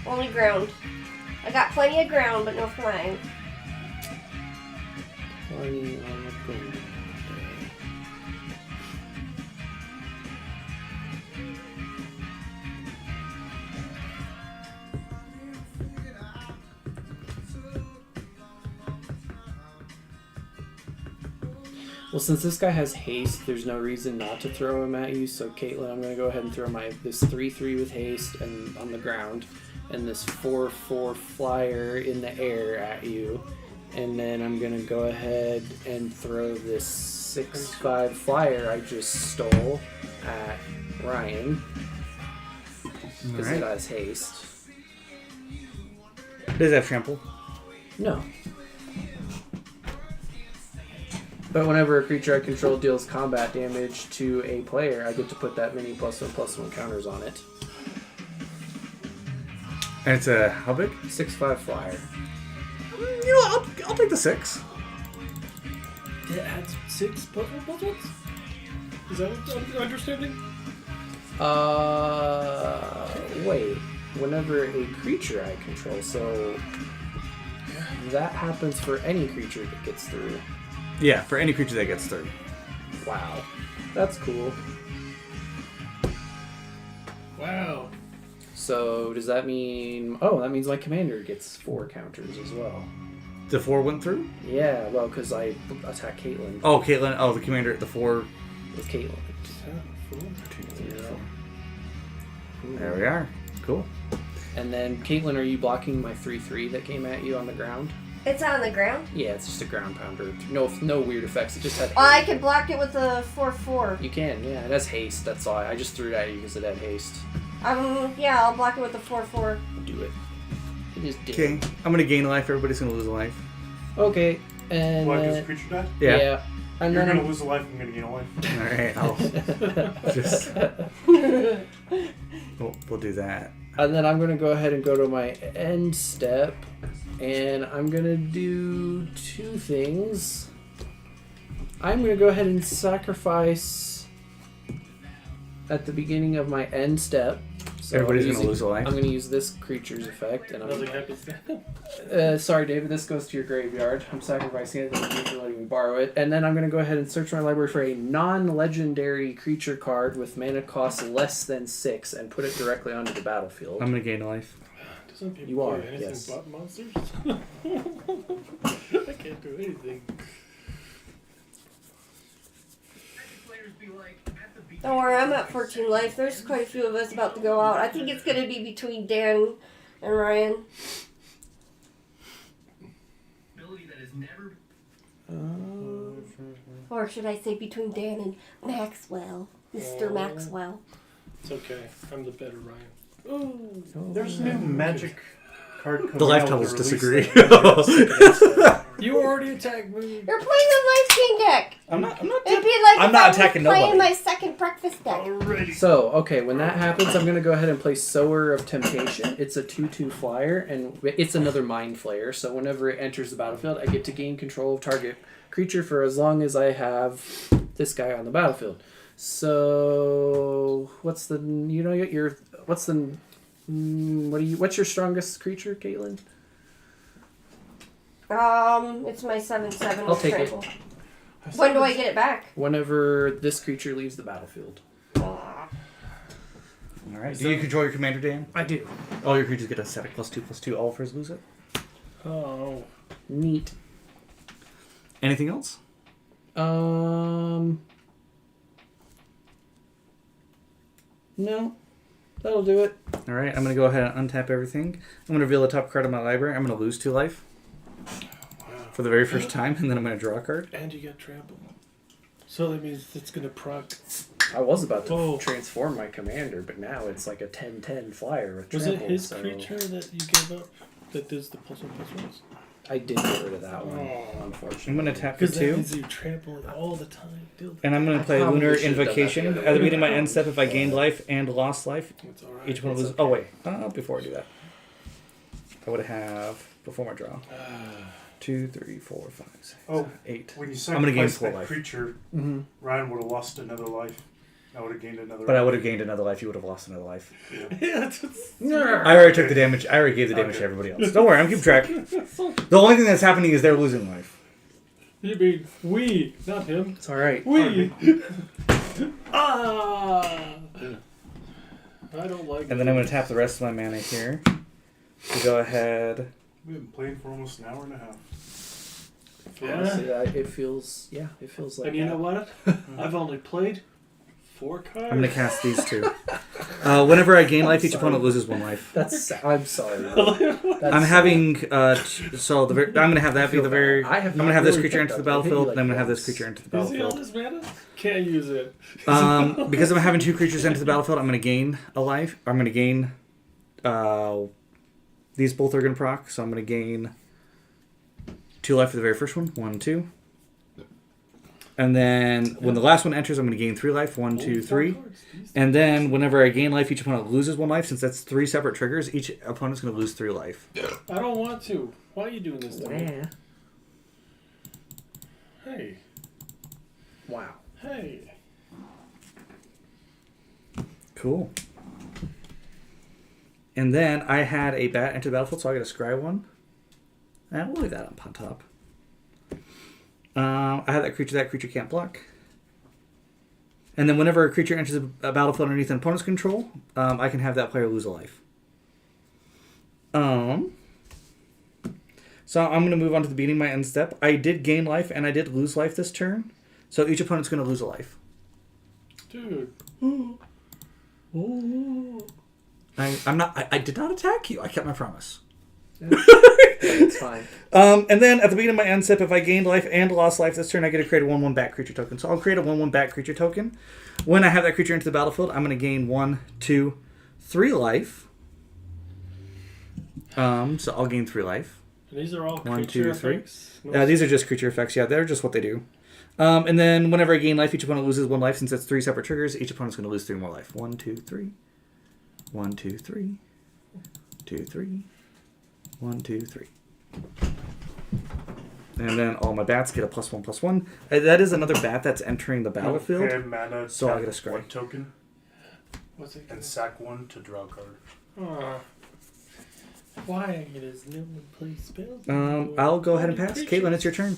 [SPEAKER 4] Only ground. I got plenty of ground, but no flying.
[SPEAKER 5] Plenty on the ground. Well, since this guy has haste, there's no reason not to throw him at you. So, Caitlin, I'm going to go ahead and throw this 3/3 with haste and on the ground, and this 4/4 flyer in the air at you. And then I'm going to go ahead and throw this 6/5 flyer I just stole at Ryan because it has haste.
[SPEAKER 1] Does it have trample?
[SPEAKER 5] No. But whenever a creature I control deals combat damage to a player, I get to put that many +1/+1 counters on it.
[SPEAKER 1] And it's a how big?
[SPEAKER 5] 6/5 flyer.
[SPEAKER 1] You know, I'll take the 6.
[SPEAKER 2] It adds 6 puzzles? Is that what I'm understanding?
[SPEAKER 5] Wait. Whenever a creature I control, so that happens for any creature that gets through.
[SPEAKER 1] Yeah, for any creature that gets through.
[SPEAKER 5] Wow. That's cool.
[SPEAKER 2] Wow.
[SPEAKER 5] So does that mean... Oh, that means my commander gets 4 counters as well.
[SPEAKER 1] The 4 went through?
[SPEAKER 5] Yeah, well, because I attack Caitlin
[SPEAKER 1] Oh, Caitlin. Oh, the commander at the 4.
[SPEAKER 5] with Caitlin.
[SPEAKER 1] 2, 3, 4. There we are. Cool.
[SPEAKER 5] And then, Caitlin, are you blocking my 3/3 that came at you on the ground?
[SPEAKER 4] It's on the ground.
[SPEAKER 5] Yeah, it's just a ground pounder. No weird effects. It just had haste.
[SPEAKER 4] I can block it with a 4/4.
[SPEAKER 5] You can, yeah. It has haste. That's all. I just threw it at you because it had haste.
[SPEAKER 4] Yeah, I'll block it with a 4/4.
[SPEAKER 5] Do it. It just did.
[SPEAKER 1] Okay. I'm going to gain a life. Everybody's going to lose a life.
[SPEAKER 5] Okay. And
[SPEAKER 3] Why? Because the creature died?
[SPEAKER 1] Yeah.
[SPEAKER 5] And
[SPEAKER 3] You're
[SPEAKER 5] then
[SPEAKER 3] going to lose a life, I'm going to gain a life.
[SPEAKER 1] Alright, I'll just... We'll do that.
[SPEAKER 5] And then I'm going to go ahead and go to my end step. And I'm going to do 2 things. I'm going to go ahead and sacrifice at the beginning of my end step. So
[SPEAKER 1] Everybody's going to lose a life.
[SPEAKER 5] I'm going to use this creature's effect. And
[SPEAKER 2] Nothing happens then.
[SPEAKER 5] sorry, David, this goes to your graveyard. I'm sacrificing it. Thank you for letting me borrow it. And then I'm going to go ahead and search my library for a non-legendary creature card with mana cost less than 6 and put it directly onto the battlefield.
[SPEAKER 1] I'm going to gain a life.
[SPEAKER 2] Doesn't people
[SPEAKER 5] You are,
[SPEAKER 2] do anything
[SPEAKER 5] yes.
[SPEAKER 2] but monsters? I can't do anything.
[SPEAKER 4] Don't worry, I'm at 14 life. There's quite a few of us about to go out. I think it's going to be between Dan and Ryan. Or should I say between Dan and Maxwell. Mr. Maxwell.
[SPEAKER 2] It's okay. I'm the better Ryan. Ooh.
[SPEAKER 3] There's a new magic card coming
[SPEAKER 1] The life
[SPEAKER 3] out with
[SPEAKER 1] totals
[SPEAKER 3] a release
[SPEAKER 1] disagree.
[SPEAKER 3] date.
[SPEAKER 2] You already attacked me.
[SPEAKER 4] You're playing the Life King deck.
[SPEAKER 1] I'm not
[SPEAKER 4] It'd be like
[SPEAKER 1] I'm
[SPEAKER 4] if
[SPEAKER 1] not
[SPEAKER 4] I was
[SPEAKER 1] attacking
[SPEAKER 4] playing
[SPEAKER 1] nobody.
[SPEAKER 4] my second breakfast deck.
[SPEAKER 3] Already.
[SPEAKER 5] So, okay, when that happens, I'm going to go ahead and play Sower of Temptation. It's a 2/2 flyer, and it's another Mind Flayer, so whenever it enters the battlefield, I get to gain control of target creature for as long as I have this guy on the battlefield. So, what's the, what's your strongest creature, Caitlin?
[SPEAKER 4] It's my 7/7
[SPEAKER 5] I'll take it.
[SPEAKER 4] trample. When do I get it back?
[SPEAKER 5] Whenever this creature leaves the battlefield.
[SPEAKER 1] Alright. Do you control your commander, Dan?
[SPEAKER 5] I do.
[SPEAKER 1] All your creatures get a static +2/+2. All of hers lose it.
[SPEAKER 2] Oh.
[SPEAKER 5] Neat.
[SPEAKER 1] Anything else?
[SPEAKER 5] No. That'll do it.
[SPEAKER 1] Alright, I'm going to go ahead and untap everything. I'm going to reveal the top card of my library. I'm going to lose 2 life for the very first time, and then I'm going to draw a card.
[SPEAKER 2] And you get trampled. So that means it's going to proc.
[SPEAKER 5] I was about to
[SPEAKER 2] Oh.
[SPEAKER 5] transform my commander, but now it's like a 10/10 flyer with
[SPEAKER 2] Was
[SPEAKER 5] trample,
[SPEAKER 2] it his
[SPEAKER 5] so
[SPEAKER 2] creature that you gave up that does the puzzles?
[SPEAKER 5] I did get rid of that one,
[SPEAKER 2] Oh.
[SPEAKER 5] unfortunately.
[SPEAKER 1] I'm going to tap for
[SPEAKER 2] Because that
[SPEAKER 1] 2.
[SPEAKER 2] means you trample it all the time. Deal with
[SPEAKER 1] And I'm going
[SPEAKER 5] I
[SPEAKER 1] to play
[SPEAKER 5] probably
[SPEAKER 1] Lunar
[SPEAKER 5] should've done that
[SPEAKER 1] Invocation.
[SPEAKER 5] the other
[SPEAKER 1] At the
[SPEAKER 5] way.
[SPEAKER 1] beginning of my end step, if I gained life and lost life,
[SPEAKER 2] It's alright.
[SPEAKER 1] each one
[SPEAKER 5] It's
[SPEAKER 1] loses.
[SPEAKER 5] okay.
[SPEAKER 1] Oh, wait. Before I do that, I would have, before my draw, 2, 3, 4, 5, 6,
[SPEAKER 3] Oh.
[SPEAKER 1] 8.
[SPEAKER 3] When you
[SPEAKER 1] I'm gonna gain
[SPEAKER 3] sacrifice
[SPEAKER 1] 4
[SPEAKER 3] that
[SPEAKER 1] life.
[SPEAKER 3] creature,
[SPEAKER 5] Mm-hmm.
[SPEAKER 3] Ryan would have lost another life. I would have gained another
[SPEAKER 1] But I
[SPEAKER 3] life.
[SPEAKER 1] would have gained another life. You would have lost another life.
[SPEAKER 2] Yeah, that's what's...
[SPEAKER 1] I already took the damage. I already gave the damage to everybody else. Don't worry, I'm keeping track. The only thing that's happening is they're losing life.
[SPEAKER 2] You mean we, not him.
[SPEAKER 5] It's alright.
[SPEAKER 2] We. Ah. I don't like.
[SPEAKER 1] And then I'm going to tap the rest of my mana here to go ahead.
[SPEAKER 3] We've been playing for almost an hour and a half.
[SPEAKER 5] Honestly,
[SPEAKER 2] Yeah.
[SPEAKER 5] it feels like
[SPEAKER 2] And you
[SPEAKER 5] that.
[SPEAKER 2] know what? I've only played 4 cards.
[SPEAKER 1] I'm going to cast these 2. Whenever I gain life, each opponent loses 1 life.
[SPEAKER 5] I'm sorry.
[SPEAKER 1] I'm having so the I'm going to have that be the very.
[SPEAKER 5] I have
[SPEAKER 1] I'm going to have this
[SPEAKER 5] really
[SPEAKER 1] creature
[SPEAKER 5] picked
[SPEAKER 1] enter the
[SPEAKER 5] up. I hit you
[SPEAKER 1] battlefield,
[SPEAKER 5] like
[SPEAKER 1] and I'm going to have this
[SPEAKER 5] once.
[SPEAKER 1] creature enter the
[SPEAKER 2] Is he on
[SPEAKER 1] battlefield.
[SPEAKER 2] this mana? Can't use it.
[SPEAKER 1] Because I'm having 2 creatures enter the battlefield, I'm going to gain a life. I'm going to gain. These both are going to proc, so I'm going to gain 2 life for the very first one. 1, 2. And then when the last one enters, I'm going to gain 3 life. 1, 2, 3. And then whenever I gain life, each opponent loses 1 life. Since that's 3 separate triggers, each opponent's going to lose 3 life.
[SPEAKER 2] I don't want to. Why are you doing this to me?
[SPEAKER 5] Yeah.
[SPEAKER 2] Hey.
[SPEAKER 5] Wow.
[SPEAKER 2] Hey.
[SPEAKER 1] Cool. And then I had a bat enter the battlefield, so I got a scry 1. And we'll leave that up on top. I have that creature can't block. And then whenever a creature enters a battlefield underneath an opponent's control, I can have that player lose a life. So I'm going to move on to the beating my end step. I did gain life and I did lose life this turn. So each opponent's going to lose a life.
[SPEAKER 2] Dude.
[SPEAKER 1] I did not attack you. I kept my promise.
[SPEAKER 5] It's fine.
[SPEAKER 1] And then at the beginning of my end step, if I gained life and lost life this turn, I get to create a 1/1 bat creature token. So I'll create a 1/1 bat creature token. When I have that creature into the battlefield, I'm going to gain 1, 2, 3 life. So I'll gain 3 life.
[SPEAKER 2] And these are all
[SPEAKER 1] 1,
[SPEAKER 2] creature
[SPEAKER 1] 2, 3.
[SPEAKER 2] effects?
[SPEAKER 1] These are just creature effects. Yeah, they're just what they do. And then whenever I gain life, each opponent loses 1 life. Since it's 3 separate triggers, each opponent's going to lose 3 more life. 1, 2, 3. 1, 2, 3. 2, 3. 1, 2, 3. And then all my bats get a +1/+1. That is another bat that's entering the battlefield.
[SPEAKER 3] Pay mana,
[SPEAKER 1] So I get a scry.
[SPEAKER 3] 1 token,
[SPEAKER 2] What's it?
[SPEAKER 3] and sack 1 to draw a card.
[SPEAKER 2] Why? It is no one plays spells.
[SPEAKER 1] I'll go ahead and pass. Caitlin, it's your turn.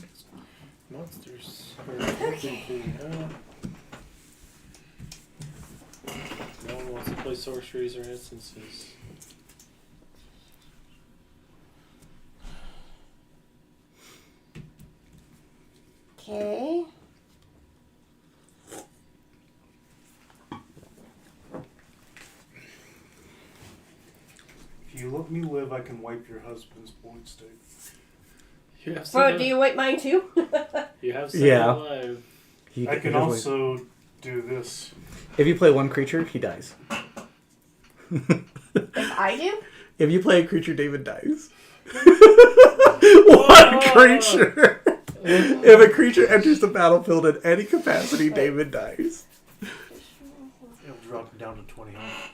[SPEAKER 2] Monsters.
[SPEAKER 4] Okay.
[SPEAKER 2] No one wants to play sorceries or instances.
[SPEAKER 4] Okay.
[SPEAKER 3] If you let me live, I can wipe your husband's void state.
[SPEAKER 2] You have
[SPEAKER 4] Oh, do you wipe mine too?
[SPEAKER 2] You have
[SPEAKER 1] Yeah.
[SPEAKER 2] alive.
[SPEAKER 3] I can also do this.
[SPEAKER 1] If you play 1 creature, he dies.
[SPEAKER 4] If I do?
[SPEAKER 1] If you play a creature, David dies. 1 creature. If a creature enters the battlefield in any capacity, David dies.
[SPEAKER 3] It'll drop down to 20 health.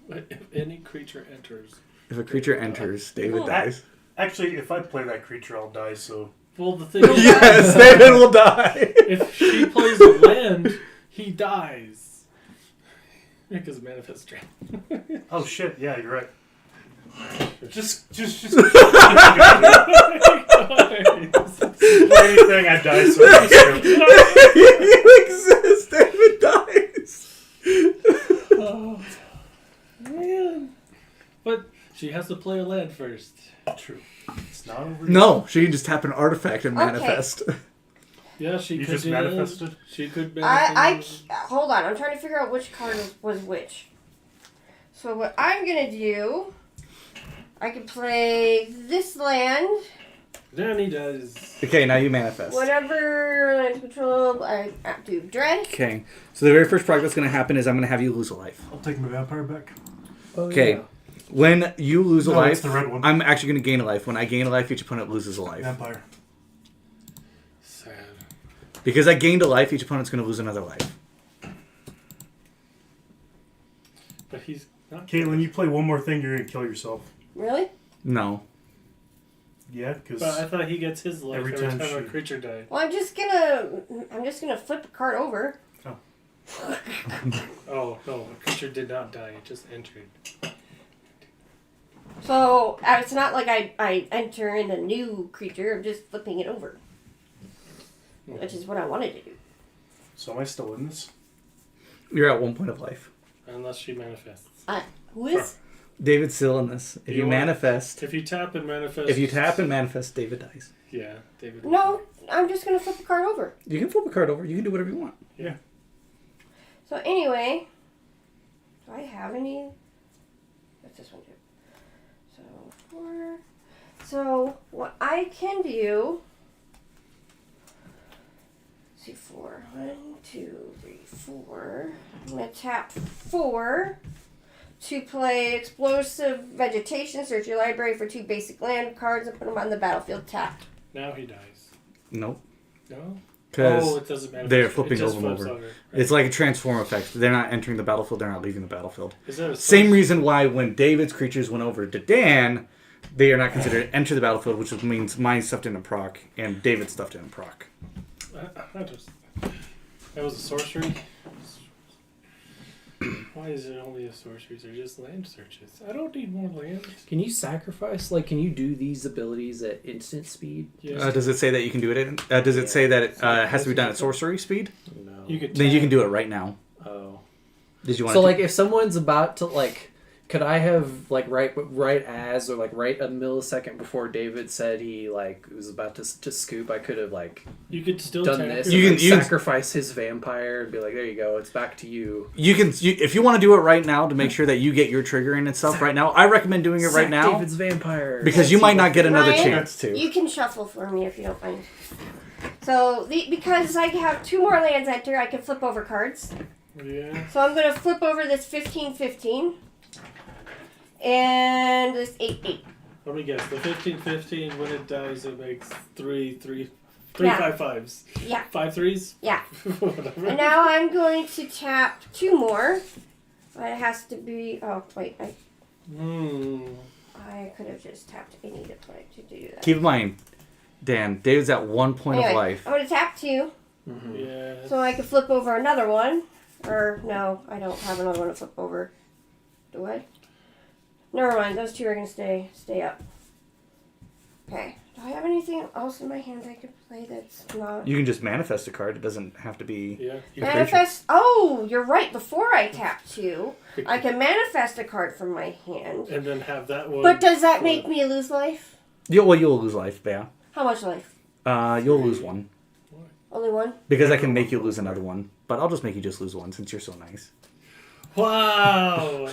[SPEAKER 2] But if any creature enters.
[SPEAKER 1] If a creature enters, David
[SPEAKER 2] Well,
[SPEAKER 1] dies.
[SPEAKER 3] Actually, if I play that creature, I'll die, so...
[SPEAKER 2] Well, the thing is,
[SPEAKER 1] Yes, David will die.
[SPEAKER 2] if she plays a land, he dies. Because manifest strength.
[SPEAKER 3] Oh shit, yeah, you're right. Just play anything, I die, so
[SPEAKER 1] You exist, David dies.
[SPEAKER 2] Oh, man. But she has to play a land first.
[SPEAKER 3] True. It's not over.
[SPEAKER 1] No, she can just tap an artifact and
[SPEAKER 4] Okay.
[SPEAKER 1] manifest.
[SPEAKER 2] Yeah, she
[SPEAKER 3] You
[SPEAKER 2] could
[SPEAKER 3] just
[SPEAKER 2] do that.
[SPEAKER 3] manifested?
[SPEAKER 2] She could manifest.
[SPEAKER 4] Hold on. I'm trying to figure out which card was which. So what I'm gonna do, I can play this land.
[SPEAKER 2] Then he does.
[SPEAKER 1] Okay, now you manifest.
[SPEAKER 4] Whatever land control, I do dread.
[SPEAKER 1] Okay, so the very first product that's going to happen is I'm going to have you lose a life.
[SPEAKER 3] I'll take my vampire back.
[SPEAKER 1] Okay, when you lose a
[SPEAKER 3] No,
[SPEAKER 1] life,
[SPEAKER 3] it's the red one.
[SPEAKER 1] I'm actually going to gain a life. When I gain a life, each opponent loses a life.
[SPEAKER 3] Vampire.
[SPEAKER 2] Sad.
[SPEAKER 1] Because I gained a life, each opponent's going to lose another life.
[SPEAKER 2] But he's not.
[SPEAKER 3] Caitlin, you play one more thing, you're gonna kill yourself.
[SPEAKER 4] Really?
[SPEAKER 1] No.
[SPEAKER 3] Yeah, because
[SPEAKER 2] But I thought he gets his life
[SPEAKER 3] Every
[SPEAKER 2] every
[SPEAKER 3] time
[SPEAKER 2] time a
[SPEAKER 3] she-
[SPEAKER 2] creature died.
[SPEAKER 4] Well, I'm just gonna flip a card over.
[SPEAKER 2] Oh, no. A creature did not die. It just entered.
[SPEAKER 4] So it's not like I enter in a new creature. I'm just flipping it over, which is what I wanted to do.
[SPEAKER 3] So am I still in this?
[SPEAKER 1] You're at 1 point of life.
[SPEAKER 2] Unless she manifests.
[SPEAKER 4] Who is?
[SPEAKER 1] David's still in this. If you
[SPEAKER 2] want-
[SPEAKER 1] manifest,
[SPEAKER 2] If you tap and manifest.
[SPEAKER 1] if you tap and manifest, David dies.
[SPEAKER 2] Yeah, David.
[SPEAKER 4] No, I'm just gonna flip the card over.
[SPEAKER 1] You can flip a card over. You can do whatever you want.
[SPEAKER 3] Yeah.
[SPEAKER 4] So anyway, do I have any? What's this one do? So 4. So what I can do? Let's see, 4. 1, 2, 3, 4. I'm gonna tap 4 to play explosive vegetation. Search your library for 2 basic land cards and put them on the battlefield tapped.
[SPEAKER 2] Now he dies.
[SPEAKER 1] Nope.
[SPEAKER 2] No?
[SPEAKER 1] because
[SPEAKER 2] it doesn't matter.
[SPEAKER 1] they're
[SPEAKER 2] It
[SPEAKER 1] flipping
[SPEAKER 2] just
[SPEAKER 1] over.
[SPEAKER 2] flips over.
[SPEAKER 1] It's like a transform effect. They're not entering the battlefield. They're not leaving the battlefield.
[SPEAKER 2] Is that a
[SPEAKER 1] Same reason why when David's creatures went over to Dan, they are not considered enter the battlefield, which means mine stuff didn't proc and David's stuff didn't proc.
[SPEAKER 2] That was a sorcery. Why is it only a sorcery? They're just land searches. I don't need more lands.
[SPEAKER 5] Can you sacrifice? Like, can you do these abilities at instant speed?
[SPEAKER 2] Yes.
[SPEAKER 1] Does it say that you can do it? Does it say that it has to be done at sorcery speed?
[SPEAKER 5] No.
[SPEAKER 1] Then you can do it right now.
[SPEAKER 5] Oh.
[SPEAKER 1] Did you want?
[SPEAKER 5] So like, if someone's about to like, could I have like right as or like right a millisecond before David said he like was about to scoop, I could have like
[SPEAKER 2] You could still
[SPEAKER 5] done
[SPEAKER 2] attack
[SPEAKER 5] this.
[SPEAKER 2] her.
[SPEAKER 1] You
[SPEAKER 5] You
[SPEAKER 1] can-
[SPEAKER 5] can sacrifice his vampire and be like, there you go, it's back to you.
[SPEAKER 1] You can, if you want to do it right now to make sure that you get your triggering and stuff right now. I recommend doing it right
[SPEAKER 5] Sack
[SPEAKER 1] now
[SPEAKER 5] David's vampire.
[SPEAKER 1] because you might not get another
[SPEAKER 4] Ryan,
[SPEAKER 1] chance to.
[SPEAKER 4] You can shuffle for me if you don't mind. So because I have 2 more lands enter, I can flip over cards.
[SPEAKER 2] Yeah.
[SPEAKER 4] So I'm going to flip over this 15-15 and this 8-8.
[SPEAKER 2] Let me guess. The 15-15, when it dies, it makes three
[SPEAKER 4] Yeah.
[SPEAKER 2] 5/5s.
[SPEAKER 4] Yeah.
[SPEAKER 2] 5 3s?
[SPEAKER 4] Yeah.
[SPEAKER 2] Whatever.
[SPEAKER 4] And now I'm going to tap 2 more. It has to be. Oh wait, I could have just tapped any to play to do that.
[SPEAKER 1] Keep in mind, Dan, David's at 1 point
[SPEAKER 4] Anyway,
[SPEAKER 1] of life.
[SPEAKER 4] I'm going to tap 2
[SPEAKER 2] Yeah.
[SPEAKER 4] so I can flip over another one. Or no, I don't have another one to flip over. Do I? Never mind. Those 2 are going to stay up. Okay. Do I have anything else in my hand I could play that's not...
[SPEAKER 1] You can just manifest a card. It doesn't have to be.
[SPEAKER 2] Yeah.
[SPEAKER 4] Manifest... Oh, you're right. Before I tap 2, I can manifest a card from my hand.
[SPEAKER 2] And then have that one.
[SPEAKER 4] But does that make me lose life?
[SPEAKER 1] You'll lose life, yeah.
[SPEAKER 4] How much life?
[SPEAKER 1] You'll lose 1
[SPEAKER 4] Only 1?
[SPEAKER 1] because I can make you lose another one. But I'll just make you just lose 1 since you're so nice.
[SPEAKER 2] Wow!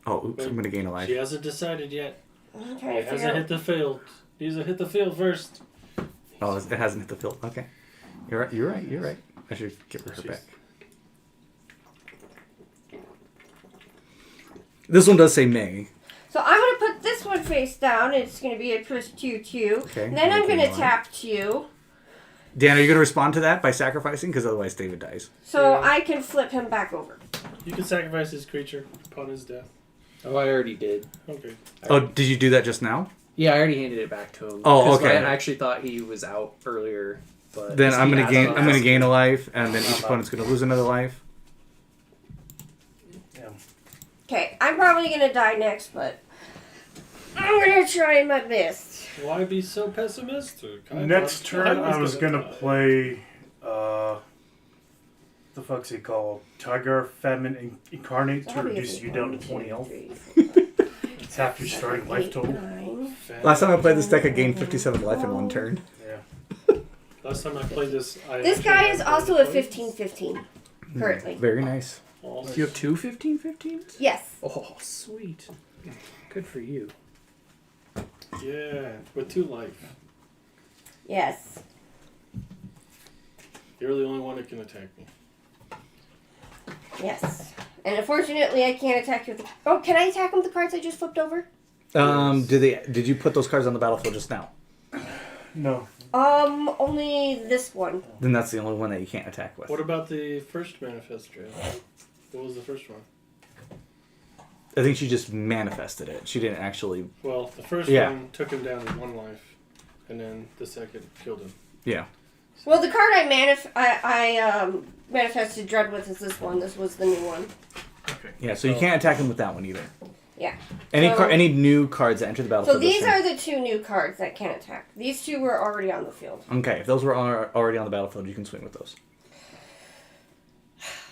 [SPEAKER 1] Oh, oops! I'm gonna gain a life.
[SPEAKER 2] She hasn't decided yet.
[SPEAKER 4] I'm trying
[SPEAKER 2] It
[SPEAKER 4] to figure
[SPEAKER 2] hasn't hit
[SPEAKER 4] out...
[SPEAKER 2] the field. Needs to hit the field first.
[SPEAKER 1] Oh, it hasn't hit the field. Okay, you're right. You're right. I should give her back. This one does say May.
[SPEAKER 4] So I'm going to put this one face down. It's going to be a plus 2/2.
[SPEAKER 1] Okay,
[SPEAKER 4] And then I'm going to
[SPEAKER 1] okay,
[SPEAKER 4] tap 2.
[SPEAKER 1] Dan, are you gonna respond to that by sacrificing? Because otherwise, David dies.
[SPEAKER 4] So
[SPEAKER 2] Yeah.
[SPEAKER 4] I can flip him back over.
[SPEAKER 2] You can sacrifice his creature upon his death.
[SPEAKER 5] Oh, I already did.
[SPEAKER 2] Okay.
[SPEAKER 1] Oh, did you do that just now?
[SPEAKER 5] Yeah, I already handed it back to him.
[SPEAKER 1] Oh,
[SPEAKER 5] 'Cause
[SPEAKER 1] okay.
[SPEAKER 5] I actually thought he was out earlier, but
[SPEAKER 1] Then
[SPEAKER 5] he
[SPEAKER 1] I'm gonna
[SPEAKER 5] has
[SPEAKER 1] gain.
[SPEAKER 5] not
[SPEAKER 1] I'm gonna
[SPEAKER 5] asked
[SPEAKER 1] gain
[SPEAKER 5] me.
[SPEAKER 1] a life, and then each opponent's gonna lose another life.
[SPEAKER 4] Okay, I'm probably going to die next, but I'm going to try my best.
[SPEAKER 2] Why be so pessimistic?
[SPEAKER 3] Next turn, I was gonna
[SPEAKER 2] die.
[SPEAKER 3] play. The fuck's he called? Tiger Famine Incarnate to reduce you down to 20 health. It's half your starting life total.
[SPEAKER 1] Last time I played this deck, I gained 57 life in 1 turn.
[SPEAKER 3] Yeah.
[SPEAKER 2] Last time I played this,
[SPEAKER 4] This guy is also a 15-15 currently.
[SPEAKER 1] Very nice.
[SPEAKER 5] Do you have 2 15-15s?
[SPEAKER 4] Yes.
[SPEAKER 5] Oh, sweet. Good for you.
[SPEAKER 2] Yeah, with 2 life.
[SPEAKER 4] Yes.
[SPEAKER 2] You're the only one that can attack me.
[SPEAKER 4] Yes. And unfortunately, I can't attack you with the... Oh, can I attack him with the cards I just flipped over?
[SPEAKER 1] Did you put those cards on the battlefield just now?
[SPEAKER 3] No.
[SPEAKER 4] Only this one.
[SPEAKER 1] Then that's the only one that you can't attack with.
[SPEAKER 2] What about the first manifest drill? What was the first one?
[SPEAKER 1] I think she just manifested it. She didn't actually.
[SPEAKER 2] Well, the first
[SPEAKER 1] Yeah.
[SPEAKER 2] one took him down to 1 life, and then the second killed him.
[SPEAKER 1] Yeah.
[SPEAKER 4] Well, the card I manifested Dread with is this one. This was the new one.
[SPEAKER 2] Okay.
[SPEAKER 1] Yeah. So you can't attack him with that one either.
[SPEAKER 4] Yeah.
[SPEAKER 1] Any new cards that enter the
[SPEAKER 4] So
[SPEAKER 1] battlefield.
[SPEAKER 4] these
[SPEAKER 1] this turn-
[SPEAKER 4] are the 2 new cards that can't attack. These 2 were already on the field.
[SPEAKER 1] Okay, if those were already on the battlefield, you can swing with those.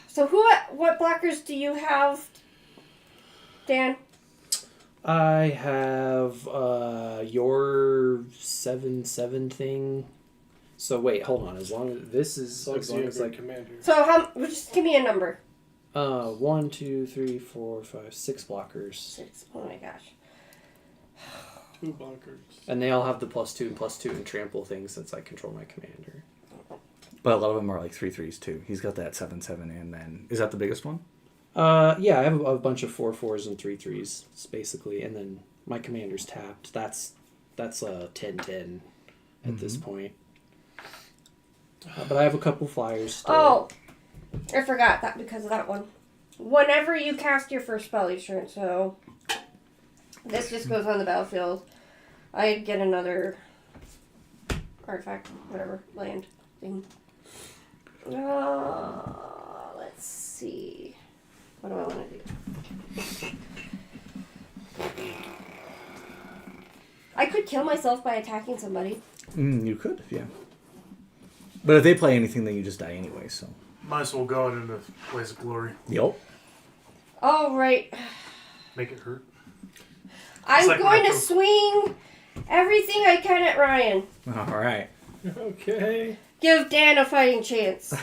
[SPEAKER 4] So what blockers do you have, Dan?
[SPEAKER 5] I have your 7/7 thing. So wait, hold on. As long as this is
[SPEAKER 2] It's like
[SPEAKER 5] as long as like
[SPEAKER 2] commander.
[SPEAKER 4] So just give me a number.
[SPEAKER 5] 1, 2, 3, 4, 5, 6 blockers,
[SPEAKER 4] 6. Oh my gosh.
[SPEAKER 2] 2 blockers.
[SPEAKER 5] and they all have the +2 and +2 and trample thing since I control my commander.
[SPEAKER 1] But a lot of them are like 3/3s too. He's got that 7/7, and then is that the biggest one?
[SPEAKER 5] Yeah, I have a bunch of 4/4s and 3/3s basically, and then my commander's tapped. That's a 10/10 at this point. But I have a couple flyers still.
[SPEAKER 4] Oh, I forgot that because of that one. Whenever you cast your first spell each turn, so this just goes on the battlefield. I get another artifact, whatever, land thing. Let's see. What do I want to do? I could kill myself by attacking somebody.
[SPEAKER 1] You could, yeah. But if they play anything, then you just die anyway, so.
[SPEAKER 3] Might as well go out into Blaze of Glory.
[SPEAKER 1] Yup.
[SPEAKER 4] All right.
[SPEAKER 3] Make it hurt.
[SPEAKER 4] I'm
[SPEAKER 3] like
[SPEAKER 4] going to
[SPEAKER 3] retro.
[SPEAKER 4] swing everything I can at Ryan.
[SPEAKER 1] Alright.
[SPEAKER 2] Okay.
[SPEAKER 4] Give Dan a fighting chance.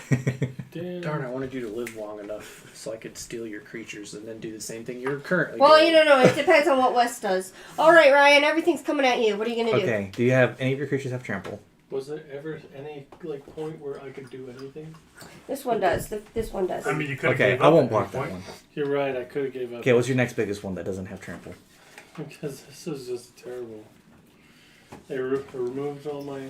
[SPEAKER 2] Damn.
[SPEAKER 5] Darn, I wanted you to live long enough so I could steal your creatures and then do the same thing you're currently
[SPEAKER 4] Well,
[SPEAKER 5] doing.
[SPEAKER 4] you don't know. It depends on what Wes does. All right, Ryan. Everything's coming at you. What are you going to do?
[SPEAKER 1] Okay, do you have any of your creatures have trample?
[SPEAKER 2] Was there ever any point where I could do anything?
[SPEAKER 4] This one does. This one does.
[SPEAKER 3] I mean, you could have
[SPEAKER 1] Okay,
[SPEAKER 3] gave
[SPEAKER 1] I
[SPEAKER 3] up
[SPEAKER 1] won't
[SPEAKER 3] at
[SPEAKER 1] block
[SPEAKER 3] any
[SPEAKER 1] that
[SPEAKER 3] point.
[SPEAKER 1] one.
[SPEAKER 2] You're right. I could have gave up.
[SPEAKER 1] Okay, what's your next biggest one that doesn't have trample?
[SPEAKER 2] Because this is just terrible. They removed all my.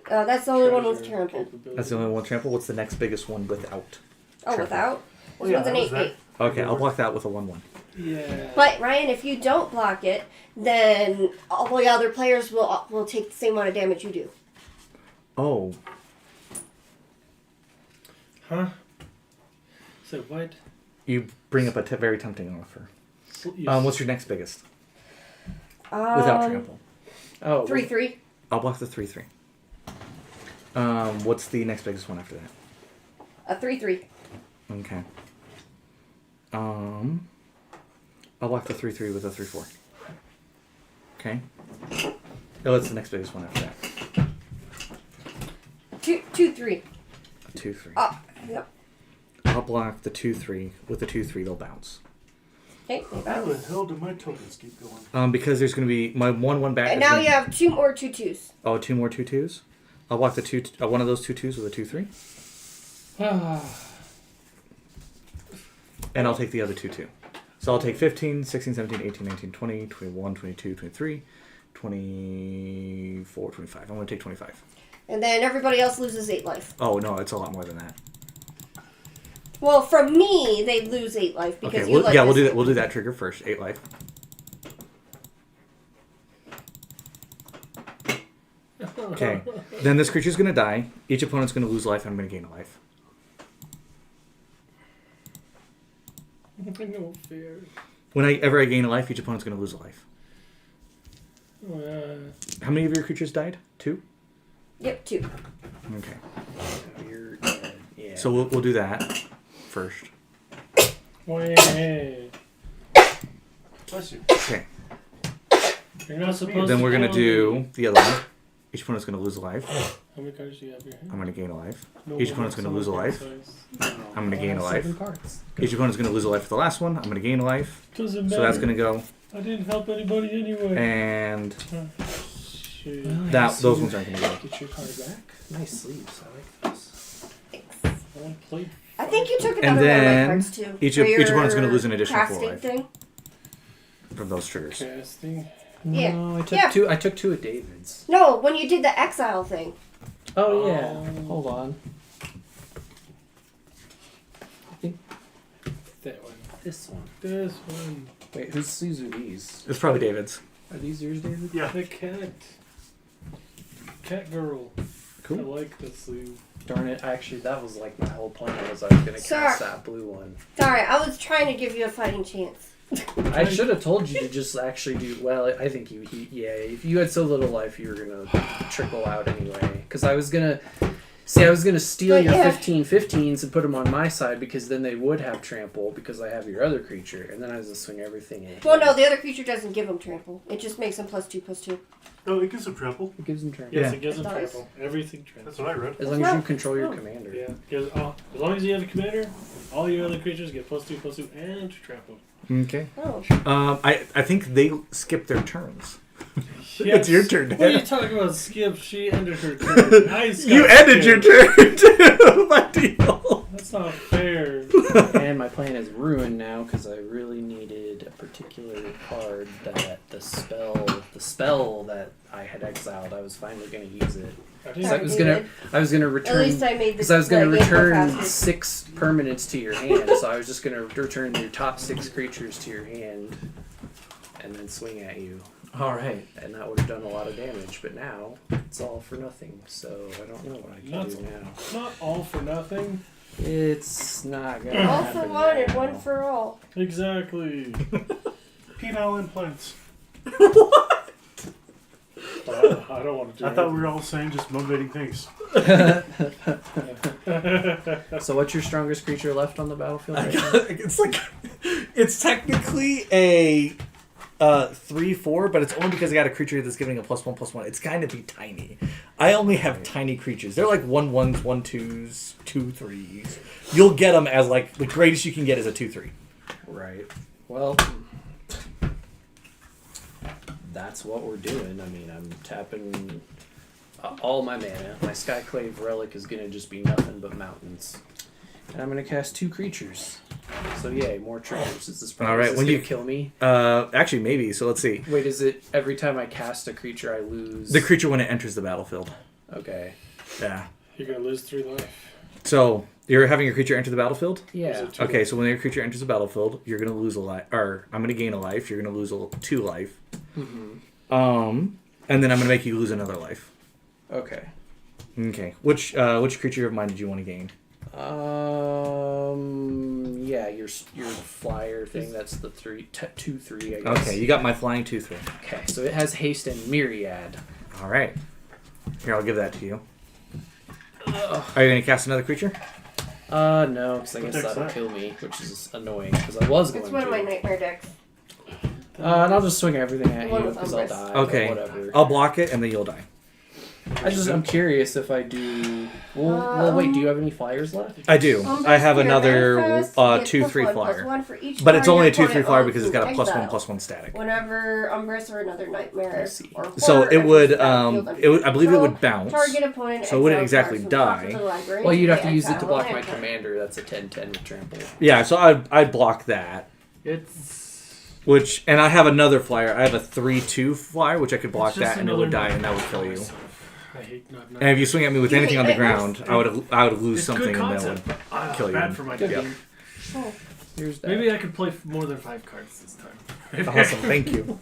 [SPEAKER 4] That's the only one with
[SPEAKER 2] treasure
[SPEAKER 4] trample.
[SPEAKER 2] capabilities.
[SPEAKER 1] That's the only one with trample. What's the next biggest one without?
[SPEAKER 4] Oh,
[SPEAKER 1] Trample.
[SPEAKER 4] without?
[SPEAKER 3] Oh,
[SPEAKER 4] This
[SPEAKER 3] yeah,
[SPEAKER 4] one's an
[SPEAKER 3] that was
[SPEAKER 4] 8/8.
[SPEAKER 1] Okay, I'll block that with a 1/1.
[SPEAKER 2] Yeah.
[SPEAKER 4] But Ryan, if you don't block it, then all the other players will take the same amount of damage you do.
[SPEAKER 1] Oh,
[SPEAKER 2] Huh? So what?
[SPEAKER 1] you bring up a very tempting offer. What's your next biggest? Without trample.
[SPEAKER 5] Oh,
[SPEAKER 4] 3/3.
[SPEAKER 1] I'll block the 3/3. What's the next biggest one after that?
[SPEAKER 4] A 3/3.
[SPEAKER 1] Okay. I'll block the 3/3 with a 3/4. Okay. Oh, what's the next biggest one after that?
[SPEAKER 4] 2/3.
[SPEAKER 1] A 2/3.
[SPEAKER 4] Yep.
[SPEAKER 1] I'll block the 2/3 with the 2/3. They'll bounce.
[SPEAKER 4] Okay.
[SPEAKER 3] How the hell do my tokens keep going?
[SPEAKER 1] Because there's going to be my 1/1 back.
[SPEAKER 4] And
[SPEAKER 1] is
[SPEAKER 4] now
[SPEAKER 1] gonna-
[SPEAKER 4] you have 2 more 2/2s.
[SPEAKER 1] Oh, 2 more 2/2s. I'll block the one of those 2/2s with a 2/3, and I'll take the other 2/2. So I'll take 15, 16, 17, 18, 19, 20, 21, 22, 23, 24, 25. I'm going to take 25.
[SPEAKER 4] And then everybody else loses 8 life.
[SPEAKER 1] Oh no, it's a lot more than that.
[SPEAKER 4] Well, from me, they lose 8 life because
[SPEAKER 1] Okay,
[SPEAKER 4] you let
[SPEAKER 1] we'll
[SPEAKER 4] this-
[SPEAKER 1] do that. We'll do that trigger first. 8 life. Okay. Then this creature's going to die. Each opponent's going to lose life. I'm going to gain a life.
[SPEAKER 2] No fear.
[SPEAKER 1] Whenever I gain a life, each opponent's going to lose a life. How many of your creatures died? 2?
[SPEAKER 4] Yep, 2.
[SPEAKER 1] Okay.
[SPEAKER 5] You're dead. Yeah.
[SPEAKER 1] So we'll do that first.
[SPEAKER 2] Wait.
[SPEAKER 3] Bless you.
[SPEAKER 1] Okay.
[SPEAKER 2] You're not supposed
[SPEAKER 1] Then
[SPEAKER 2] to.
[SPEAKER 1] we're going to
[SPEAKER 2] go-
[SPEAKER 1] do the other one. Each opponent's going to lose a life.
[SPEAKER 2] How many cards do you have in your hand?
[SPEAKER 1] I'm going to gain a life.
[SPEAKER 2] No,
[SPEAKER 1] Each opponent's going to lose a life. I'm going to gain a life.
[SPEAKER 5] 7 cards.
[SPEAKER 1] Each opponent's going to lose a life for the last one. I'm going to gain a life.
[SPEAKER 2] Doesn't matter.
[SPEAKER 1] So that's going to go.
[SPEAKER 2] I didn't help anybody anyway.
[SPEAKER 1] And
[SPEAKER 2] Shit.
[SPEAKER 1] those ones aren't going to go.
[SPEAKER 5] Get your card back. Nice sleeves. I like this.
[SPEAKER 2] I played.
[SPEAKER 4] I think you took
[SPEAKER 1] And
[SPEAKER 4] another one of my
[SPEAKER 1] then
[SPEAKER 4] cards too.
[SPEAKER 1] each
[SPEAKER 4] For
[SPEAKER 1] opponent's
[SPEAKER 4] your
[SPEAKER 1] gonna lose an additional 4
[SPEAKER 4] casting
[SPEAKER 1] life.
[SPEAKER 4] thing.
[SPEAKER 1] From those triggers.
[SPEAKER 2] Casting.
[SPEAKER 4] Yeah.
[SPEAKER 5] No, I took
[SPEAKER 4] Yeah.
[SPEAKER 5] 2. I took 2 of David's.
[SPEAKER 4] No, when you did the exile thing.
[SPEAKER 5] Oh yeah.
[SPEAKER 2] Oh.
[SPEAKER 5] Hold on. I think
[SPEAKER 2] That one.
[SPEAKER 5] this one.
[SPEAKER 2] This one.
[SPEAKER 5] Wait, whose sleeves are these?
[SPEAKER 1] It's probably David's.
[SPEAKER 5] Are these yours, David?
[SPEAKER 3] Yeah.
[SPEAKER 2] The cat. Cat girl. I
[SPEAKER 1] Cool.
[SPEAKER 2] like the sleeve.
[SPEAKER 5] Darn it! Actually, that was like my whole plan. Was I was gonna
[SPEAKER 4] Sorry.
[SPEAKER 5] cast that blue one.
[SPEAKER 4] Sorry, I was trying to give you a fighting chance.
[SPEAKER 5] I should have told you to just actually do well. I think yeah. If you had so little life, you were gonna trickle out anyway. Because I was gonna steal
[SPEAKER 4] But
[SPEAKER 5] your
[SPEAKER 4] yeah.
[SPEAKER 5] 15/15s and put them on my side because then they would have trample because I have your other creature, and then I was gonna swing everything in.
[SPEAKER 4] Well, no, the other creature doesn't give them trample. It just makes them +2/+2.
[SPEAKER 3] Oh, it gives a trample.
[SPEAKER 5] It gives them trample.
[SPEAKER 2] Yes,
[SPEAKER 1] Yeah.
[SPEAKER 2] it gives
[SPEAKER 4] It
[SPEAKER 2] them
[SPEAKER 4] does.
[SPEAKER 2] trample. Everything trample.
[SPEAKER 3] That's what I read.
[SPEAKER 5] As long as you
[SPEAKER 4] No.
[SPEAKER 5] control your
[SPEAKER 4] No.
[SPEAKER 5] commander.
[SPEAKER 2] Yeah, gives as long as you have a commander, all your other creatures get +2/+2 and trample.
[SPEAKER 1] Okay.
[SPEAKER 4] Oh.
[SPEAKER 1] I think they skip their turns.
[SPEAKER 2] Yes.
[SPEAKER 1] It's your turn.
[SPEAKER 2] What are you talking about, Skip? She ended her turn. I
[SPEAKER 1] You ended your turn too. My deal.
[SPEAKER 2] That's not fair.
[SPEAKER 5] And my plan is ruined now because I really needed a particular card that the spell that I had exiled, I was finally going to use it. So I was gonna return.
[SPEAKER 4] At least I made the.
[SPEAKER 5] Because I was gonna
[SPEAKER 4] game go
[SPEAKER 5] return
[SPEAKER 4] faster.
[SPEAKER 5] 6 permanents to your hand, so I was just gonna return your top 6 creatures to your hand, and then swing at you.
[SPEAKER 1] All right.
[SPEAKER 5] And that would have done a lot of damage, but now it's all for nothing. So I don't know what I can do now.
[SPEAKER 2] Not all for nothing.
[SPEAKER 5] It's not gonna
[SPEAKER 4] All
[SPEAKER 5] happen
[SPEAKER 4] for one and
[SPEAKER 5] now.
[SPEAKER 4] one for all.
[SPEAKER 2] Exactly.
[SPEAKER 3] Penile implants.
[SPEAKER 2] I don't want to do
[SPEAKER 3] I thought we were all saying just motivating things.
[SPEAKER 5] So what's your strongest creature left on the battlefield? Right now?
[SPEAKER 1] It's technically a 3/4, but it's only because I got a creature that's giving a +1/+1. It's kind of be tiny. I only have tiny creatures. They're like 1/1s, 1/2s, 2/3s. You'll get them as like the greatest you can get is a 2/3.
[SPEAKER 5] Right. Well, that's what we're doing. I mean, I'm tapping all my mana. My Skyclave Relic is going to just be nothing but mountains. And I'm going to cast 2 creatures. So yay, more triggers. Is this
[SPEAKER 1] All right,
[SPEAKER 5] when
[SPEAKER 1] when
[SPEAKER 5] you
[SPEAKER 1] you
[SPEAKER 5] kill me?
[SPEAKER 1] Actually, maybe. So let's see.
[SPEAKER 5] Wait, is it every time I cast a creature I lose?
[SPEAKER 1] The creature when it enters the battlefield.
[SPEAKER 5] Okay.
[SPEAKER 1] Yeah.
[SPEAKER 2] You're gonna lose 3 life.
[SPEAKER 1] So you're having your creature enter the battlefield?
[SPEAKER 5] Yeah.
[SPEAKER 1] Okay, so when your creature enters the battlefield, you're going to lose a life. Or I'm going to gain a life. You're going to lose 2 life.
[SPEAKER 5] Mm-hmm.
[SPEAKER 1] And then I'm going to make you lose another life.
[SPEAKER 5] Okay.
[SPEAKER 1] Okay. Which creature of mine did you want to gain?
[SPEAKER 5] Yeah, your flyer thing. That's the 2/3. I guess.
[SPEAKER 1] Okay, you got my flying 2/3.
[SPEAKER 5] Okay, so it has haste and myriad.
[SPEAKER 1] All right. Here, I'll give that to you. Are you going to cast another creature?
[SPEAKER 5] No, because I guess
[SPEAKER 3] What deck's
[SPEAKER 5] that'll
[SPEAKER 3] that?
[SPEAKER 5] kill me, which is annoying because I was going
[SPEAKER 4] It's one
[SPEAKER 5] to.
[SPEAKER 4] of my nightmare decks.
[SPEAKER 5] And I'll just swing everything at
[SPEAKER 4] One
[SPEAKER 5] you
[SPEAKER 4] with
[SPEAKER 5] because I'll
[SPEAKER 4] Umbris.
[SPEAKER 5] die.
[SPEAKER 1] Okay.
[SPEAKER 5] But whatever.
[SPEAKER 1] I'll block it, and then you'll die.
[SPEAKER 5] I'm curious if I do. Well, wait. Do you have any flyers left?
[SPEAKER 1] I do. I have
[SPEAKER 4] Your
[SPEAKER 1] another
[SPEAKER 4] manifest, you get
[SPEAKER 1] 2/3
[SPEAKER 4] +1/+1
[SPEAKER 1] flyer.
[SPEAKER 4] for each
[SPEAKER 1] But it's
[SPEAKER 4] card
[SPEAKER 1] only a
[SPEAKER 4] your opponent
[SPEAKER 1] 2/3 flyer
[SPEAKER 4] owns
[SPEAKER 1] because it's
[SPEAKER 4] in
[SPEAKER 1] got a
[SPEAKER 4] exile.
[SPEAKER 1] +1/+1 static.
[SPEAKER 4] Whenever Umbris or another nightmare
[SPEAKER 5] I see.
[SPEAKER 4] or
[SPEAKER 1] So
[SPEAKER 4] horror
[SPEAKER 1] it would,
[SPEAKER 4] enters the battlefield under
[SPEAKER 1] I believe it
[SPEAKER 4] control,
[SPEAKER 1] would bounce.
[SPEAKER 4] Target opponent
[SPEAKER 1] So it wouldn't
[SPEAKER 4] exiles
[SPEAKER 1] exactly
[SPEAKER 4] cards from the top of
[SPEAKER 1] die.
[SPEAKER 4] the library
[SPEAKER 5] Well, you'd have
[SPEAKER 4] to
[SPEAKER 5] to use it to
[SPEAKER 4] exile
[SPEAKER 5] block
[SPEAKER 4] a
[SPEAKER 5] my
[SPEAKER 4] land card.
[SPEAKER 5] commander. That's a 10/10 with trample.
[SPEAKER 1] Yeah, so I'd block that. And I have another flyer. I have a 3/2 flyer, which I could block that, and it would die, and that would kill you.
[SPEAKER 2] I hate not.
[SPEAKER 1] And if you swing at me with
[SPEAKER 4] You
[SPEAKER 1] anything
[SPEAKER 4] hate
[SPEAKER 1] on the
[SPEAKER 4] nightmares?
[SPEAKER 1] ground, I would lose
[SPEAKER 3] It's
[SPEAKER 1] something,
[SPEAKER 3] good
[SPEAKER 1] and that
[SPEAKER 3] concept.
[SPEAKER 1] would kill you.
[SPEAKER 3] Bad for my
[SPEAKER 5] Good
[SPEAKER 3] deck.
[SPEAKER 5] game.
[SPEAKER 4] Oh.
[SPEAKER 5] Here's that.
[SPEAKER 2] Maybe I could play more than 5 cards this time.
[SPEAKER 1] Awesome, thank you.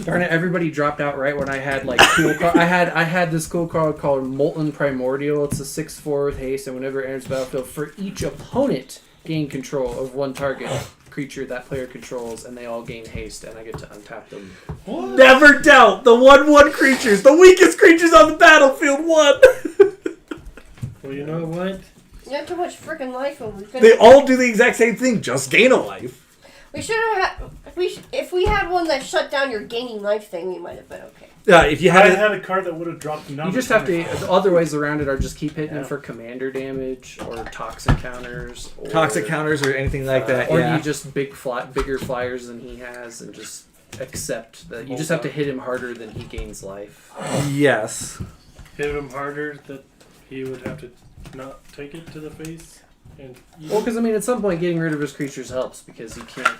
[SPEAKER 5] Darn it! Everybody dropped out right when I had like cool. I had this cool card called Molten Primordial. It's a 6/4 with haste, and whenever it enters the battlefield, for each opponent gain control of one target creature that player controls, and they all gain haste, and I get to untap them.
[SPEAKER 2] What?
[SPEAKER 1] Never doubt the 1/1 creatures, the weakest creatures on the battlefield won.
[SPEAKER 2] Well, you know what?
[SPEAKER 4] You have too much freaking life, and we couldn't.
[SPEAKER 1] They all do the exact same thing, just gain a life.
[SPEAKER 4] We should have had. If we had one that shut down your gaining life thing, we might have been okay.
[SPEAKER 1] Yeah, if you
[SPEAKER 3] I
[SPEAKER 1] had it.
[SPEAKER 3] had a card that would have dropped him down.
[SPEAKER 5] You just have to. The other ways around it are just keep hitting
[SPEAKER 3] Yeah.
[SPEAKER 5] him for commander damage or toxic counters. Or,
[SPEAKER 1] Toxic counters or anything like that,
[SPEAKER 5] Or
[SPEAKER 1] yeah.
[SPEAKER 5] you just bigger flyers than he has, and just accept that you just have to hit him harder than he gains life.
[SPEAKER 1] Yes.
[SPEAKER 2] Hit him harder that he would have to not take it to the face. And
[SPEAKER 5] Well, because I mean, at some point, getting rid of his creatures helps because he can't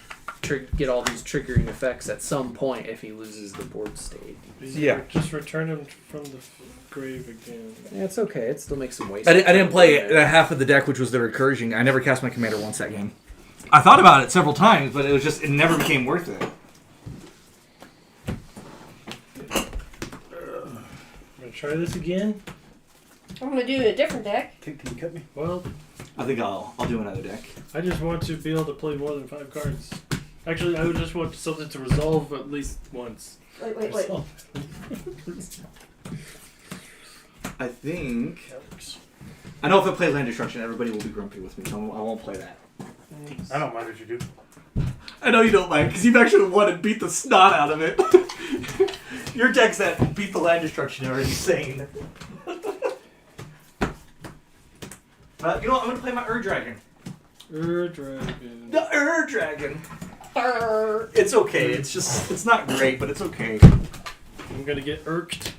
[SPEAKER 5] get all these triggering effects at some point if he loses the board state.
[SPEAKER 1] Yeah.
[SPEAKER 2] Just return him from the grave again.
[SPEAKER 5] Yeah, it's okay. It still makes some waste.
[SPEAKER 1] I didn't play half of the deck, which was the recursion. I never cast my commander once that game. I thought about it several times, but it never became worth it.
[SPEAKER 2] I'm gonna try this again.
[SPEAKER 4] I'm gonna do a different deck.
[SPEAKER 3] Can you cut me?
[SPEAKER 2] Well,
[SPEAKER 1] I think I'll do another deck.
[SPEAKER 2] I just want to be able to play more than 5 cards. Actually, I would just want something to resolve at least once.
[SPEAKER 4] Wait.
[SPEAKER 2] Resolve.
[SPEAKER 1] I think. I know if I play Land Destruction, everybody will be grumpy with me, so I won't play that.
[SPEAKER 3] I don't mind if you do.
[SPEAKER 1] I know you don't mind, because you've actually won and beat the snot out of it. Your decks that beat the Land Destruction are insane. You know what? I'm going to play my Dragon.
[SPEAKER 2] Dragon.
[SPEAKER 1] The Dragon. It's okay. It's not great, but it's okay.
[SPEAKER 2] I'm gonna get irked.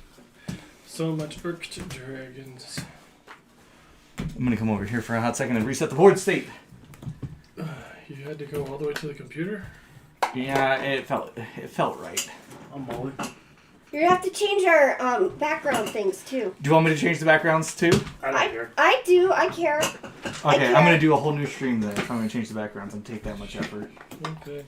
[SPEAKER 2] So much irked dragons.
[SPEAKER 1] I'm going to come over here for a hot second and reset the board state.
[SPEAKER 2] You had to go all the way to the computer?
[SPEAKER 1] Yeah, it felt right.
[SPEAKER 3] I'm Molly.
[SPEAKER 4] You have to change our background things too.
[SPEAKER 1] Do you want me to change the backgrounds too?
[SPEAKER 3] I don't care.
[SPEAKER 4] I do. I care.
[SPEAKER 1] Okay, I'm gonna do a whole new stream then. If I'm gonna change the backgrounds and take that much effort.
[SPEAKER 2] Okay.